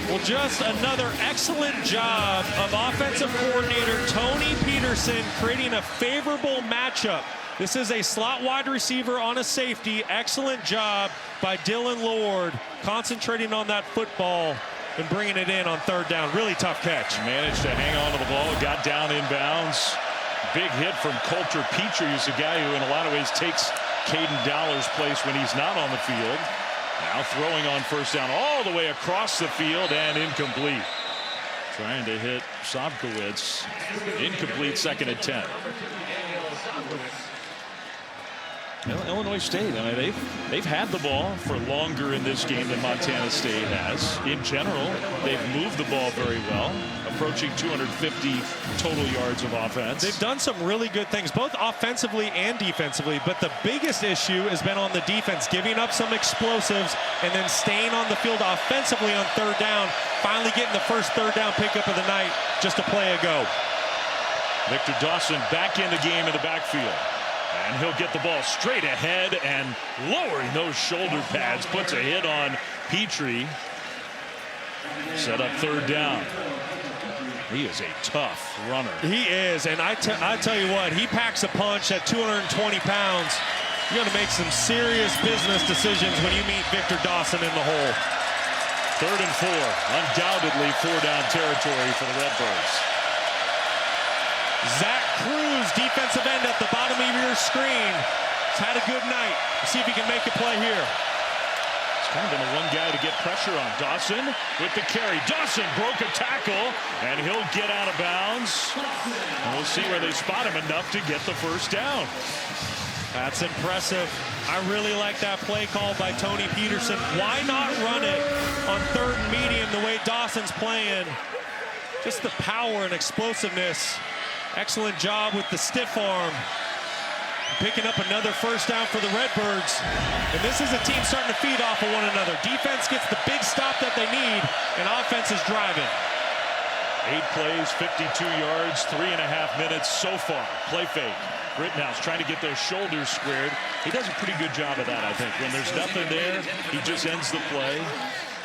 Well, just another excellent job of offensive coordinator Tony Peterson creating a favorable matchup. This is a slot wide receiver on a safety. Excellent job by Dylan Lord concentrating on that football and bringing it in on 3rd down. Really tough catch. Managed to hang on to the ball. Got down inbounds. Big hit from Coulter Petrie, who's a guy who in a lot of ways takes Caden Dowler's place when he's not on the field. Now throwing on 1st down all the way across the field and incomplete. Trying to hit Sobkowitz. Incomplete, 2nd and 10. Illinois State, I mean, they've had the ball for longer in this game than Montana State has. In general, they've moved the ball very well, approaching 250 total yards of offense. They've done some really good things, both offensively and defensively, but the biggest issue has been on the defense, giving up some explosives and then staying on the field offensively on 3rd down, finally getting the first 3rd down pickup of the night, just a play ago. Victor Dawson back in the game in the backfield. And he'll get the ball straight ahead and lowering those shoulder pads. Puts a hit on Petrie. Set up third down. He is a tough runner. He is, and I tell you what, he packs a punch at 220 pounds. You're going to make some serious business decisions when you meet Victor Dawson in the hole. 3rd and 4, undoubtedly 4-down territory for the Redbirds. Zach Cruz, defensive end at the bottom of your screen. He's had a good night. Let's see if he can make a play here. It's kind of been the one guy to get pressure on. Dawson with the carry. Dawson broke a tackle, and he'll get out of bounds. And we'll see where they spot him enough to get the first down. That's impressive. I really like that play call by Tony Peterson. Why not run it on 3rd and medium the way Dawson's playing? Just the power and explosiveness. Excellent job with the stiff arm. Picking up another first down for the Redbirds. And this is a team starting to feed off of one another. Defense gets the big stop that they need, and offense is driving. 8 plays, 52 yards, 3.5 minutes so far. Play fake. Rittenhouse trying to get those shoulders squared. He does a pretty good job of that, I think. When there's nothing there, he just ends the play.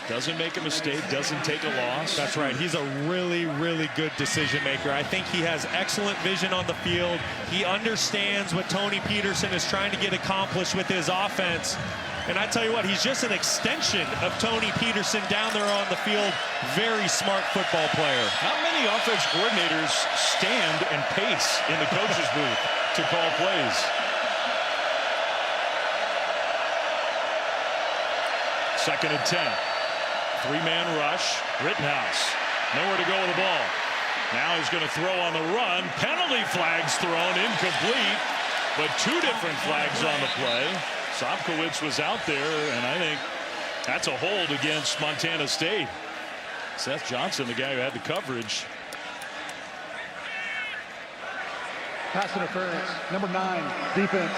Doesn't make a mistake, doesn't take a loss. That's right. He's a really, really good decision maker. I think he has excellent vision on the field. He understands what Tony Peterson is trying to get accomplished with his offense. And I tell you what, he's just an extension of Tony Peterson down there on the field. Very smart football player. How many offense coordinators stand and pace in the coach's booth to call plays? Second and 10. 3-man rush. Rittenhouse nowhere to go with the ball. Now he's going to throw on the run. Penalty flags thrown, incomplete, but 2 different flags on the play. Sobkowitz was out there, and I think that's a hold against Montana State. Seth Johnson, the guy who had the coverage. Pass interference, number 9, defense.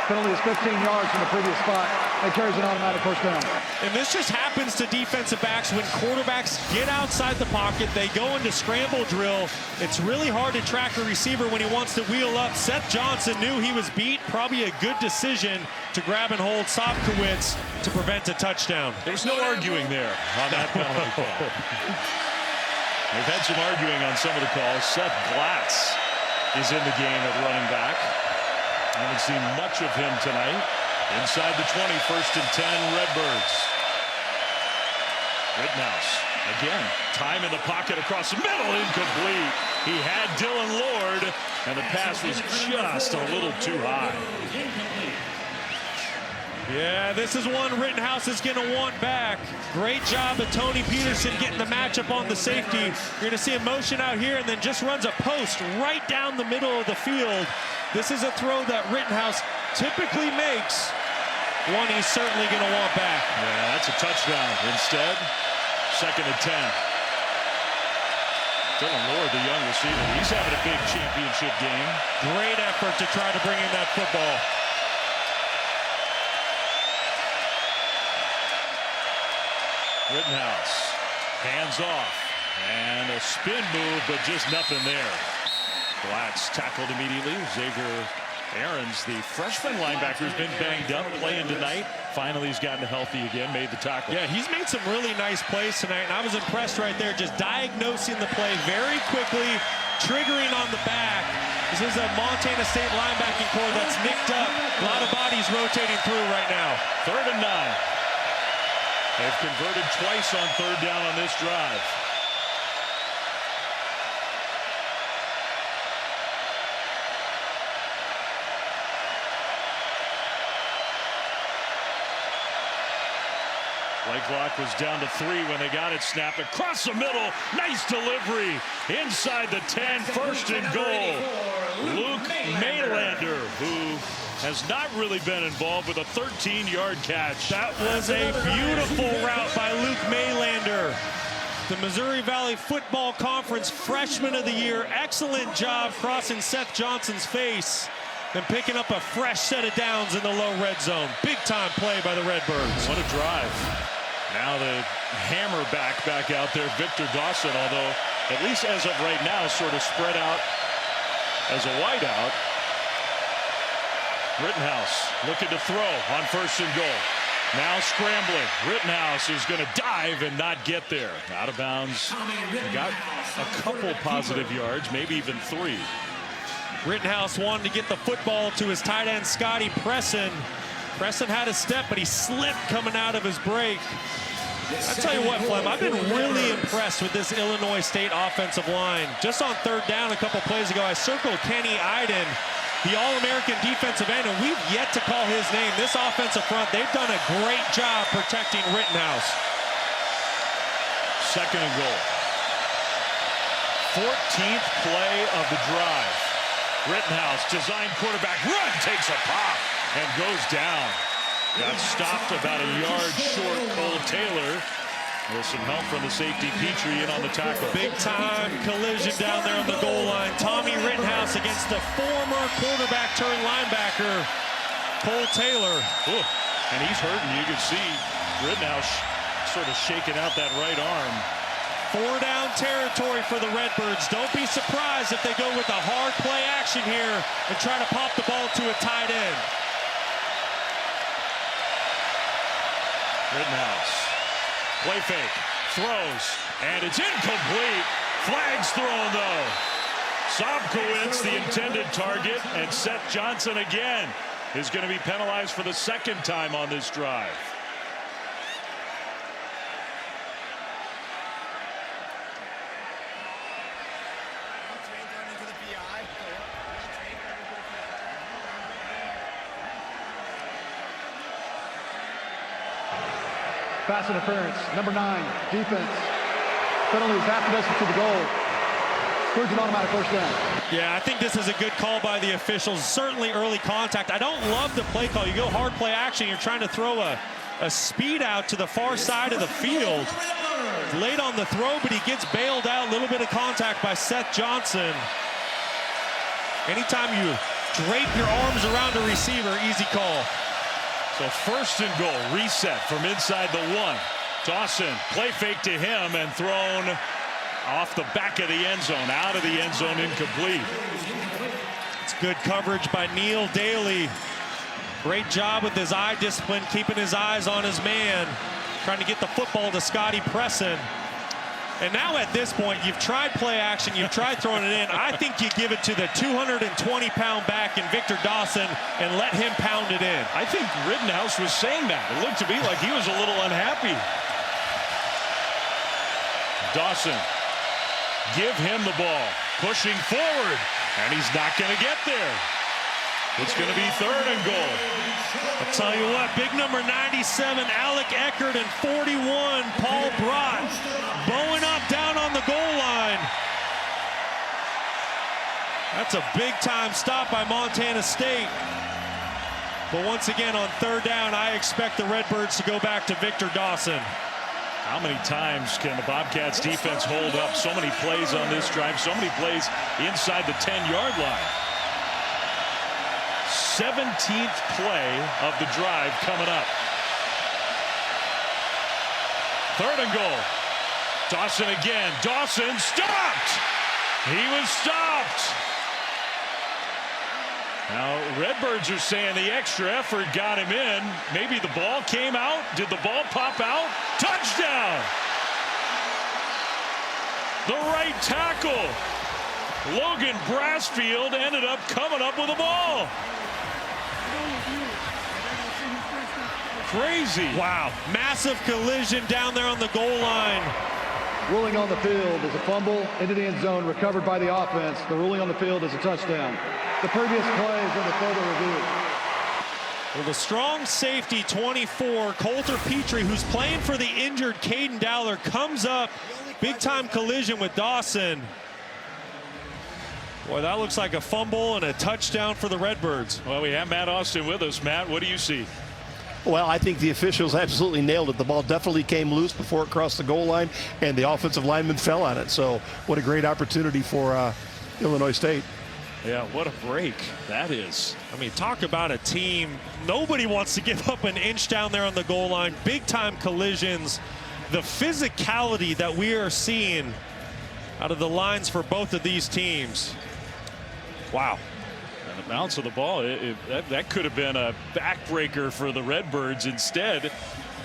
Penalty is 15 yards from the previous spot. It carries an automatic first down. And this just happens to defensive backs when quarterbacks get outside the pocket. They go into scramble drill. It's really hard to track a receiver when he wants to wheel up. Seth Johnson knew he was beat. Probably a good decision to grab and hold Sobkowitz to prevent a touchdown. There was no arguing there on that penalty call. They've had some arguing on some of the calls. Seth Glatz is in the game at running back. I haven't seen much of him tonight. Inside the 20, 1st and 10, Redbirds. Rittenhouse, again, time in the pocket across the middle, incomplete. He had Dylan Lord, and the pass was just a little too high. Yeah, this is one Rittenhouse is going to want back. Great job of Tony Peterson getting the matchup on the safety. You're going to see a motion out here and then just runs a post right down the middle of the field. This is a throw that Rittenhouse typically makes. One he's certainly going to want back. Yeah, that's a touchdown. Instead, 2nd and 10. Dylan Lord, the young receiver, he's having a big championship game. Great effort to try to bring in that football. Rittenhouse, hands off, and a spin move, but just nothing there. Glatz tackled immediately. Xavier Aarons, the freshman linebacker, has been banged up playing tonight. Finally, he's gotten healthy again, made the tackle. Yeah, he's made some really nice plays tonight, and I was impressed right there, just diagnosing the play very quickly, triggering on the back. This is a Montana State linebacking core that's nicked up. A lot of bodies rotating through right now. 3rd and 9. They've converted twice on 3rd down on this drive. Play clock was down to 3 when they got it snapped across the middle. Nice delivery inside the 10. 1st and goal. Luke Maylander, who has not really been involved with a 13-yard catch. That was a beautiful route by Luke Maylander. The Missouri Valley Football Conference Freshman of the Year. Excellent job crossing Seth Johnson's face and picking up a fresh set of downs in the low red zone. Big time play by the Redbirds. What a drive. Now the hammer back out there, Victor Dawson, although at least as of right now sort of spread out as a wideout. Rittenhouse looking to throw on 1st and goal. Now scrambling. Rittenhouse is going to dive and not get there. Out of bounds. Got a couple positive yards, maybe even 3. Rittenhouse wanted to get the football to his tight end, Scotty Presson. Presson had a step, but he slipped coming out of his break. I tell you what, Flem, I've been really impressed with this Illinois State offensive line. Just on 3rd down a couple plays ago, I circled Kenny Iden, the All-American defensive end, and we've yet to call his name. This offensive front, they've done a great job protecting Rittenhouse. 2nd and goal. 14th play of the drive. Rittenhouse, designed quarterback run, takes a pop and goes down. Got stopped about a yard short. Cole Taylor with some help from the safety Petrie in on the tackle. Big time collision down there on the goal line. Tommy Rittenhouse against the former quarterback turned linebacker, Cole Taylor. Ooh, and he's hurting. You can see Rittenhouse sort of shaking out that right arm. 4 down territory for the Redbirds. Don't be surprised if they go with a hard play action here and try to pop the ball to a tight end. Rittenhouse, play fake, throws, and it's incomplete. Flags thrown though. Sobkowitz, the intended target, and Seth Johnson again is going to be penalized for the 2nd time on this drive. Pass interference, number 9, defense. Penalties, half the distance to the goal. Scores an automatic 1st down. Yeah, I think this is a good call by the officials. Certainly early contact. I don't love the play call. You go hard play action. You're trying to throw a speed out to the far side of the field. Late on the throw, but he gets bailed out. A little bit of contact by Seth Johnson. Anytime you drape your arms around a receiver, easy call. So 1st and goal, reset from inside the 1. Dawson, play fake to him and thrown off the back of the end zone, out of the end zone, incomplete. It's good coverage by Neil Daly. Great job with his eye discipline, keeping his eyes on his man, trying to get the football to Scotty Presson. And now at this point, you've tried play action, you've tried throwing it in. I think you give it to the 220-pound back in Victor Dawson and let him pound it in. I think Rittenhouse was saying that. It looked to me like he was a little unhappy. Dawson, give him the ball, pushing forward, and he's not going to get there. It's going to be 3rd and goal. I'll tell you what, big number 97, Alec Eckert, and 41, Paul Brott, bowing up down on the goal line. That's a big-time stop by Montana State. But once again, on 3rd down, I expect the Redbirds to go back to Victor Dawson. How many times can the Bobcats defense hold up? So many plays on this drive, so many plays inside the 10-yard line. 17th play of the drive coming up. 3rd and goal. Dawson again. Dawson stopped. He was stopped. Now, Redbirds are saying the extra effort got him in. Maybe the ball came out. Did the ball pop out? Touchdown. The right tackle. Logan Brassfield ended up coming up with the ball. Crazy. Wow. Massive collision down there on the goal line. Ruling on the field is a fumble into the end zone, recovered by the offense. The ruling on the field is a touchdown. The previous play is under further review. Well, the strong safety 24, Coulter Petrie, who's playing for the injured Caden Dowler, comes up. Big time collision with Dawson. Boy, that looks like a fumble and a touchdown for the Redbirds. Well, we have Matt Austin with us. Matt, what do you see? Well, I think the officials absolutely nailed it. The ball definitely came loose before it crossed the goal line, and the offensive lineman fell on it. So what a great opportunity for Illinois State. Yeah, what a break that is. I mean, talk about a team. Nobody wants to give up an inch down there on the goal line. Big time collisions. The physicality that we are seeing out of the lines for both of these teams. Wow. And the bounce of the ball, that could have been a backbreaker for the Redbirds. Instead,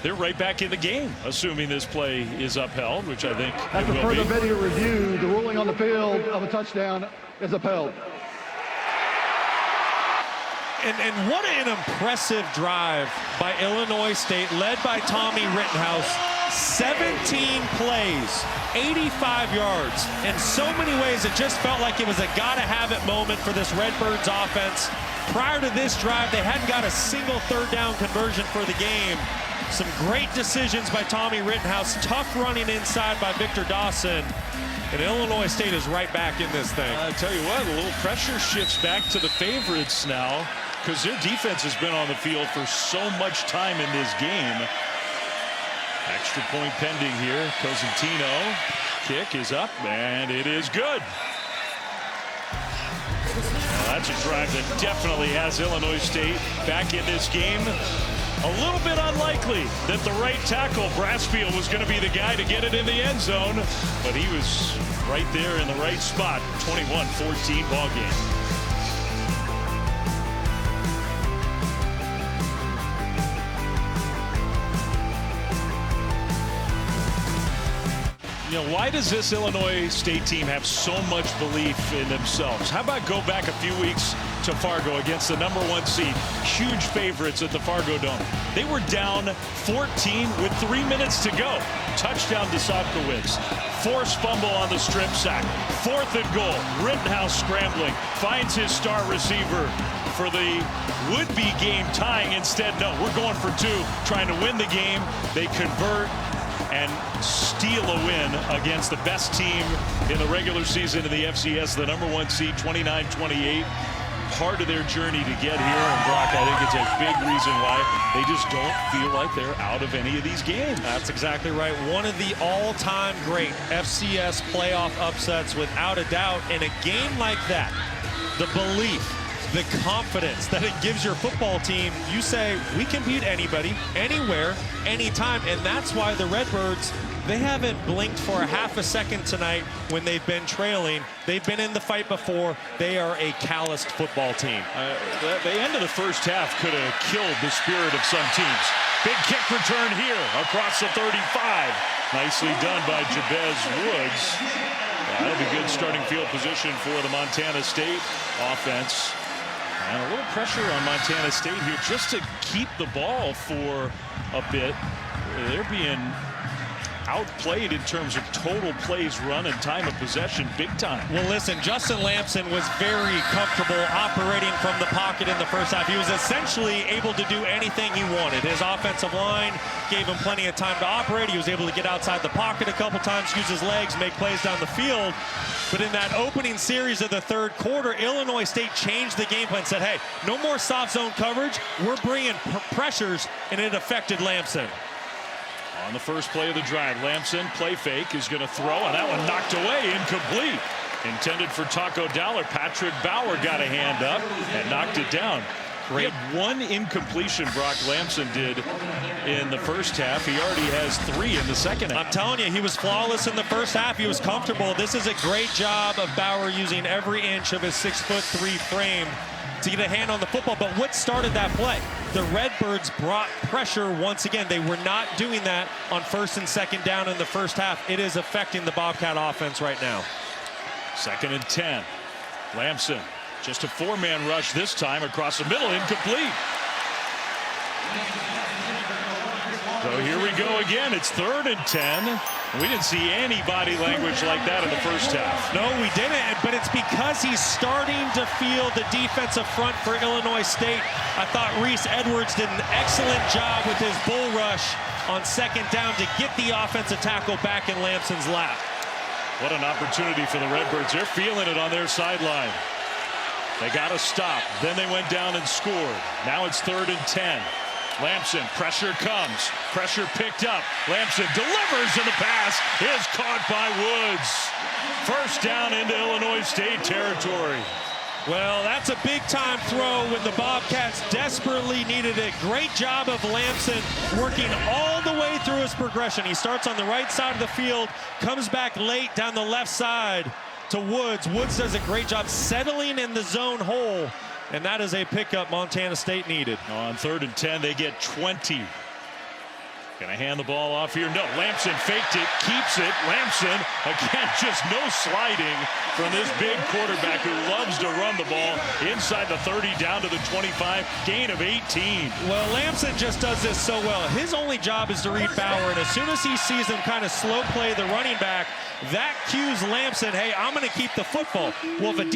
they're right back in the game, assuming this play is upheld, which I think it After will further be. video review, the ruling on the field of a touchdown is upheld. And what an impressive drive by Illinois State, led by Tommy Rittenhouse. 17 plays, 85 yards. In so many ways, it just felt like it was a gotta-have-it moment for this Redbirds offense. Prior to this drive, they hadn't got a single third down conversion for the game. Some great decisions by Tommy Rittenhouse, tough running inside by Victor Dawson. And Illinois State is right back in this thing. I tell you what, a little pressure shifts back to the favorites now, because their defense has been on the field for so much time in this game. Extra point pending here. Cosentino, kick is up, and it is good. Well, that's a drive that definitely has Illinois State back in this game. A little bit unlikely that the right tackle, Brassfield, was going to be the guy to get it in the end zone, but he was right there in the right spot. 21-14 ball game. You know, why does this Illinois State team have so much belief in themselves? How about go back a few weeks to Fargo against the #1 seed, huge favorites at the Fargo Dome. They were down 14 with 3 minutes to go. Touchdown to Sopkowitz. Forced fumble on the strip sack. 4th and goal. Rittenhouse scrambling. Finds his star receiver for the would-be game tying. Instead, no, we're going for 2, trying to win the game. They convert and steal a win against the best team in the regular season in the FCS, the #1 seed, 29-28. Part of their journey to get here, and Brock, I think it's a big reason why they just don't feel like they're out of any of these games. That's exactly right. One of the all-time great FCS playoff upsets, without a doubt. In a game like that, the belief, the confidence that it gives your football team, you say, we can beat anybody, anywhere, anytime. And that's why the Redbirds, they haven't blinked for a half a second tonight when they've been trailing. They've been in the fight before. They are a calloused football team. The end of the first half could have killed the spirit of some teams. Big kick return here across the 35. Nicely done by Jabez Woods. That'll be good starting field position for the Montana State offense. And a little pressure on Montana State here just to keep the ball for a bit. They're being outplayed in terms of total plays run and time of possession big time. Well, listen, Justin Lamson was very comfortable operating from the pocket in the first half. He was essentially able to do anything he wanted. His offensive line gave him plenty of time to operate. He was able to get outside the pocket a couple times, use his legs, make plays down the field. But in that opening series of the third quarter, Illinois State changed the game plan, said, hey, no more soft zone coverage. We're bringing pressures, and it affected Lamson. On the first play of the drive, Lamson, play fake, is going to throw, and that one knocked away, incomplete. Intended for Taco Dollar. Patrick Bauer got a hand up and knocked it down. He had 1 incompletion, Brock Lamson did in the first half. He already has 3 in the second half. I'm telling you, he was flawless in the first half. He was comfortable. This is a great job of Bauer using every inch of his 6'3" frame to get a hand on the football. But what started that play? The Redbirds brought pressure once again. They were not doing that on 1st and 2nd down in the first half. It is affecting the Bobcat offense right now. 2nd and 10. Lamson, just a 4-man rush this time across the middle, incomplete. So here we go again. It's 3rd and 10. We didn't see any body language like that in the first half. No, we didn't, but it's because he's starting to feel the defensive front for Illinois State. I thought Reese Edwards did an excellent job with his bull rush on 2nd down to get the offensive tackle back in Lamson's lap. What an opportunity for the Redbirds. They're feeling it on their sideline. They got to stop. Then they went down and scored. Now it's 3rd and 10. Lamson, pressure comes. Pressure picked up. Lamson delivers, and the pass is caught by Woods. First down into Illinois State territory. Well, that's a big-time throw when the Bobcats desperately needed it. Great job of Lamson working all the way through his progression. He starts on the right side of the field, comes back late down the left side, to Woods. Woods does a great job settling in the zone hole, and that is a pickup Montana State needed. On 3rd and 10, they get 20. Gonna hand the ball off here. No, Lamson faked it, keeps it. Lamson, again, just no sliding from this big quarterback who loves to run the ball inside the 30 down to the 25, gain of 18. Well, Lamson just does this so well. His only job is to read Bauer, and as soon as he sees him kind of slow play the running back, that cues Lamson, hey, I'm going to keep the football. Well, if a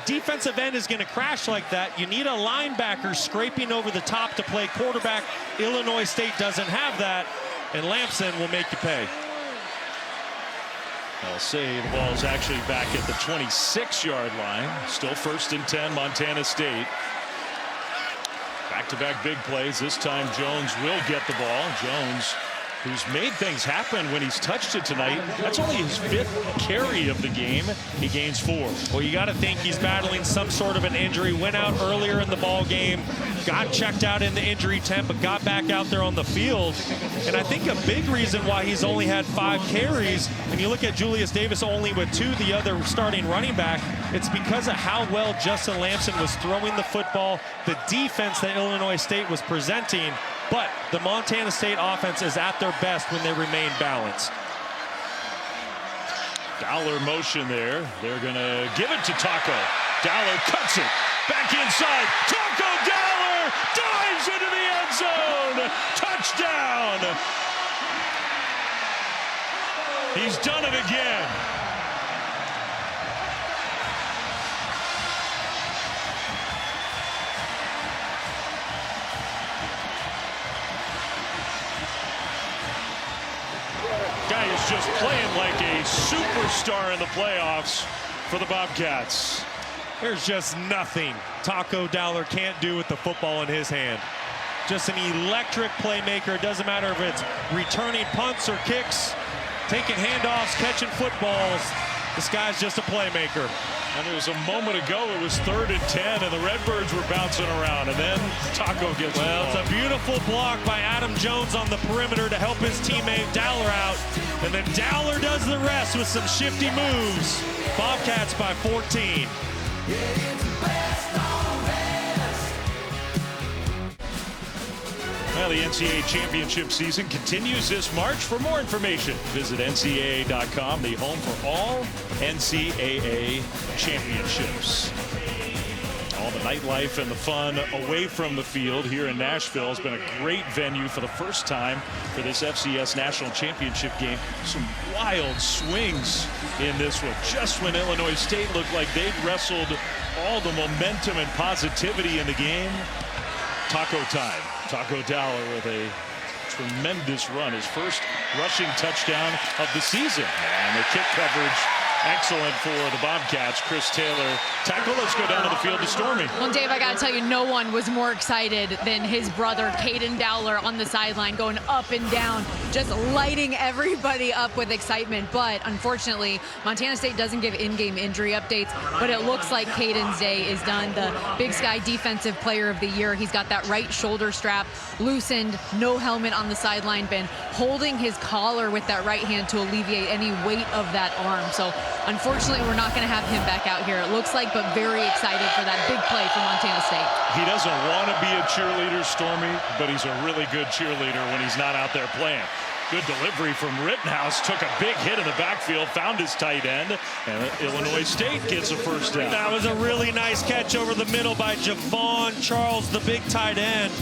defensive end is going to crash like that, you need a linebacker scraping over the top to play quarterback. Illinois State doesn't have that, and Lamson will make you pay. I'll say the ball's actually back at the 26-yard line. Still 1st and 10, Montana State. Back-to-back big plays. This time Jones will get the ball. Jones, who's made things happen when he's touched it tonight. That's only his 5th carry of the game. He gains 4. Well, you got to think he's battling some sort of an injury. Went out earlier in the ball game, got checked out in the injury tent, but got back out there on the field. And I think a big reason why he's only had 5 carries, and you look at Julius Davis only with 2, the other starting running back, it's because of how well Justin Lamson was throwing the football, the defense that Illinois State was presenting. But the Montana State offense is at their best when they remain balanced. Dowler motion there. They're going to give it to Taco. Dowler cuts it. Back inside. Taco Dowler dives into the end zone. Touchdown. He's done it again. Guy is just playing like a superstar in the playoffs for the Bobcats. There's just nothing Taco Dowler can't do with the football in his hand. Just an electric playmaker. It doesn't matter if it's returning punts or kicks, taking handoffs, catching footballs. This guy's just a playmaker. And it was a moment ago, it was 3rd and 10, and the Redbirds were bouncing around, and then Taco gets the ball. It's a beautiful block by Adam Jones on the perimeter to help his teammate Dowler out. And then Dowler does the rest with some shifty moves. Bobcats by 14. Well, the NCAA championship season continues this March. For more information, visit ncaa.com, the home for all NCAA championships. All the nightlife and the fun away from the field here in Nashville has been a great venue for the first time for this FCS national championship game. Some wild swings in this one. Just when Illinois State looked like they'd wrestled all the momentum and positivity in the game, taco time. Taco Dowler with a tremendous run, his first rushing touchdown of the season. And the kick coverage excellent for the Bobcats. Chris Taylor tackle. Let's go down to the field to Stormy. Well, Dave, I got to tell you, no one was more excited than his brother, Caden Dowler, on the sideline, going up and down, just lighting everybody up with excitement. But unfortunately, Montana State doesn't give in-game injury updates, but it looks like Caden's day is done. The Big Sky Defensive Player of the Year. He's got that right shoulder strap loosened, no helmet on the sideline, been holding his collar with that right hand to alleviate any weight of that arm. So unfortunately, we're not going to have him back out here, it looks like, but very excited for that big play for Montana State. He doesn't want to be a cheerleader, Stormy, but he's a really good cheerleader when he's not out there playing. Good delivery from Rittenhouse, took a big hit in the backfield, found his tight end, and Illinois State gets a first down. That was a really nice catch over the middle by Javon Charles, the big tight end.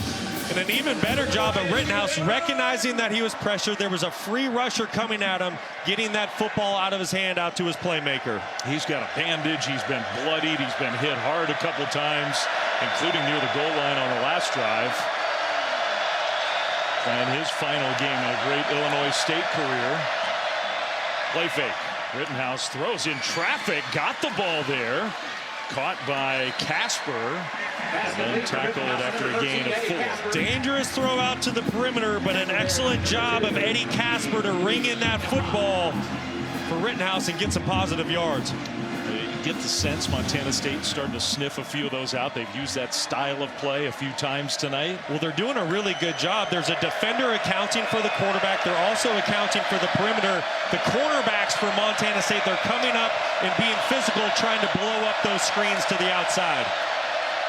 And an even better job of Rittenhouse recognizing that he was pressured. There was a free rusher coming at him, getting that football out of his hand out to his playmaker. He's got a bandage. He's been bloodied. He's been hit hard a couple times, including near the goal line on the last drive. And his final game in a great Illinois State career. Play fake. Rittenhouse throws in traffic, got the ball there. Caught by Casper, and then tackled after a gain of 4. Dangerous throw out to the perimeter, but an excellent job of Eddie Casper to ring in that football for Rittenhouse and get some positive yards. get the sense Montana State's starting to sniff a few of those out. They've used that style of play a few times tonight. Well, they're doing a really good job. There's a defender accounting for the quarterback. They're also accounting for the perimeter. The cornerbacks for Montana State, they're coming up and being physical, trying to blow up those screens to the outside.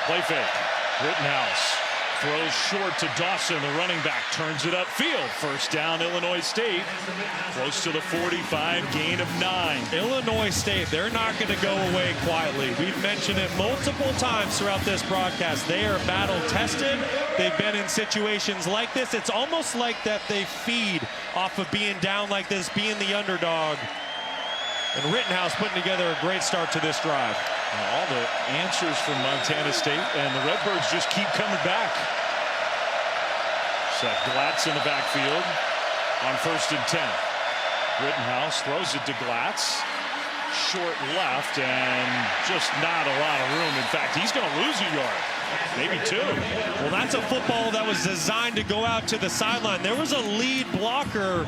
Play fake. Rittenhouse throws short to Dawson, the running back, turns it upfield. First down, Illinois State. Close to the 45, gain of 9. Illinois State, they're not going to go away quietly. We've mentioned it multiple times throughout this broadcast. They are battle tested. They've been in situations like this. It's almost like that they feed off of being down like this, being the underdog. And Rittenhouse putting together a great start to this drive. All the answers from Montana State, and the Redbirds just keep coming back. Seth Glatz in the backfield on 1st and 10. Rittenhouse throws it to Glatz. Short left, and just not a lot of room. In fact, he's going to lose a yard. Maybe 2. Well, that's a football that was designed to go out to the sideline. There was a lead blocker,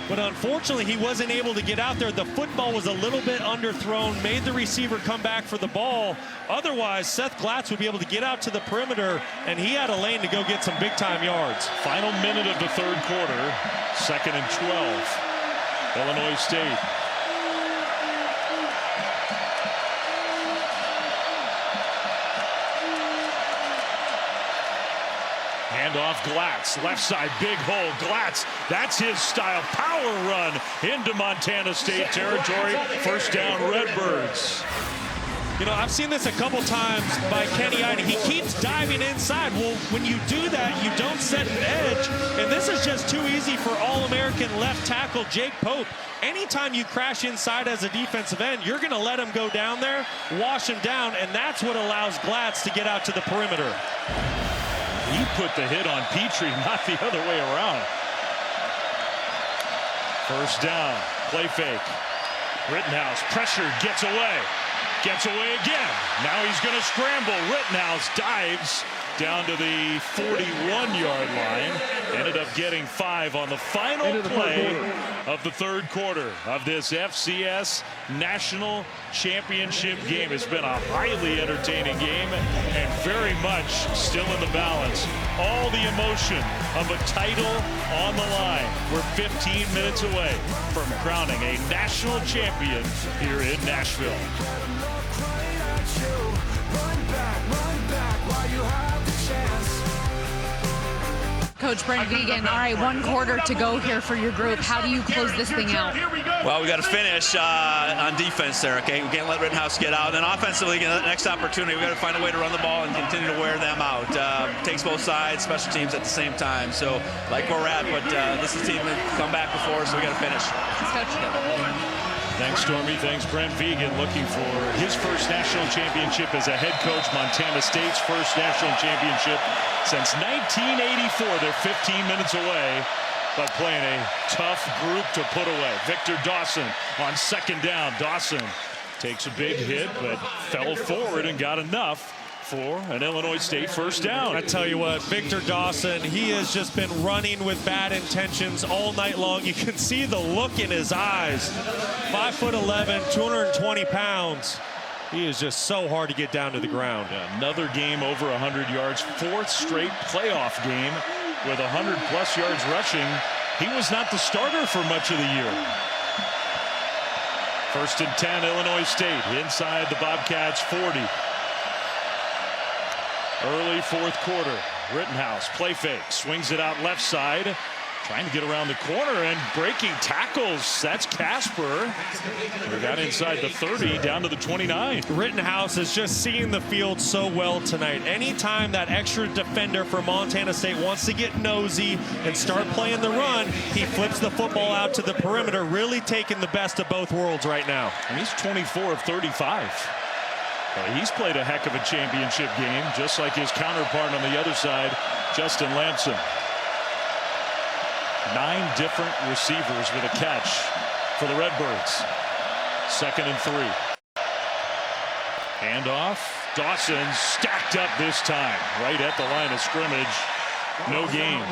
but unfortunately he wasn't able to get out there. The football was a little bit underthrown, made the receiver come back for the ball. Otherwise, Seth Glatz would be able to get out to the perimeter, and he had a lane to go get some big-time yards. Final minute of the 3rd quarter, 2nd and 12. Illinois State. Handoff Glatz, left side, big hole. Glatz, that's his style. Power run into Montana State territory. First down, Redbirds. You know, I've seen this a couple times by Kenny Ida. He keeps diving inside. Well, when you do that, you don't set an edge. And this is just too easy for All-American left tackle Jake Pope. Anytime you crash inside as a defensive end, you're going to let him go down there, wash him down, and that's what allows Glatz to get out to the perimeter. He put the hit on Petrie, not the other way around. First down, play fake. Rittenhouse, pressure, gets away. Gets away again. Now he's going to scramble. Rittenhouse dives down to the 41-yard line. Ended up getting 5 on the final play of the 3rd quarter of this FCS National Championship game. It's been a highly entertaining game and very much still in the balance. All the emotion of a title on the line. We're 15 minutes away from crowning a national champion here in Nashville. Coach Brent Vegan, all right, 1 quarter to go here for your group. How do you close this thing out? Well, we got to finish on defense there, okay? We can't let Rittenhouse get out. And then offensively, the next opportunity, we got to find a way to run the ball and continue to wear them out. Takes both sides, special teams at the same time. So, like where we're at, but this is a team that come back before, so we got to finish. Thanks, Stormy. Thanks, Brent Vegan, looking for his first national championship as a head coach. Montana State's first national championship since 1984. They're 15 minutes away, but playing a tough group to put away. Victor Dawson on 2nd down. Dawson takes a big hit, but fell forward and got enough for an Illinois State first down. I tell you what, Victor Dawson, he has just been running with bad intentions all night long. You can see the look in his eyes. 5'11", 220 pounds. He is just so hard to get down to the ground. Another game over 100 yards, 4th straight playoff game with 100+ yards rushing. He was not the starter for much of the year. 1st and 10, Illinois State inside the Bobcats 40. Early 4th quarter. Rittenhouse, play fake, swings it out left side, trying to get around the corner and breaking tackles. That's Casper. We got inside the 30 down to the 29. Rittenhouse is just seeing the field so well tonight. Anytime that extra defender for Montana State wants to get nosy and start playing the run, he flips the football out to the perimeter, really taking the best of both worlds right now. And he's 24 of 35. He's played a heck of a championship game, just like his counterpart on the other side, Justin Lamson. 9 different receivers with a catch for the Redbirds. 2nd and 3. Handoff. Dawson stacked up this time, right at the line of scrimmage. No gain.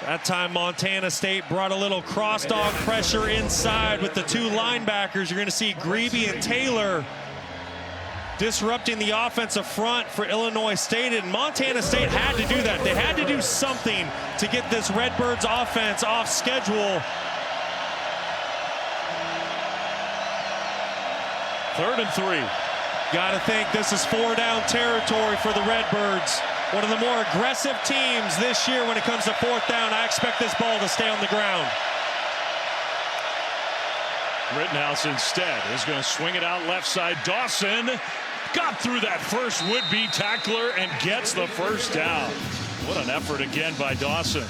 That time Montana State brought a little cross-dog pressure inside with the two linebackers. You're going to see Grebe and Taylor disrupting the offensive front for Illinois State, and Montana State had to do that. They had to do something to get this Redbirds offense off schedule. 3rd and 3. Got to think this is 4-down territory for the Redbirds. One of the more aggressive teams this year when it comes to 4th down. I expect this ball to stay on the ground. Rittenhouse instead is going to swing it out left side. Dawson got through that first would-be tackler and gets the first down. What an effort again by Dawson.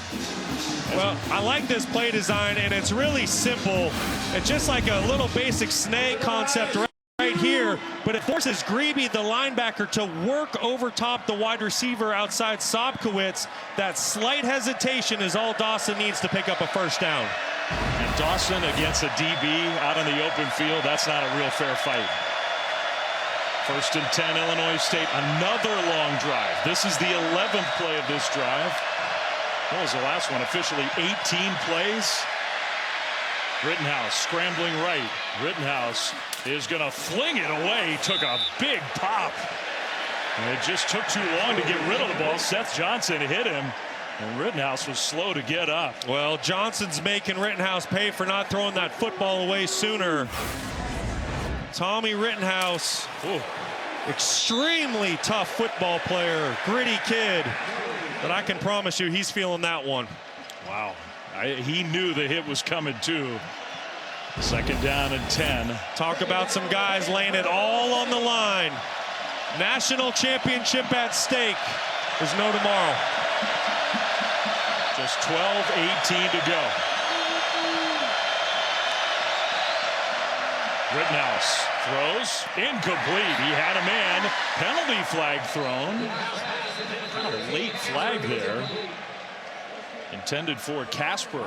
Well, I like this play design, and it's really simple. It's just like a little basic snake concept right here, but it forces Grebe, the linebacker, to work over top the wide receiver outside Sobkowitz. That slight hesitation is all Dawson needs to pick up a first down. And Dawson against a DB out on the open field, that's not a real fair fight. 1st and 10, Illinois State, another long drive. This is the 11th play of this drive. What was the last one? Officially 18 plays. Rittenhouse scrambling right. Rittenhouse is going to fling it away. Took a big pop. And it just took too long to get rid of the ball. Seth Johnson hit him, and Rittenhouse was slow to get up. Well, Johnson's making Rittenhouse pay for not throwing that football away sooner. Tommy Rittenhouse, extremely tough football player, gritty kid, but I can promise you he's feeling that one. Wow. He knew the hit was coming too. 2nd down and 10. Talk about some guys laying it all on the line. National championship at stake. There's no tomorrow. Just 12-18 to go. Rittenhouse throws incomplete. He had a man. Penalty flag thrown. Kind of a late flag there. Intended for Casper.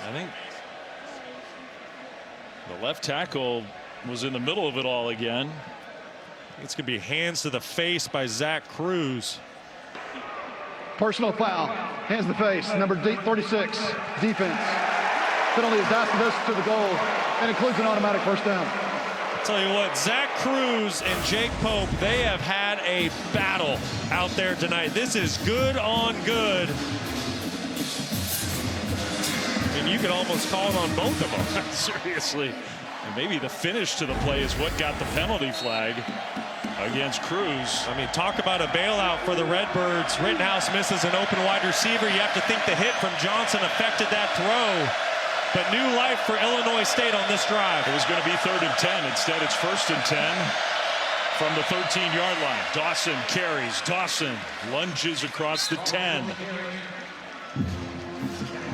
I think the left tackle was in the middle of it all again. It's going to be hands to the face by Zach Cruz. Personal foul, hands to the face, number 36, defense. Penalty is dashed to the goal and includes an automatic first down. I'll tell you what, Zach Cruz and Jake Pope, they have had a battle out there tonight. This is good on good. I mean, you could almost call it on both of them. Seriously. And maybe the finish to the play is what got the penalty flag against Cruz. I mean, talk about a bailout for the Redbirds. Rittenhouse misses an open wide receiver. You have to think the hit from Johnson affected that throw. But new life for Illinois State on this drive. It was going to be 3rd and 10. Instead, it's 1st and 10 from the 13-yard line. Dawson carries. Dawson lunges across the 10.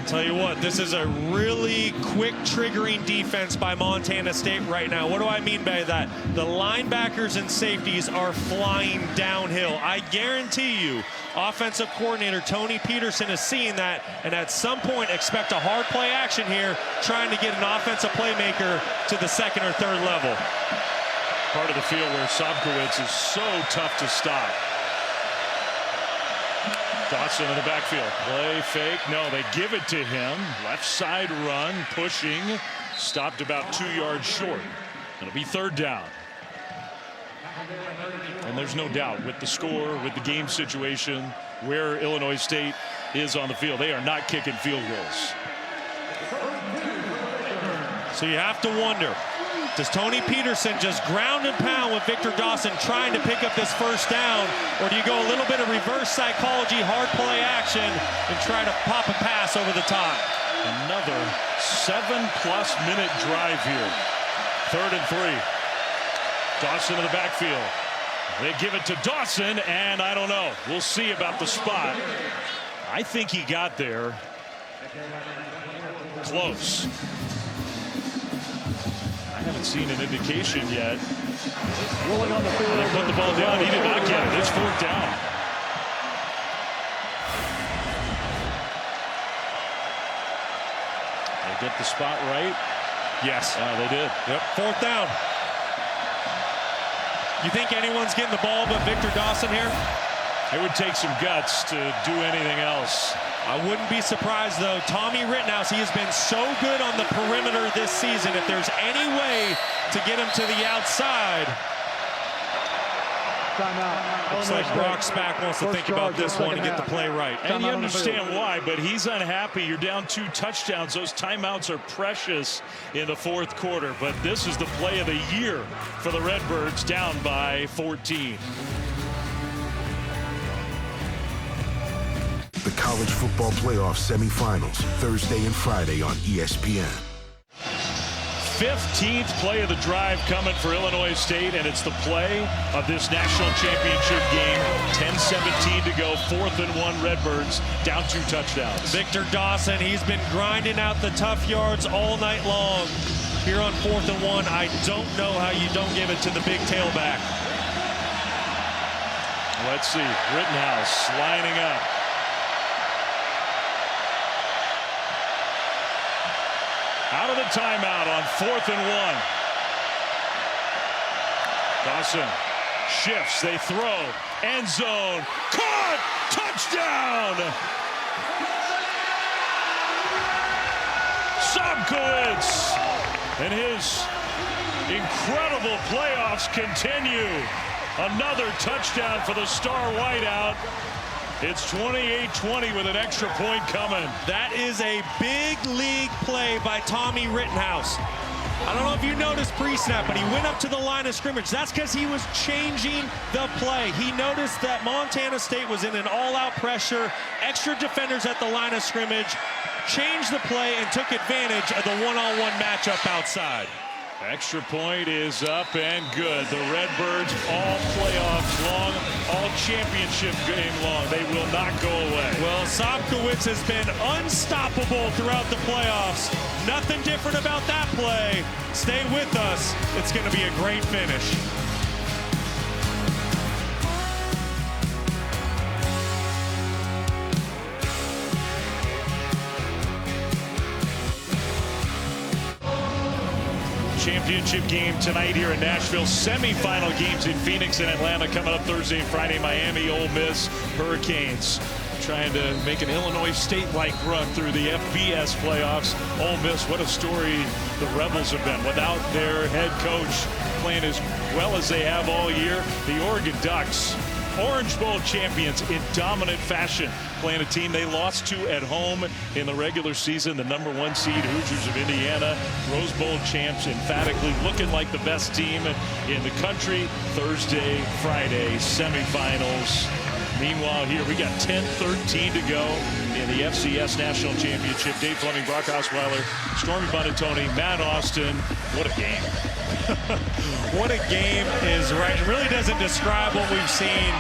Tell you what, this is a really quick triggering defense by Montana State right now. What do I mean by that? The linebackers and safeties are flying downhill. I guarantee you, offensive coordinator Tony Peterson is seeing that, and at some point expect a hard play action here, trying to get an offensive playmaker to the 2nd or 3rd level. Part of the field where Sobkowitz is so tough to stop. Dawson in the backfield. Play fake. No, they give it to him. Left side run, pushing. Stopped about 2 yards short. It'll be 3rd down. And there's no doubt with the score, with the game situation, where Illinois State is on the field. They are not kicking field goals. So you have to wonder, does Tony Peterson just ground and pound with Victor Dawson trying to pick up this first down, or do you go a little bit of reverse psychology, hard play action, and try to pop a pass over the top? Another 7+ minute drive here. 3rd and 3. Dawson in the backfield. They give it to Dawson, and I don't know. We'll see about the spot. I think he got there. Close. I haven't seen an indication yet. Rolling on the field. They put the ball down. He did not get it. It's 4th down. They get the spot right. Yes. They did. Yep. 4th down. You think anyone's getting the ball but Victor Dawson here? It would take some guts to do anything else. I wouldn't be surprised, though. Tommy Rittenhouse, he has been so good on the perimeter this season. If there's any way to get him to the outside. Timeout. Looks like Brock Spack wants to think about this one and get the play right. And you understand why, but he's unhappy. You're down 2 touchdowns. Those timeouts are precious in the fourth quarter. But this is the play of the year for the Redbirds, down by 14. The College Football Playoff semifinals, Thursday and Friday on ESPN. 15th play of the drive coming for Illinois State, and it's the play of this national championship game. 10-17 to go, 4th and 1 Redbirds, down 2 touchdowns. Victor Dawson, he's been grinding out the tough yards all night long. Here on 4th and 1, I don't know how you don't give it to the big tailback. Let's see, Rittenhouse lining up. Out of the timeout on 4th and 1. Dawson shifts, they throw, end zone, caught, touchdown! Sobkowitz and his incredible playoffs continue. Another touchdown for the star wideout. It's 28-20 with an extra point coming. That is a big league play by Tommy Rittenhouse. I don't know if you noticed pre-snap, but he went up to the line of scrimmage. That's because he was changing the play. He noticed that Montana State was in an all-out pressure, extra defenders at the line of scrimmage, changed the play and took advantage of the one-on-one matchup outside. Extra point is up and good. The Redbirds all playoffs long, all championship game long. They will not go away. Well, Sobkowitz has been unstoppable throughout the playoffs. Nothing different about that play. Stay with us. It's going to be a great finish. Championship game tonight here in Nashville. Semifinal games in Phoenix and Atlanta coming up Thursday and Friday. Miami, Ole Miss, Hurricanes trying to make an Illinois State-like run through the FBS playoffs. Ole Miss, what a story the Rebels have been without their head coach playing as well as they have all year. The Oregon Ducks, Orange Bowl champions in dominant fashion, playing a team they lost to at home in the regular season, the #1 seed Hoosiers of Indiana. Rose Bowl champs, emphatically looking like the best team in the country. Thursday, Friday, semifinals. Meanwhile, here we got 10-13 to go in the FCS National Championship. Dave Flemming, Brock Osweiler, Stormy Buonantony, Matt Austin. What a game. What a game is right. It really doesn't describe what we've seen.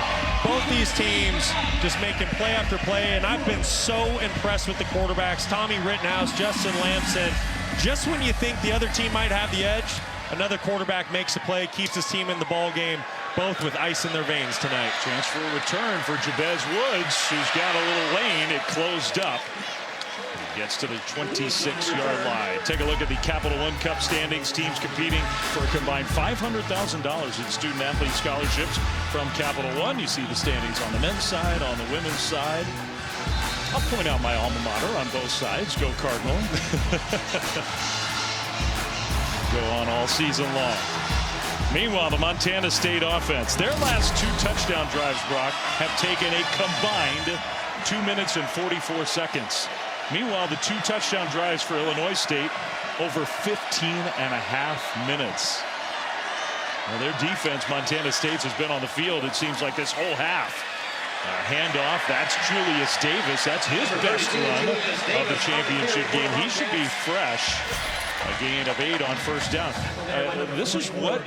Both these teams just making play after play, and I've been so impressed with the quarterbacks. Tommy Rittenhouse, Justin Lamson. Just when you think the other team might have the edge, another quarterback makes a play, keeps his team in the ball game, both with ice in their veins tonight. Transfer return for Jabez Woods, who's got a little lane. It closed up. Gets to the 26-yard line. Take a look at the Capital One Cup standings. Teams competing for a combined $500,000 in student-athlete scholarships from Capital One. You see the standings on the men's side, on the women's side. I'll point out my alma mater on both sides. Go Cardinal. Go on all season long. Meanwhile, the Montana State offense, their last 2 touchdown drives, Brock, have taken a combined 2 minutes and 44 seconds. Meanwhile, the 2 touchdown drives for Illinois State, over 15 and a half minutes. Now their defense, Montana State's, has been on the field, it seems like this whole half. Handoff, that's Julius Davis. That's his best run of the championship game. He should be fresh. A gain of 8 on first down. This is what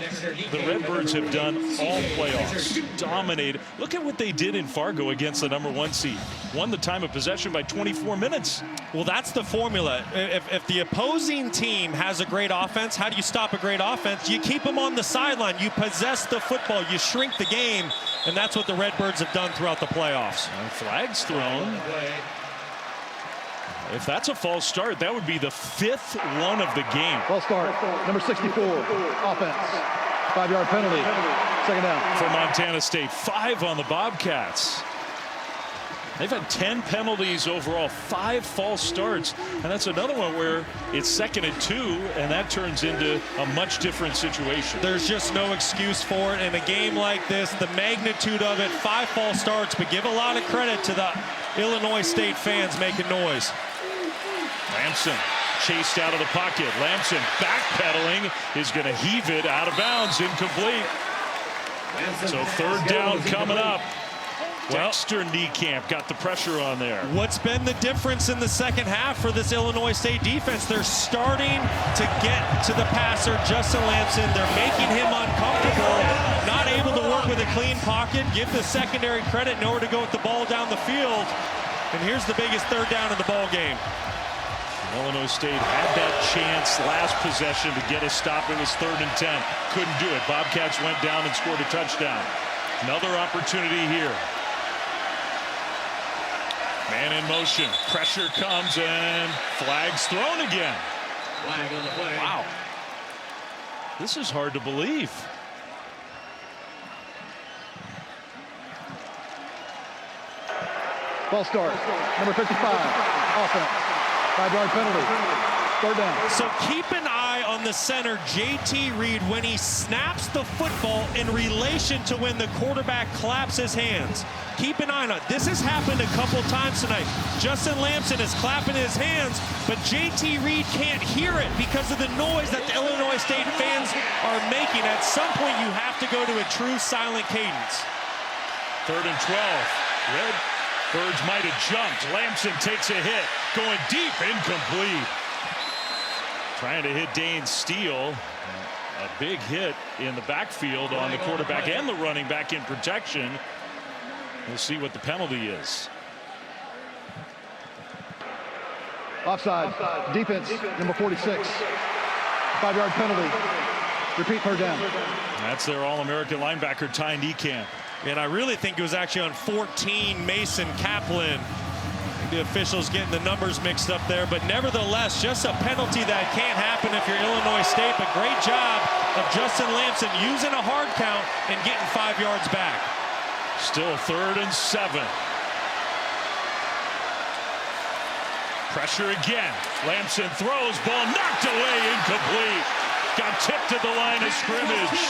the Redbirds have done all playoffs. Dominated. Look at what they did in Fargo against the #1 seed. Won the time of possession by 24 minutes. Well, that's the formula. If the opposing team has a great offense, how do you stop a great offense? You keep them on the sideline. You possess the football. You shrink the game. And that's what the Redbirds have done throughout the playoffs. Flags thrown. If that's a false start, that would be the 5th one of the game. False start, number 64, offense. 5-yard penalty, second down. For Montana State, 5 on the Bobcats. They've had 10 penalties overall, 5 false starts, and that's another one where it's 2nd and 2, and that turns into a much different situation. There's just no excuse for it in a game like this. The magnitude of it, 5 false starts, but give a lot of credit to the Illinois State fans making noise. Lamson chased out of the pocket. Lamson backpedaling is going to heave it out of bounds, incomplete. So 3rd down coming up. Dexter Niekamp got the pressure on there. What's been the difference in the second half for this Illinois State defense? They're starting to get to the passer, Justin Lamson. They're making him uncomfortable, not able to work with a clean pocket, give the secondary credit, nowhere to go with the ball down the field. And here's the biggest 3rd down in the ball game. Illinois State had that chance last possession to get a stop. It was 3rd and 10. Couldn't do it. Bobcats went down and scored a touchdown. Another opportunity here. Man in motion. Pressure comes and flags thrown again. Flag on the play. Wow. This is hard to believe. Ball start. Number 55. Offense. 5-yard penalty. 3rd down. So keep an eye on the center, JT Reed, when he snaps the football in relation to when the quarterback claps his hands. Keep an eye on it. This has happened a couple times tonight. Justin Lamson is clapping his hands, but JT Reed can't hear it because of the noise that the Illinois State fans are making. At some point, you have to go to a true silent cadence. 3rd and 12. Redbirds might have jumped. Lamson takes a hit. Going deep, incomplete. Trying to hit Dane Steele. A big hit in the backfield on the quarterback and the running back in protection. We'll see what the penalty is. Offside. Defense, number 46. 5-yard penalty. Repeat, 3rd down. That's their All-American linebacker, Ty Niekamp. And I really think it was actually on 14, Mason Kaplan. The officials getting the numbers mixed up there, but nevertheless, just a penalty that can't happen if you're Illinois State. But great job of Justin Lamson using a hard count and getting 5 yards back. Still 3rd and 7. Pressure again. Lamson throws, ball knocked away, incomplete. Got tipped at the line of scrimmage.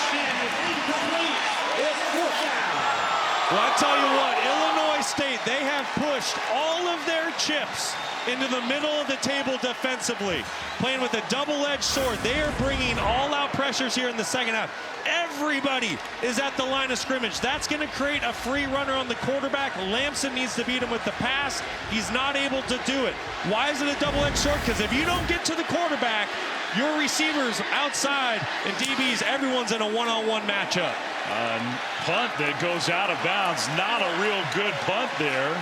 Well, I tell you what, Illinois State, they have pushed all of their chips into the middle of the table defensively, playing with a double-edged sword. They are bringing all-out pressures here in the second half. Everybody is at the line of scrimmage. That's going to create a free runner on the quarterback. Lamson needs to beat him with the pass. He's not able to do it. Why is it a double-edged sword? Because if you don't get to the quarterback, your receivers outside and DBs, everyone's in a one-on-one matchup. Punt that goes out of bounds. Not a real good punt there.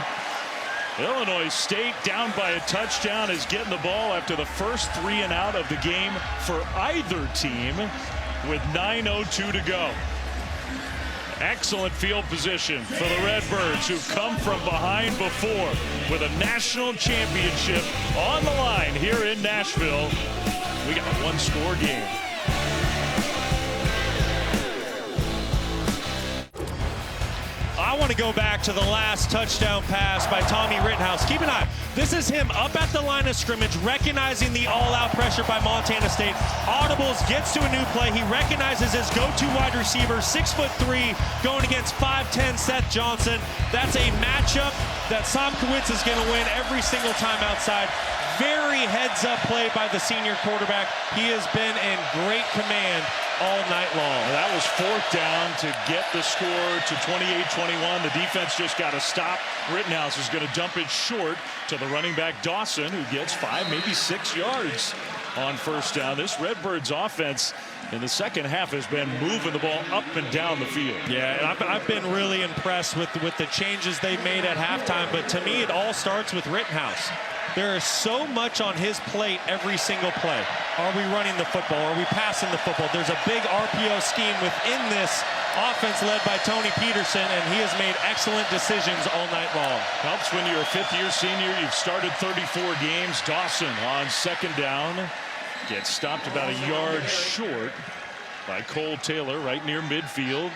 Illinois State down by a touchdown is getting the ball after the first 3 and out of the game for either team with 9:02 to go. Excellent field position for the Redbirds, who've come from behind before with a national championship on the line here in Nashville. We got a 1-score game. I want to go back to the last touchdown pass by Tommy Rittenhouse. Keep an eye. This is him up at the line of scrimmage, recognizing the all-out pressure by Montana State. Audibles, gets to a new play. He recognizes his go-to wide receiver, 6'3", going against 5'10" Seth Johnson. That's a matchup that Somkowitz is going to win every single time outside. Very heads-up play by the senior quarterback. He has been in great command all night long. That was 4th down to get the score to 28-21. The defense just got to stop. Rittenhouse is going to dump it short to the running back Dawson, who gets 5, maybe 6 yards on 1st down. This Redbirds offense in the second half has been moving the ball up and down the field. Yeah, and I've been really impressed with the changes they made at halftime, but to me it all starts with Rittenhouse. There is so much on his plate every single play. Are we running the football? Are we passing the football? There's a big RPO scheme within this offense led by Tony Peterson, and he has made excellent decisions all night long. Helps when you're a 5th-year senior. You've started 34 games. Dawson on 2nd down gets stopped about a yard short by Cole Taylor right near midfield.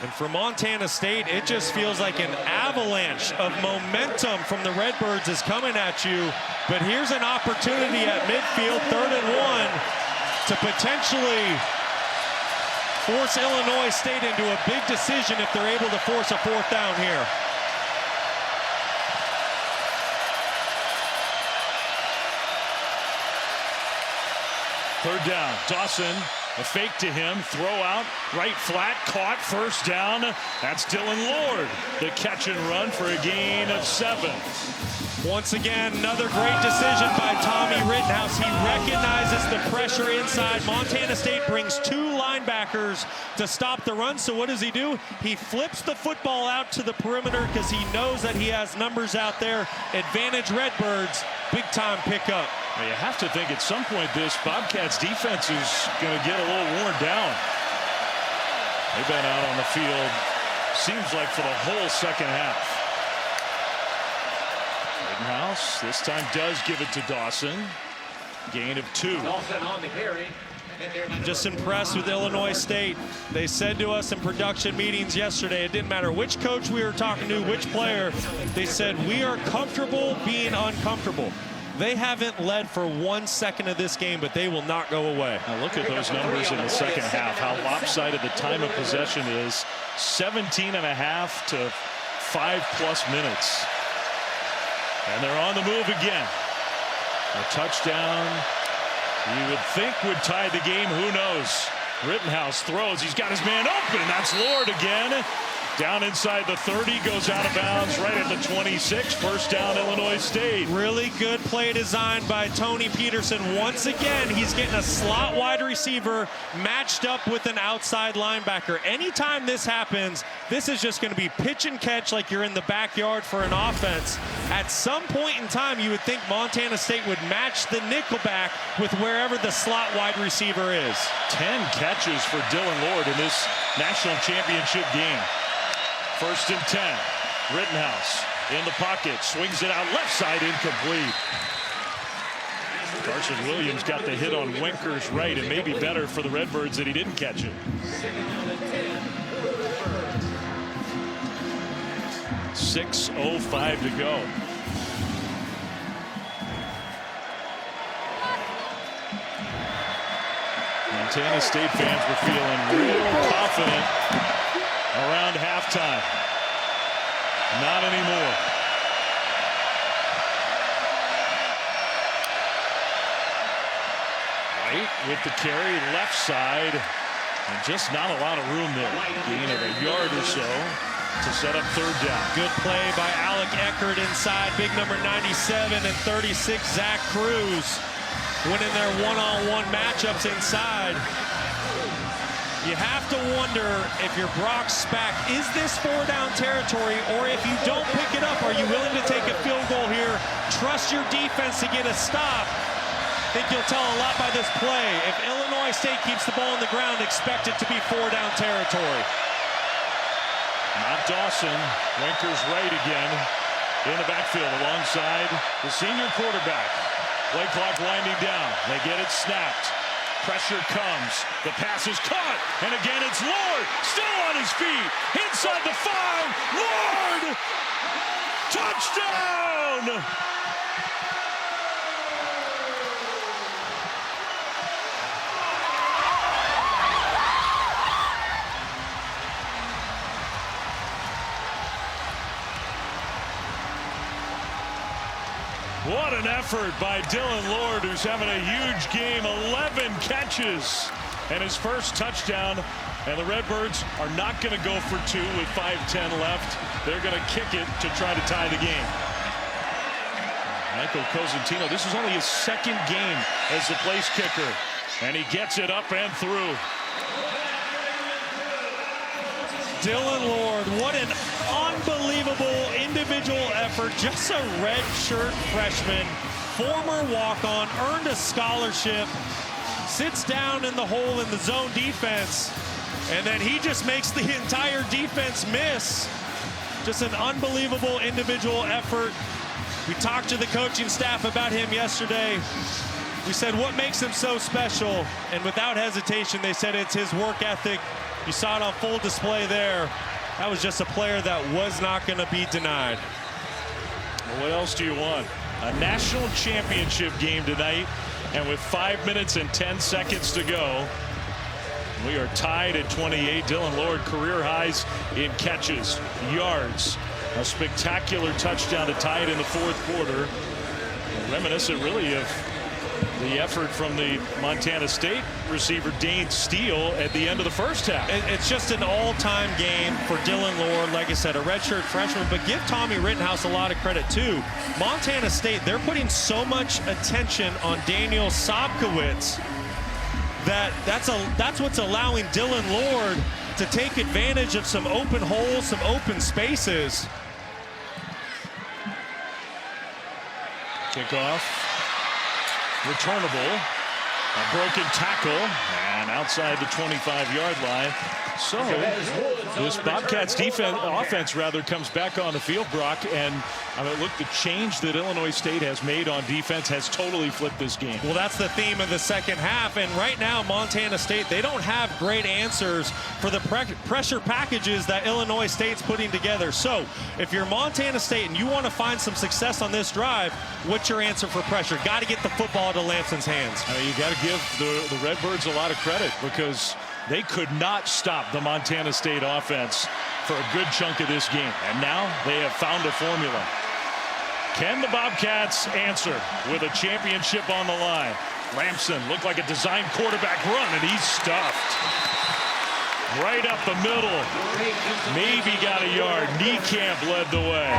And for Montana State, it just feels like an avalanche of momentum from the Redbirds is coming at you. But here's an opportunity at midfield, 3rd and 1, to potentially force Illinois State into a big decision if they're able to force a 4th down here. Third down, Dawson, a fake to him, throw out, right flat, caught, 1st down. That's Dylan Lord, the catch and run for a gain of 7. Once again, another great decision by Tommy Rittenhouse. He recognizes the pressure inside. Montana State brings 2 linebackers to stop the run. So what does he do? He flips the football out to the perimeter because he knows that he has numbers out there. Advantage Redbirds, big time pickup. Well, you have to think at some point this Bobcats defense is going to get a little worn down. They've been out on the field, seems like for the whole second half. Rittenhouse this time does give it to Dawson. Gain of 2. Dawson on the carry. I'm just impressed with Illinois State. They said to us in production meetings yesterday, it didn't matter which coach we were talking to, which player, they said, we are comfortable being uncomfortable. They haven't led for 1 second of this game, but they will not go away. Now look at those numbers in the second half, how lopsided the time of possession is. 17 and a half to 5+ minutes. And they're on the move again. A touchdown, you would think would tie the game. Who knows? Rittenhouse throws. He's got his man open. That's Lord again. Down inside the 30, goes out of bounds right at the 26. 1st down, Illinois State. Really good play design by Tony Peterson. Once again, he's getting a slot wide receiver matched up with an outside linebacker. Anytime this happens, this is just going to be pitch and catch like you're in the backyard for an offense. At some point in time, you would think Montana State would match the nickelback with wherever the slot wide receiver is. 10 catches for Dylan Lord in this national championship game. 1st and 10. Rittenhouse in the pocket, swings it out left side, incomplete. Carson Williams got the hit on Winker's right, and maybe better for the Redbirds that he didn't catch it. 6:05 to go. Montana State fans were feeling real confident around halftime. Not anymore. White with the carry, left side, and just not a lot of room there. Gain of a yard or so to set up 3rd down. Good play by Alec Eckert inside. Big number 97 and 36, Zach Cruz, winning their one-on-one matchups inside. You have to wonder if you're Brock Spack, is this 4-down territory, or if you don't pick it up, are you willing to take a field goal here, trust your defense to get a stop? I think you'll tell a lot by this play. If Illinois State keeps the ball on the ground, expect it to be 4-down territory. Not Dawson. Winker's right again in the backfield alongside the senior quarterback. Play clock winding down. They get it snapped. Pressure comes. The pass is caught. And again, it's Lord. Still on his feet. Inside the 5. Lord! Touchdown! What an effort by Dylan Lord, who's having a huge game. 11 catches and his first touchdown. And the Redbirds are not going to go for 2 with 5:10 left. They're going to kick it to try to tie the game. Michael Cosentino, this is only his 2nd game as the place kicker. And he gets it up and through. Dylan Lord, what an unbelievable individual effort. Just a redshirt freshman, former walk-on, earned a scholarship, sits down in the hole in the zone defense, and then he just makes the entire defense miss. Just an unbelievable individual effort. We talked to the coaching staff about him yesterday. We said, what makes him so special? And without hesitation, they said it's his work ethic, You saw it on full display there. That was just a player that was not going to be denied. Well, what else do you want? A national championship game tonight, and with 5 minutes and 10 seconds to go, we are tied at 28. Dylan Lord, career highs in catches, yards, a spectacular touchdown to tie it in the fourth quarter. Reminiscent really of the effort from the Montana State receiver Dane Steele at the end of the first half. It's just an all-time game for Dylan Lord. Like I said, a redshirt freshman, but give Tommy Rittenhouse a lot of credit too. Montana State, they're putting so much attention on Daniel Sobkowitz that's what's allowing Dylan Lord to take advantage of some open holes, some open spaces. Kickoff, returnable, a broken tackle, and outside the 25-yard line. So this Bobcats offense comes back on the field, Brock, and I mean, look, the change that Illinois State has made on defense has totally flipped this game. Well, that's the theme of the second half, and right now Montana State, they don't have great answers for the pressure packages that Illinois State's putting together. So if you're Montana State and you want to find some success on this drive, what's your answer for pressure? Got to get the football to Lampson's hands. You got to give the Redbirds a lot of credit, because they could not stop the Montana State offense for a good chunk of this game. And now they have found a formula. Can the Bobcats answer with a championship on the line? Lampson looked like a design quarterback run, and he's stuffed. Right up the middle. Maybe got a yard. Niekamp led the way.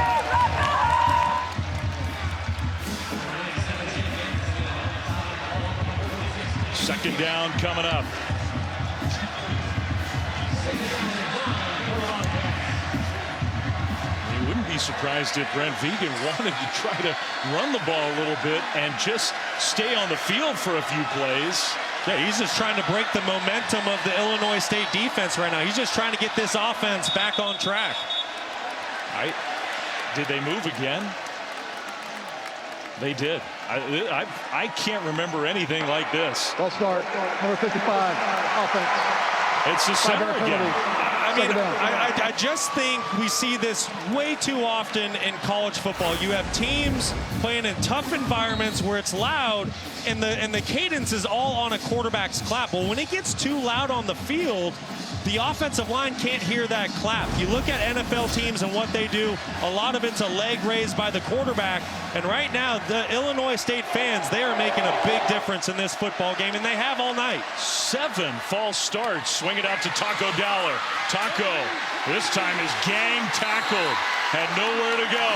Second down coming up. You wouldn't be surprised if Brent Vegan wanted to try to run the ball a little bit and just stay on the field for a few plays. Yeah, he's just trying to break the momentum of the Illinois State defense right now. He's just trying to get this offense back on track. Did they move again? They did. I can't remember anything like this. Ball start, number 55, offense. It's the center again. I just think we see this way too often in college football. You have teams playing in tough environments where it's loud, and the cadence is all on a quarterback's clap. Well, when it gets too loud on the field, the offensive line can't hear that clap. You look at NFL teams and what they do, a lot of it's a leg raised by the quarterback. And right now, the Illinois State fans, they are making a big difference in this football game, and they have all night. 7 false starts. Swing it out to Taco Dowler. Taco, this time is gang tackled. Had nowhere to go.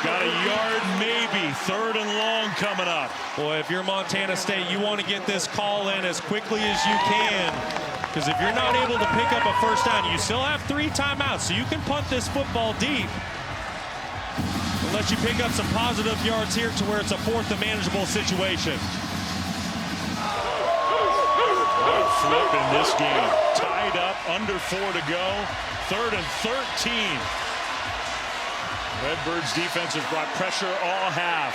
Got a yard maybe. 3rd and long coming up. Boy, if you're Montana State, you want to get this call in as quickly as you can. Because if you're not able to pick up a first down, you still have 3 timeouts, so you can punt this football deep. Unless you pick up some positive yards here to where it's a 4th and manageable situation. What a flip in this game. Tied up, under 4 to go. 3rd and 13. Redbirds defense has brought pressure all half.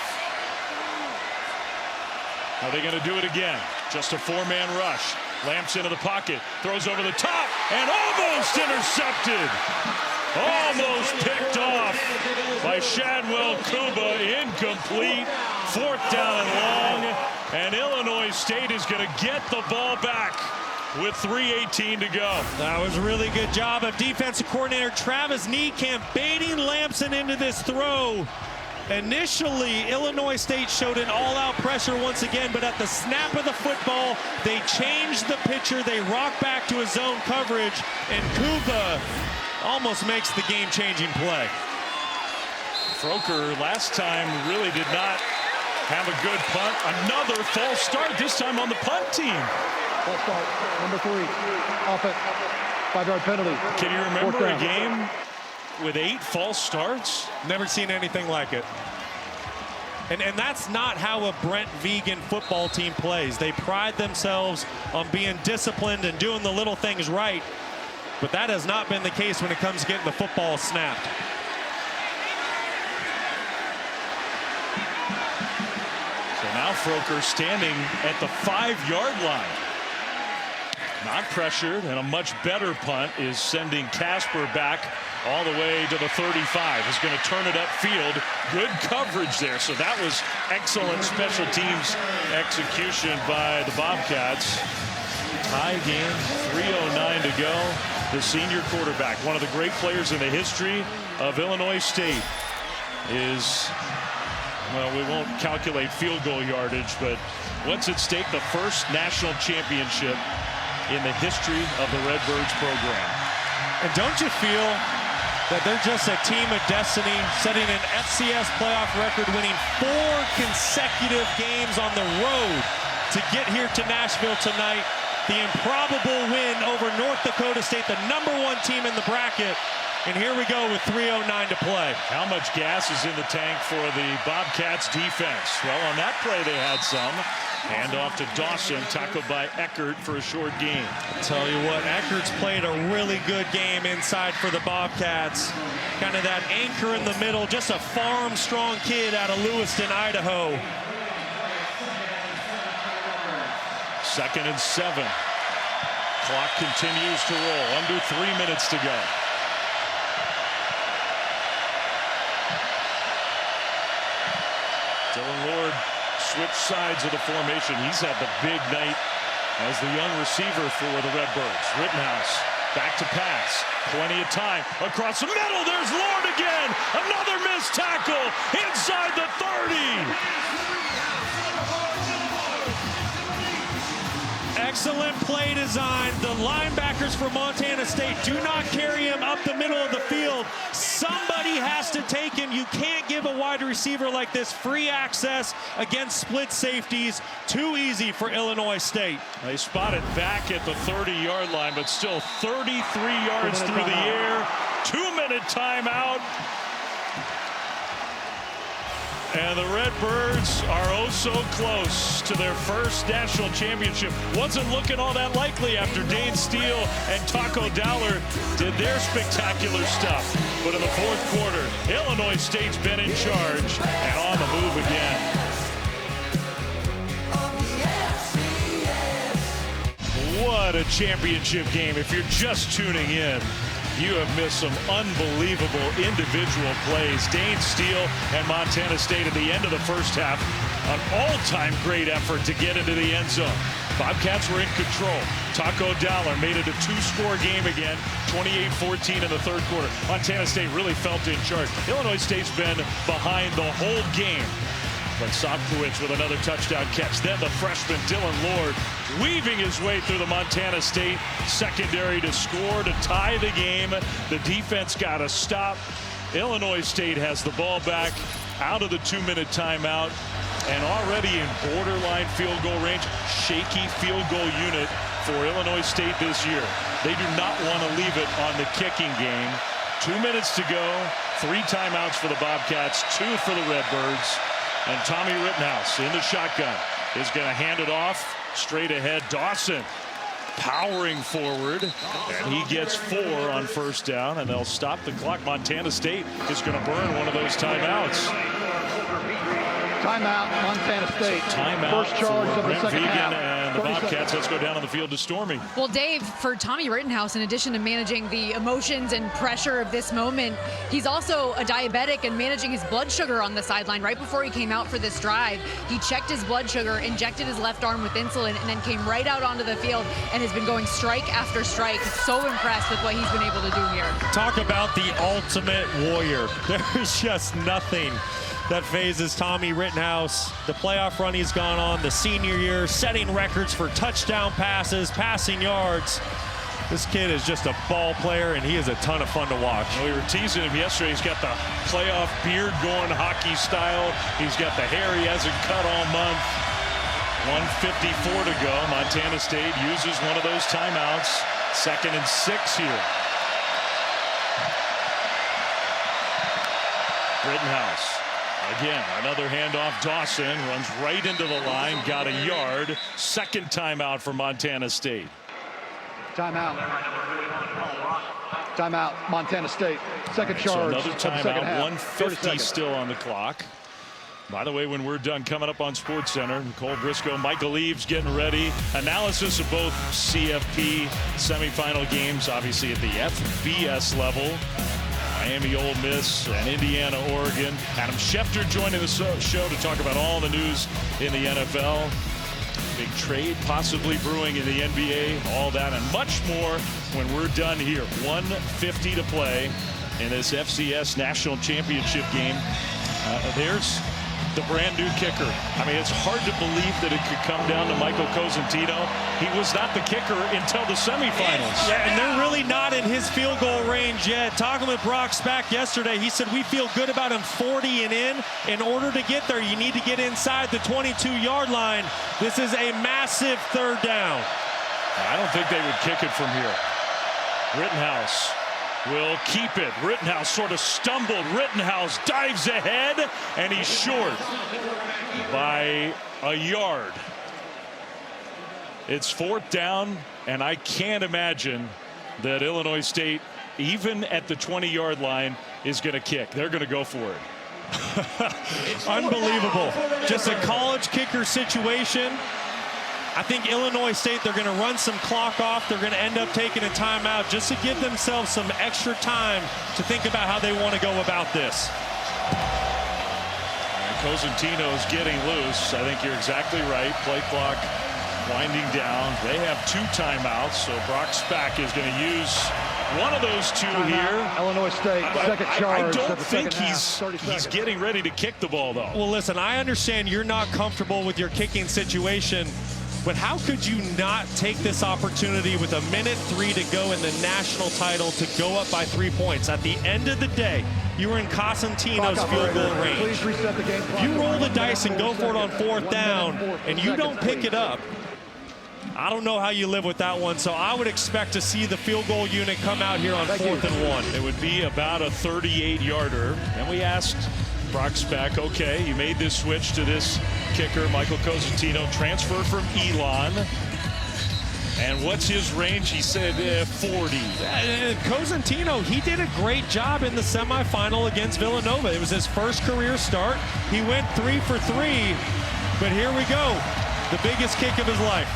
Are they going to do it again? Just a 4-man rush. Lamps into the pocket, throws over the top, and almost intercepted. Almost picked off by Shadwell Kuba. Incomplete. 4th down and long. And Illinois State is going to get the ball back with 3:18 to go. That was a really good job of defensive coordinator Travis Niekamp baiting Lampson into this throw. Initially, Illinois State showed an all-out pressure once again, but at the snap of the football, they changed the pitcher. They rock back to a zone coverage, and Kuba almost makes the game-changing play. Froker last time really did not have a good punt. Another false start, this time on the punt team. False start, number 3, offense, 5-yard penalty. Can you remember a game with 8 false starts? Never seen anything like it. And that's not how a Brent Vegan football team plays. They pride themselves on being disciplined and doing the little things right. But that has not been the case when it comes to getting the football snapped. So now Froker standing at the 5-yard line. Not pressured, and a much better punt is sending Casper back all the way to the 35. He's going to turn it upfield. Good coverage there. So that was excellent special teams execution by the Bobcats. Tie game, 3:09 to go. The senior quarterback, one of the great players in the history of Illinois State, is, well, we won't calculate field goal yardage, but what's at stake? The first national championship in the history of the Redbirds program. And don't you feel that they're just a team of destiny, setting an FCS playoff record, winning 4 consecutive games on the road to get here to Nashville tonight? The improbable win over North Dakota State, the #1 team in the bracket. And here we go with 3:09 to play. How much gas is in the tank for the Bobcats defense? Well, on that play they had some. Hand off to Dawson, tackled by Eckert for a short gain. Tell you what, Eckert's played a really good game inside for the Bobcats. Kind of that anchor in the middle, just a farm strong kid out of Lewiston, Idaho. 2nd and 7. Clock continues to roll. Under 3 minutes to go. Dylan Lord switched sides of the formation. He's had the big night as the young receiver for the Redbirds. Rittenhouse back to pass. Plenty of time. Across the middle, there's Lord again. Another missed tackle inside the 30. Excellent play design. The linebackers for Montana State do not carry him up the middle of the field. Somebody has to take him. You can't give a wide receiver like this free access against split safeties. Too easy for Illinois State. They spot it back at the 30-yard line, but still 33 yards through the air. 2-minute timeout. And the Redbirds are oh so close to their first national championship. Wasn't looking all that likely after Dane Steele and Taco Dowler did their spectacular stuff. But in the fourth quarter, Illinois State's been in charge and on the move again. What a championship game. If you're just tuning in, you have missed some unbelievable individual plays. Dane Steele and Montana State at the end of the first half, an all-time great effort to get into the end zone. Bobcats were in control. Taco Dowler made it a 2-score game again, 28-14 in the third quarter. Montana State really felt in charge. Illinois State's been behind the whole game. But Sopkowicz with another touchdown catch. Then the freshman Dylan Lord weaving his way through the Montana State secondary to score, to tie the game. The defense got to stop. Illinois State has the ball back out of the 2-minute timeout and already in borderline field goal range. Shaky field goal unit for Illinois State this year. They do not want to leave it on the kicking game. 2 minutes to go. 3 timeouts for the Bobcats, 2 for the Redbirds. And Tommy Rittenhouse in the shotgun is going to hand it off straight ahead. Dawson powering forward, and he gets 4 on first down, and they'll stop the clock. Montana State is going to burn one of those timeouts. Timeout, Montana State. Timeout First charge for of the Brent second Vegan half. and the Bobcats. Let's go down on the field to Stormy. Well, Dave, for Tommy Rittenhouse, in addition to managing the emotions and pressure of this moment, he's also a diabetic and managing his blood sugar on the sideline. Right before he came out for this drive, he checked his blood sugar, injected his left arm with insulin, and then came right out onto the field and has been going strike after strike. So impressed with what he's been able to do here. Talk about the ultimate warrior. There's just nothing that phases Tommy Rittenhouse. The playoff run he's gone on, the senior year, setting records for touchdown passes, passing yards. This kid is just a ball player, and he is a ton of fun to watch. Well, we were teasing him yesterday. He's got the playoff beard going hockey style. He's got the hair he hasn't cut all month. 1:54 to go. Montana State uses one of those timeouts. 2nd and 6 here. Rittenhouse. Again, another handoff. Dawson runs right into the line, got a yard. 2nd timeout for Montana State. Timeout. Timeout, Montana State. Second charge. So another of the second timeout. half. 1:50 still on the clock. By the way, when we're done, coming up on SportsCenter, Nicole Briscoe, Michael Eaves getting ready. Analysis of both CFP semifinal games, obviously at the FBS level. Miami, Ole Miss, and Indiana, Oregon. Adam Schefter joining the show to talk about all the news in the NFL. Big trade possibly brewing in the NBA. All that and much more when we're done here. 1:50 to play in this FCS National Championship game. There's the brand new kicker. I mean, it's hard to believe that it could come down to Michael Cosentino. He was not the kicker until the semifinals. Yeah, and they're really not in his field goal range yet. Talking with Brock Spack yesterday, he said we feel good about him 40 and in. In order to get there, you need to get inside the 22-yard line. This is a massive third down. I don't think they would kick it from here. Rittenhouse will keep it. Rittenhouse sort of stumbled. Rittenhouse dives ahead, and he's short by a yard. It's 4th down, and I can't imagine that Illinois State, even at the 20-yard line, is going to kick. They're going to go for it. Unbelievable. Just a college kicker situation. I think Illinois State, they're going to run some clock off. They're going to end up taking a timeout just to give themselves some extra time to think about how they want to go about this. Cosentino's getting loose. I think you're exactly right. Play clock winding down. They have 2 timeouts, so Brock Spack is going to use one of those 2 here. Illinois State, second charge. I don't think he's getting ready to kick the ball, though. Well, listen, I understand you're not comfortable with your kicking situation, but how could you not take this opportunity with 1:03 to go in the national title to go up by 3 points? At the end of the day, you were in Cosentino's field goal range. Please reset the game clock. You roll the dice and go for it on 4th down, and you don't pick it up. I don't know how you live with that one, so I would expect to see the field goal unit come out here on 4th and 1. It would be about a 38-yarder, and we asked Brock Spack, okay, you made this switch to this kicker, Michael Cosentino, transfer from Elon. And what's his range? He said 40. Cosentino, he did a great job in the semifinal against Villanova. It was his first career start. He went 3 for 3, but here we go. The biggest kick of his life.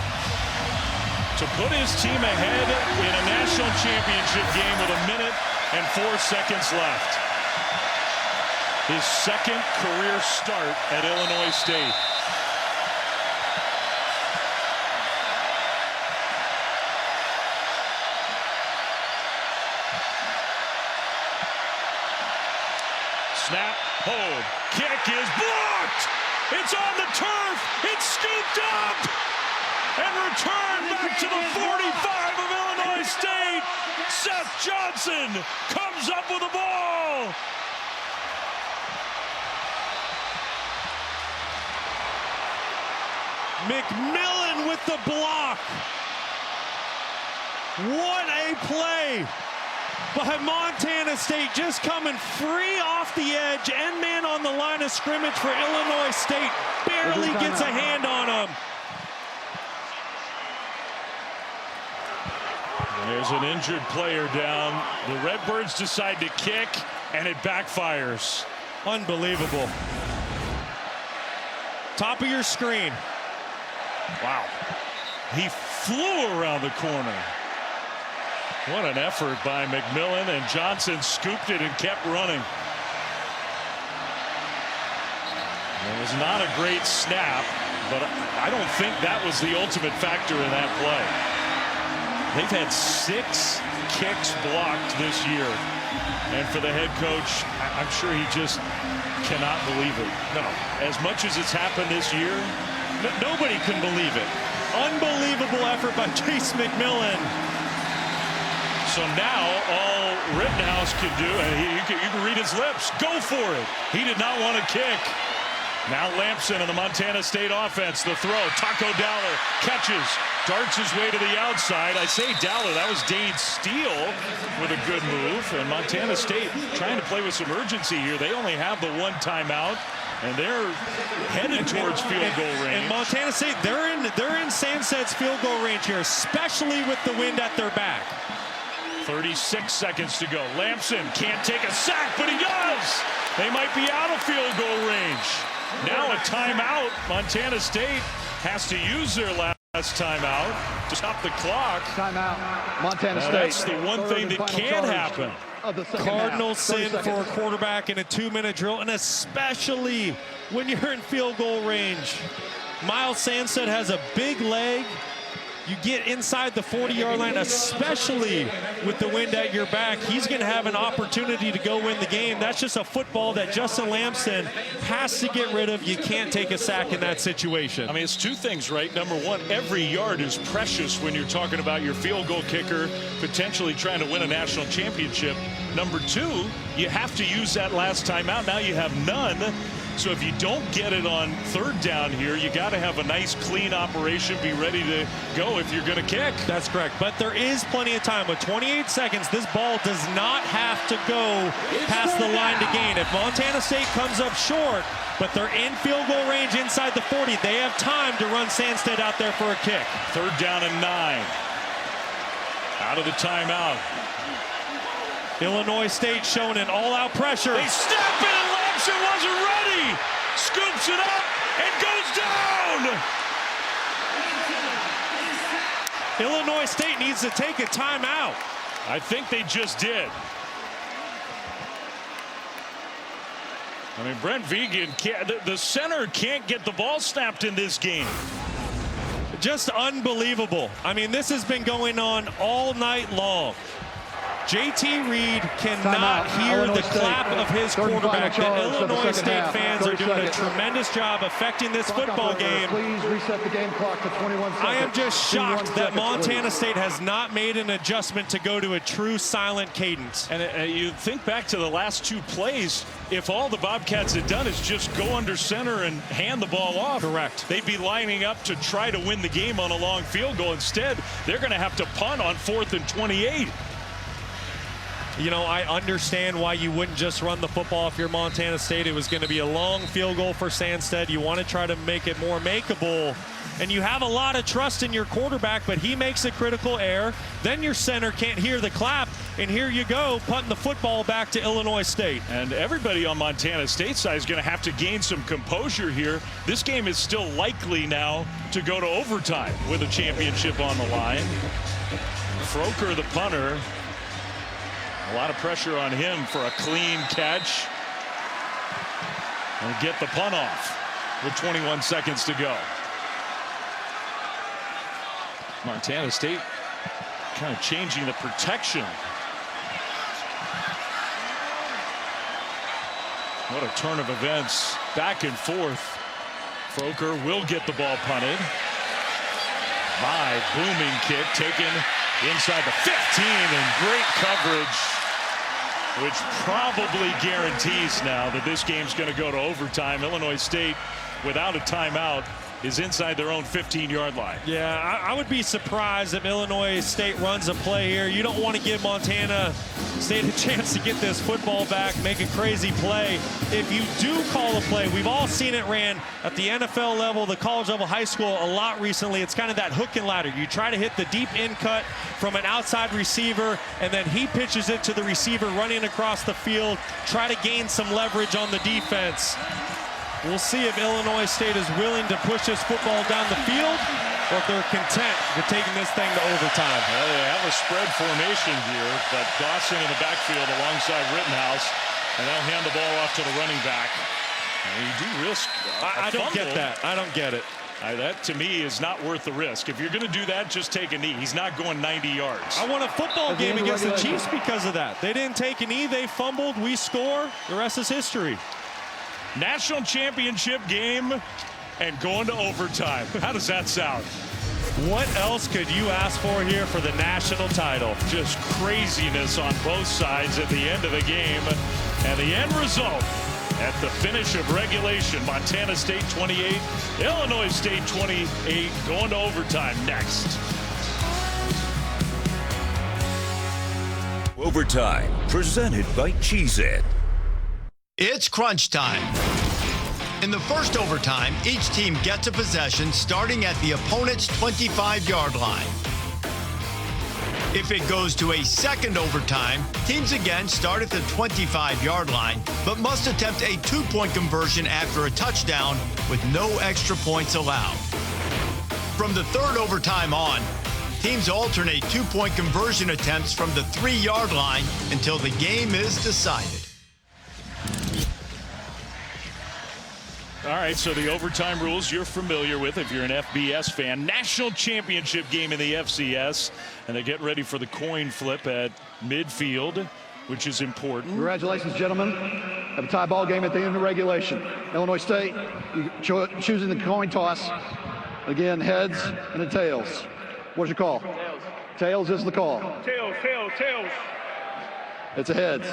To put his team ahead in a national championship game with 1:04 left. His second career start at Illinois State. Snap, hold, kick is blocked! It's on the turf! It's scooped up! And returned back to the 45 of Illinois State! Seth Johnson comes up with the ball! McMillan with the block. What a play by Montana State, just coming free off the edge. End man on the line of scrimmage for Illinois State. Barely gets a hand on him. There's an injured player down. The Redbirds decide to kick, and it backfires. Unbelievable. Top of your screen. Wow. He flew around the corner. What an effort by McMillan, and Johnson scooped it and kept running. It was not a great snap, but I don't think that was the ultimate factor in that play. They've had 6 kicks blocked this year. And for the head coach, I'm sure he just cannot believe it. No, as much as it's happened this year, nobody can believe it. Unbelievable effort by Chase McMillan. So now all Rittenhouse can do, and you can read his lips, go for it. He did not want to kick. Now Lampson and the Montana State offense, the throw. Taco Dowler catches, darts his way to the outside. I say Dowler, that was Dane Steele with a good move. And Montana State trying to play with some urgency here. They only have the 1 timeout, and they're headed towards field goal range. And Montana State, they're in Sanset's field goal range here, especially with the wind at their back. 36 seconds to go. Lampson can't take a sack, but he does. They might be out of field goal range. Now a timeout. Montana State has to use their last timeout to stop the clock. Timeout. Montana State. That's the one thing that can happen. Cardinals sin for a quarterback in a 2-minute drill, and especially when you're in field goal range. Miles Sandstead has a big leg. You get inside the 40-yard line, especially with the wind at your back, he's going to have an opportunity to go win the game. That's just a football that Justin Lamson has to get rid of. You can't take a sack in that situation. I mean, it's two things, right? Number one, every yard is precious when you're talking about your field goal kicker potentially trying to win a national championship. Number two, you have to use that last timeout. Now you have none. So if you don't get it on third down here, you got to have a nice, clean operation, be ready to go if you're going to kick. That's correct. But there is plenty of time. With 28 seconds, this ball does not have to go past the line to gain. If Montana State comes up short, but they're in field goal range inside the 40, they have time to run Sandstead out there for a kick. Third down and 9. Out of the timeout. Illinois State showing an all-out pressure. They step in and Lamson wasn't ready. Scoops it up and goes down. Illinois State needs to take a timeout. I think they just did. I mean, Brent Vigen can't, the center can't get the ball snapped in this game. Just unbelievable. I mean, this has been going on all night long. JT Reed cannot hear the clap of his quarterback. The Illinois State fans are doing a tremendous job affecting this football game. Please reset the game clock to 21 seconds. I am just shocked that Montana State has not made an adjustment to go to a true silent cadence. And you think back to the last two plays, if all the Bobcats had done is just go under center and hand the ball off. Correct. They'd be lining up to try to win the game on a long field goal. Instead, they're going to have to punt on 4th and 28. You know, I understand why you wouldn't just run the football if you're Montana State. It was going to be a long field goal for Sandstead. You want to try to make it more makeable. And you have a lot of trust in your quarterback, but he makes a critical error. Then your center can't hear the clap. And here you go, punting the football back to Illinois State. And everybody on Montana State side is going to have to gain some composure here. This game is still likely now to go to overtime with a championship on the line. Froker, the punter. A lot of pressure on him for a clean catch. And get the punt off with 21 seconds to go. Montana State kind of changing the protection. What a turn of events. Back and forth. Froker will get the ball punted. My booming kick taken inside the 15 and great coverage, which probably guarantees now that this game's going to go to overtime. Illinois State, without a timeout, is inside their own 15-yard line. Yeah, I would be surprised if Illinois State runs a play here. You don't want to give Montana State a chance to get this football back, make a crazy play. If you do call a play, we've all seen it ran at the NFL level, the college level, high school a lot recently. It's kind of that hook and ladder. You try to hit the deep in cut from an outside receiver, and then he pitches it to the receiver running across the field. Try to gain some leverage on the defense. We'll see if Illinois State is willing to push this football down the field or if they're content with taking this thing to overtime. Well, they have a spread formation here, but Dawson in the backfield alongside Rittenhouse, and they'll hand the ball off to the running back. And you do risk I don't get that. I don't get it. That, to me, is not worth the risk. If you're going to do that, just take a knee. He's not going 90 yards. I won a football game against the Chiefs because of that. They didn't take a knee. They fumbled. We score. The rest is history. National championship game and going to overtime. How does that sound? What else could you ask for here for the national title? Just craziness on both sides at the end of the game. And the end result at the finish of regulation, Montana State 28, Illinois State 28, going to overtime next. Overtime, presented by Cheez-It. It's crunch time. In the first overtime, each team gets a possession starting at the opponent's 25-yard line. If it goes to a second overtime, teams again start at the 25-yard line, but must attempt a 2-point conversion after a touchdown with no extra points allowed. From the third overtime on, teams alternate 2-point conversion attempts from the 3-yard line until the game is decided. All right, so the overtime rules you're familiar with if you're an FBS fan. National championship game in the FCS, and they get ready for the coin flip at midfield, which is important. Congratulations, gentlemen. Have a tie ball game at the end of regulation. Illinois State choosing the coin toss. Again, heads and the tails. What's your call? Tails. Tails is the call. Tails. It's a heads.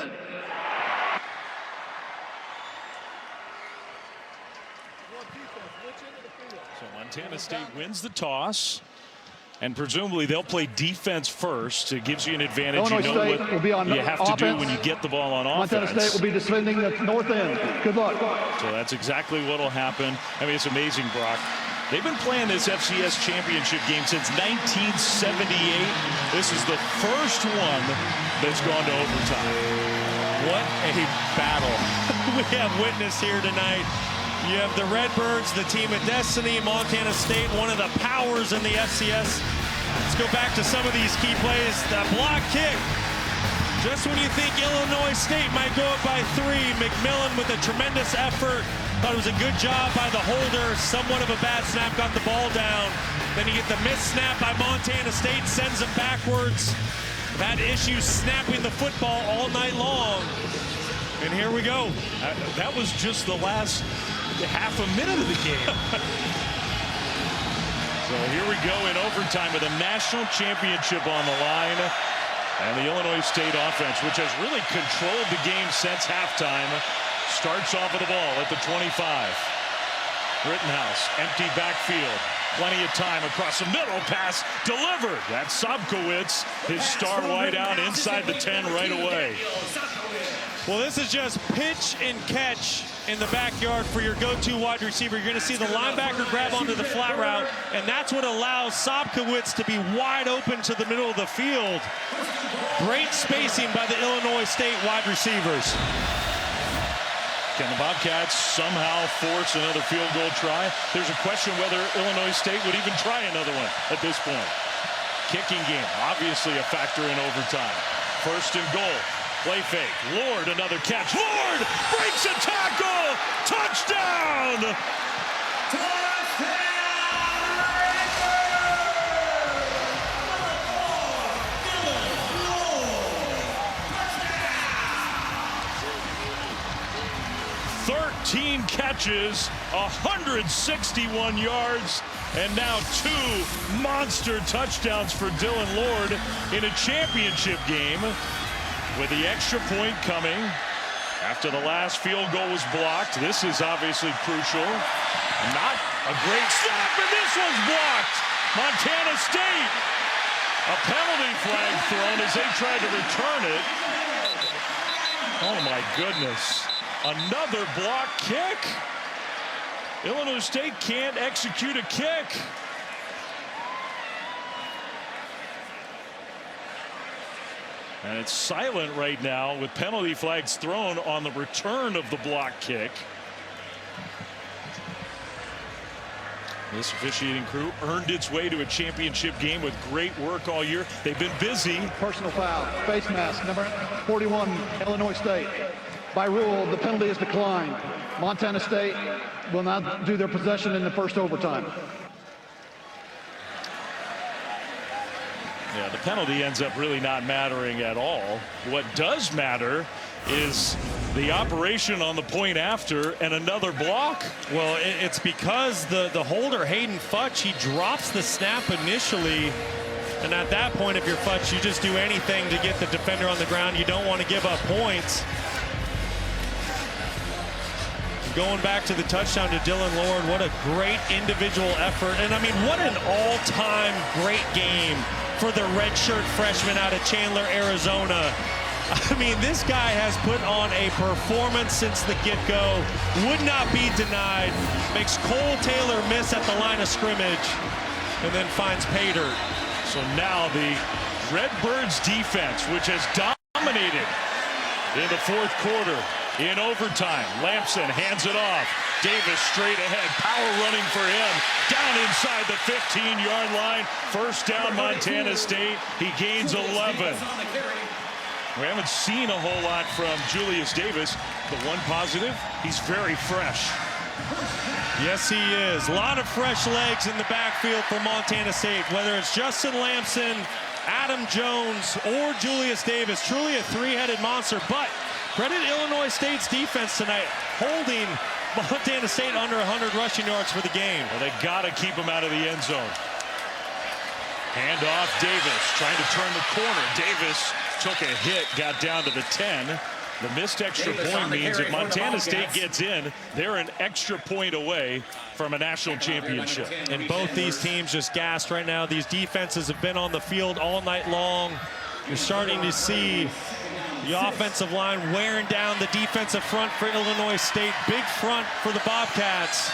So Montana State wins the toss, and presumably they'll play defense first. It gives you an advantage. Illinois you know State what will be on you have offense. to do when you get the ball on offense. Montana State will be defending the north end. Good luck. So that's exactly what will happen. I mean, it's amazing, Brock. They've been playing this FCS championship game since 1978. This is the first one that's gone to overtime. What a battle we have witnessed here tonight. You have the Redbirds, the team of destiny, Montana State, one of the powers in the FCS. Let's go back to some of these key plays. That block kick. Just when you think Illinois State might go up by 3, McMillan with a tremendous effort. Thought it was a good job by the holder. Somewhat of a bad snap, got the ball down. Then you get the missed snap by Montana State, sends them backwards. Had issues snapping the football all night long. And here we go. That was just the last half a minute of the game. So here we go in overtime with a national championship on the line. And the Illinois State offense, which has really controlled the game since halftime, starts off with the ball at the 25. Rittenhouse, empty backfield. Plenty of time across the middle. Pass delivered. That's Sobkowitz, his star wideout inside the 10 right away. Well, this is just pitch and catch in the backyard for your go-to wide receiver. You're going to see the linebacker grab onto the flat route, and that's what allows Sobkowitz to be wide open to the middle of the field. Great spacing by the Illinois State wide receivers. Can the Bobcats somehow force another field goal try? There's a question whether Illinois State would even try another one at this point. Kicking game, obviously a factor in overtime. First and goal. Play fake. Lord, another catch. Lord breaks a tackle. Touchdown! Touchdown! 13 catches, 161 yards, and now 2 monster touchdowns for Dylan Lord in a championship game, with the extra point coming after the last field goal was blocked. This is obviously crucial. Not a great snap, and this one's blocked. Montana State. A penalty flag thrown as they tried to return it. Oh my goodness. Another block kick. Illinois State can't execute a kick. And it's silent right now with penalty flags thrown on the return of the block kick. This officiating crew earned its way to a championship game with great work all year. They've been busy. Personal foul, face mask, number 41, Illinois State. By rule, the penalty is declined. Montana State will not do their possession in the first overtime. Yeah, the penalty ends up really not mattering at all. What does matter is the operation on the point after and another block. Well, it's because the holder, Hayden Futch, he drops the snap initially. And at that point, if you're Futch, you just do anything to get the defender on the ground. You don't want to give up points. Going back to the touchdown to Dylan Lord, what a great individual effort. And I mean, what an all-time great game for the redshirt freshman out of Chandler, Arizona. I mean, this guy has put on a performance since the get-go. Would not be denied. Makes Cole Taylor miss at the line of scrimmage and then finds pay dirt. So now the Redbirds defense, which has dominated in the fourth quarter, in overtime. Lampson hands it off. Davis straight ahead. Power running for him. Down inside the 15-yard line. First down, Montana State. He gains 11. We haven't seen a whole lot from Julius Davis. The one positive, he's very fresh. Yes, he is. A lot of fresh legs in the backfield for Montana State, whether it's Justin Lampson, Adam Jones, or Julius Davis. Truly a three-headed monster, but credit Illinois State's defense tonight, holding Montana State under 100 rushing yards for the game. Well, they got to keep him out of the end zone. Hand off Davis, trying to turn the corner. Davis took a hit, got down to the 10. The missed extra point means if Montana State gets in, they're an extra point away from a national championship. And both these teams just gassed right now. These defenses have been on the field all night long. You're starting to see the offensive line wearing down the defensive front for Illinois State. Big front for the Bobcats.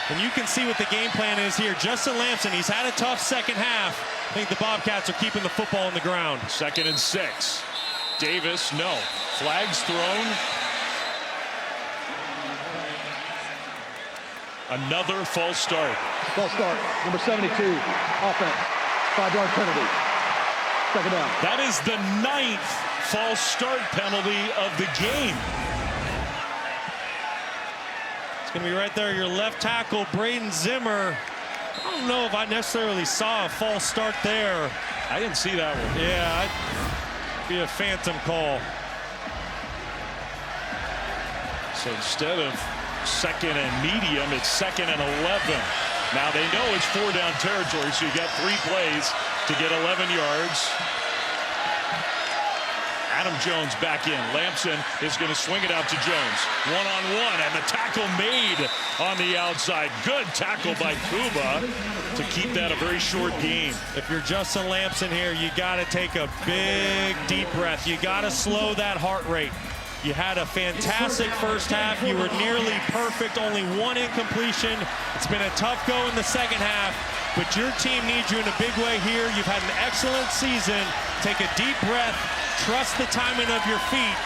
And you can see what the game plan is here. Justin Lampson, he's had a tough second half. I think the Bobcats are keeping the football on the ground. 2nd and 6. Davis, no. Flags thrown. Another false start. False start. Number 72, offense. 5-yard penalty. Second down. That is the 9th false start penalty of the game. It's going to be right there, your left tackle, Braden Zimmer. I don't know if I necessarily saw a false start there. I didn't see that one. Yeah, it'd be a phantom call. So instead of 2nd and medium, it's 2nd and 11. Now they know it's 4-down territory, so you got 3 plays to get 11 yards. Adam Jones back in. Lampson is going to swing it out to Jones. One-on-one, and the tackle made on the outside. Good tackle by Kuba to keep that a very short game. If you're Justin Lampson here, you got to take a big, deep breath. You got to slow that heart rate. You had a fantastic first half. You were nearly perfect, only 1 incompletion. It's been a tough go in the second half, but your team needs you in a big way here. You've had an excellent season. Take a deep breath. Trust the timing of your feet,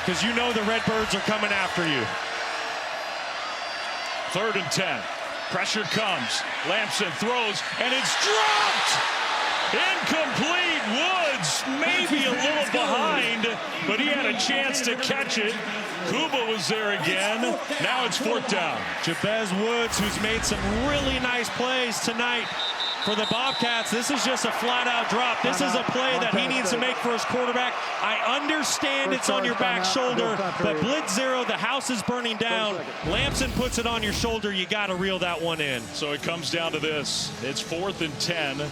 because you know the Redbirds are coming after you. 3rd and 10. Pressure comes. Lampson throws, and it's dropped! Incomplete. Woods maybe a little behind, but he had a chance to catch it. Kuba was there again. Now it's 4th down. Jabez Woods, who's made some really nice plays tonight for the Bobcats. This is just a flat-out drop. This is a play that he needs to make for his quarterback. I understand it's on your back shoulder, but blitz 0, the house is burning down. Lampson puts it on your shoulder. You got to reel that one in. So it comes down to this. It's 4th and 10.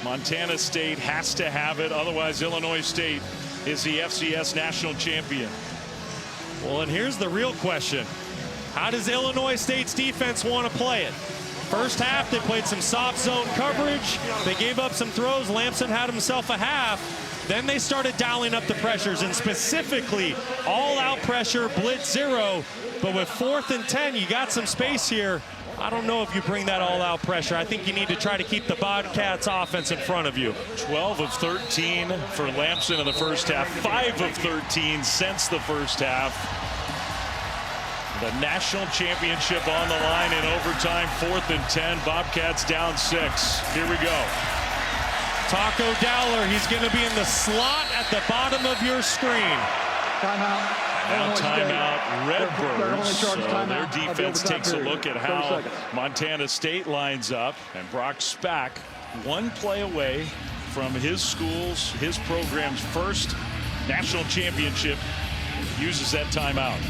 Montana State has to have it. Otherwise, Illinois State is the FCS national champion. Well, and here's the real question. How does Illinois State's defense want to play it? First half, they played some soft zone coverage. They gave up some throws. Lampson had himself a half. Then they started dialing up the pressures, and specifically all-out pressure, blitz 0. But with 4th and 10, you got some space here. I don't know if you bring that all-out pressure. I think you need to try to keep the Bobcats offense in front of you. 12 of 13 for Lampson in the first half. 5 of 13 since the first half. The national championship on the line in overtime. 4th and 10. Bobcats down 6. Here we go. Taco Dowler, he's going to be in the slot at the bottom of your screen. Timeout. Now timeout, Redbirds. So their defense takes a look at how Montana State lines up. And Brock Spack, 1 play away from his school's, his program's first national championship, uses that timeout.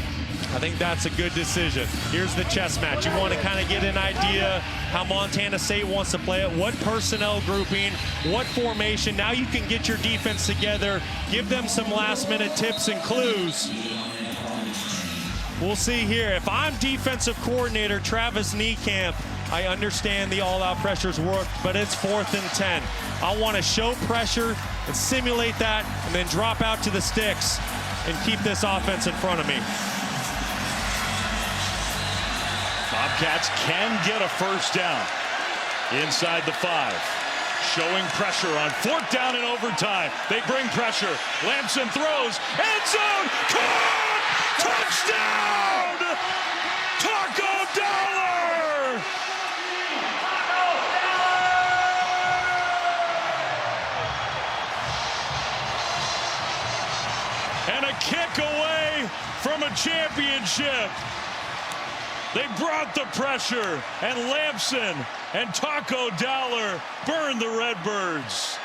I think that's a good decision. Here's the chess match. You want to kind of get an idea how Montana State wants to play it, what personnel grouping, what formation. Now you can get your defense together, give them some last-minute tips and clues. We'll see here. If I'm defensive coordinator Travis Niekamp, I understand the all-out pressures work, but it's 4th and 10. I want to show pressure and simulate that and then drop out to the sticks and keep this offense in front of me. Bobcats can get a first down inside the 5. Showing pressure on 4th down in overtime. They bring pressure. Lampson throws. End zone. Caught! Touchdown! Taco Dollar! And a kick away from a championship. They brought the pressure, and Lampson and Taco Dollar burned the Redbirds.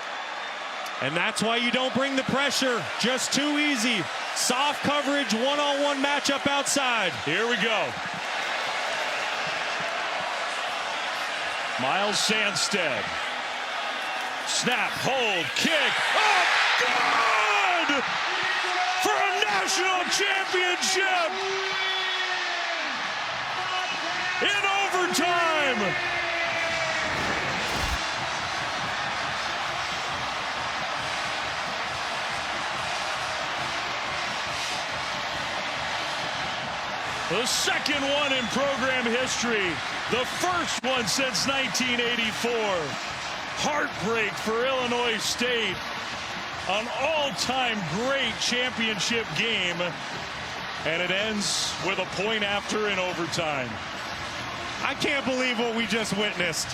And that's why you don't bring the pressure. Just too easy. Soft coverage, one-on-one matchup outside. Here we go. Miles Sandstead. Snap, hold, kick. Oh, good! For a national championship! In overtime! The second one in program history. The first one since 1984. Heartbreak for Illinois State. An all-time great championship game. And it ends with a point after in overtime. I can't believe what we just witnessed.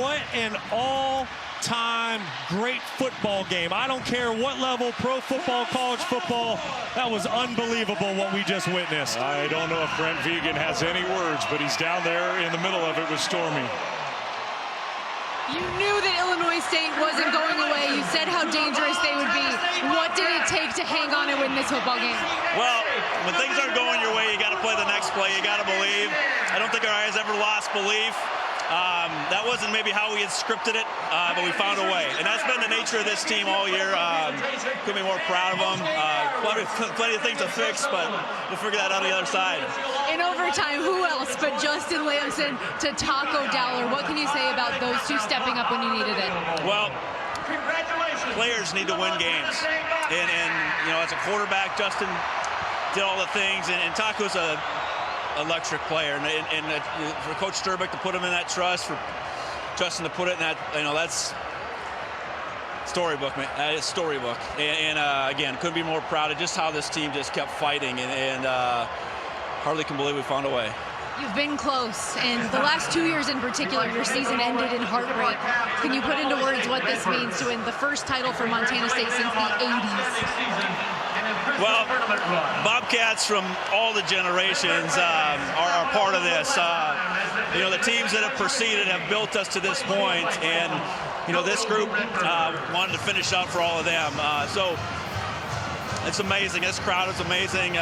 What an all-time great football game. I don't care what level, pro football, college football. That was unbelievable what we just witnessed. I don't know if Brent Vegan has any words, but he's down there in the middle of it with Stormy. You knew that Illinois State wasn't going away. You said how dangerous they would be. What did it take to hang on and win this football game? Well, when things aren't going your way, you got to play the next play. You got to believe. I don't think our guys ever lost belief. That wasn't maybe how we had scripted it, but we found a way. And that's been the nature of this team all year. Couldn't be more proud of them. Plenty of things to fix, but we'll figure that out on the other side. In overtime, who else but Justin Lampson to Taco Dollar? What can you say about those two stepping up when you needed it? Well, players need to win games. And you know, as a quarterback, Justin did all the things, and Taco's a electric player, and for Coach Sturbick to put him in that trust, for Justin to put it in that, you know, that's storybook, man. That is storybook. And again, couldn't be more proud of just how this team just kept fighting, and hardly can believe we found a way. You've been close, and the last 2 years in particular, your season ended in heartbreak. Can you put into words what this means to win the first title for Montana State since the 80s? Well, Bobcats from all the generations are part of this. You know, the teams that have preceded have built us to this point, and, you know, this group wanted to finish out for all of them. So it's amazing. This crowd is amazing.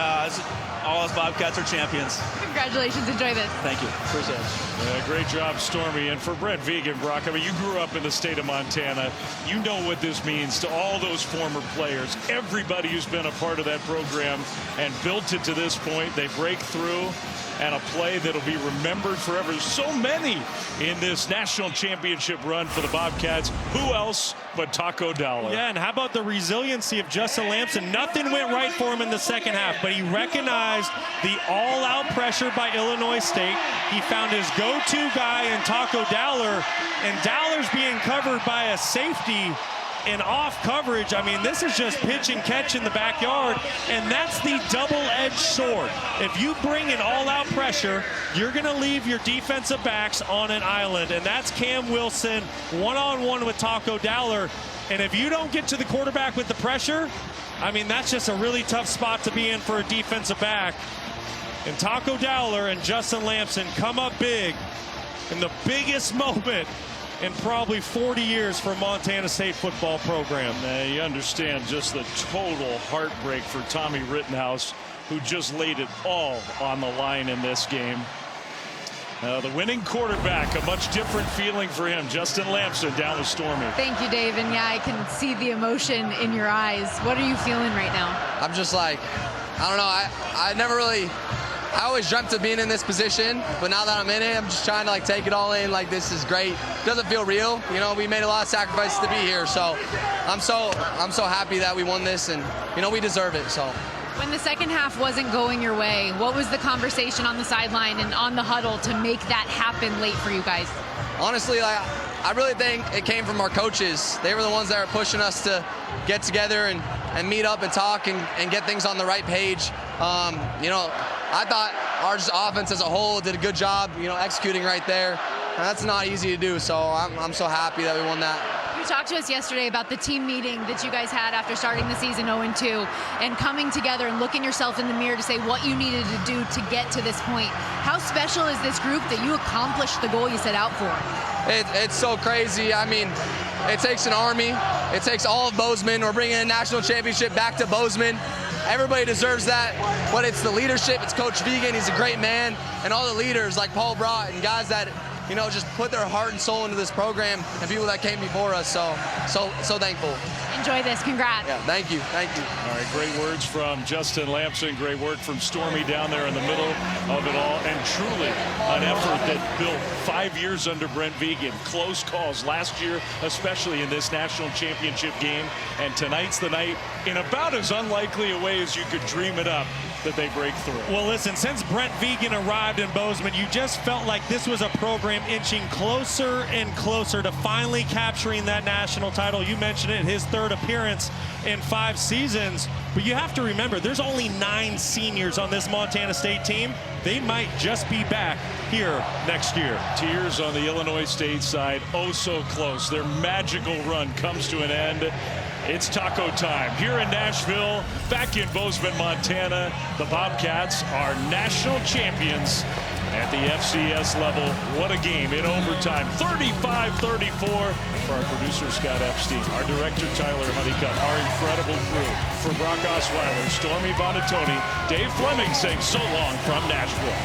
All us Bobcats are champions. Congratulations. Enjoy this. Thank you. Appreciate it. Great job, Stormy. And for Brent Vegan, Brock, I mean, you grew up in the state of Montana. You know what this means to all those former players. Everybody who's been a part of that program and built it to this point, they break through, and a play that'll be remembered forever. So many in this national championship run for the Bobcats. Who else but Taco Dollar? Yeah, and how about the resiliency of Justin Lampson? Nothing went right for him in the second half, but he recognized the all-out pressure by Illinois State. He found his go-to guy in Taco Dollar, and Dollar's being covered by a safety in off coverage. I mean, this is just pitch and catch in the backyard, and that's the double-edged sword. If you bring in all-out pressure, you're going to leave your defensive backs on an island, and that's Cam Wilson one-on-one with Taco Dollar. And if you don't get to the quarterback with the pressure, I mean, that's just a really tough spot to be in for a defensive back. And Taco Dollar and Justin Lampson come up big in the biggest moment in probably 40 years for Montana State football program. Now, you understand just the total heartbreak for Tommy Rittenhouse, who just laid it all on the line in this game. The winning quarterback, a much different feeling for him. Justin Lampson down with Stormy. Thank you, Dave. And yeah, I can see the emotion in your eyes. What are you feeling right now? I'm just like, I don't know. I always dreamt of being in this position, but now that I'm in it, I'm just trying to like take it all in. Like, this is great. It doesn't feel real. You know, we made a lot of sacrifices to be here, so I'm so happy that we won this, and you know, we deserve it. So. When the second half wasn't going your way, what was the conversation on the sideline and on the huddle to make that happen late for you guys? Honestly, like, I really think it came from our coaches. They were the ones that were pushing us to get together and meet up and talk and get things on the right page. You know, I thought our offense as a whole did a good job, you know, executing right there. And that's not easy to do, so I'm so happy that we won that. You talked to us yesterday about the team meeting that you guys had after starting the season 0-2 and coming together and looking yourself in the mirror to say what you needed to do to get to this point. How special is this group that you accomplished the goal you set out for? It's so crazy. I mean, it takes an army. It takes all of Bozeman. We're bringing a national championship back to Bozeman. Everybody deserves that, but it's the leadership. It's Coach Vegan. He's a great man, and all the leaders like Paul Brott and guys that, you know, just put their heart and soul into this program, and people that came before us. So thankful. Enjoy this. Congrats. Yeah, thank you. All right, great words from Justin Lampson. Great work from Stormy down there in the middle of it all. And truly an effort that built 5 years under Brent Vegan. Close calls last year, especially in this national championship game. And tonight's the night, in about as unlikely a way as you could dream it up, that they break through. Well, listen, since Brent Vegan arrived in Bozeman, you just felt like this was a program inching closer and closer to finally capturing that national title. You mentioned it, his third appearance in 5 seasons. But you have to remember, there's only 9 seniors on this Montana State team. They might just be back here next year. Tears on the Illinois State side, oh so close. Their magical run comes to an end. It's taco time here in Nashville, back in Bozeman, Montana. The Bobcats are national champions at the FCS level. What a game in overtime, 35-34 for our producer, Scott Epstein, our director, Tyler Honeycutt, our incredible crew. For Brock Osweiler, Stormy Buonantony, Dave Flemming saying so long from Nashville.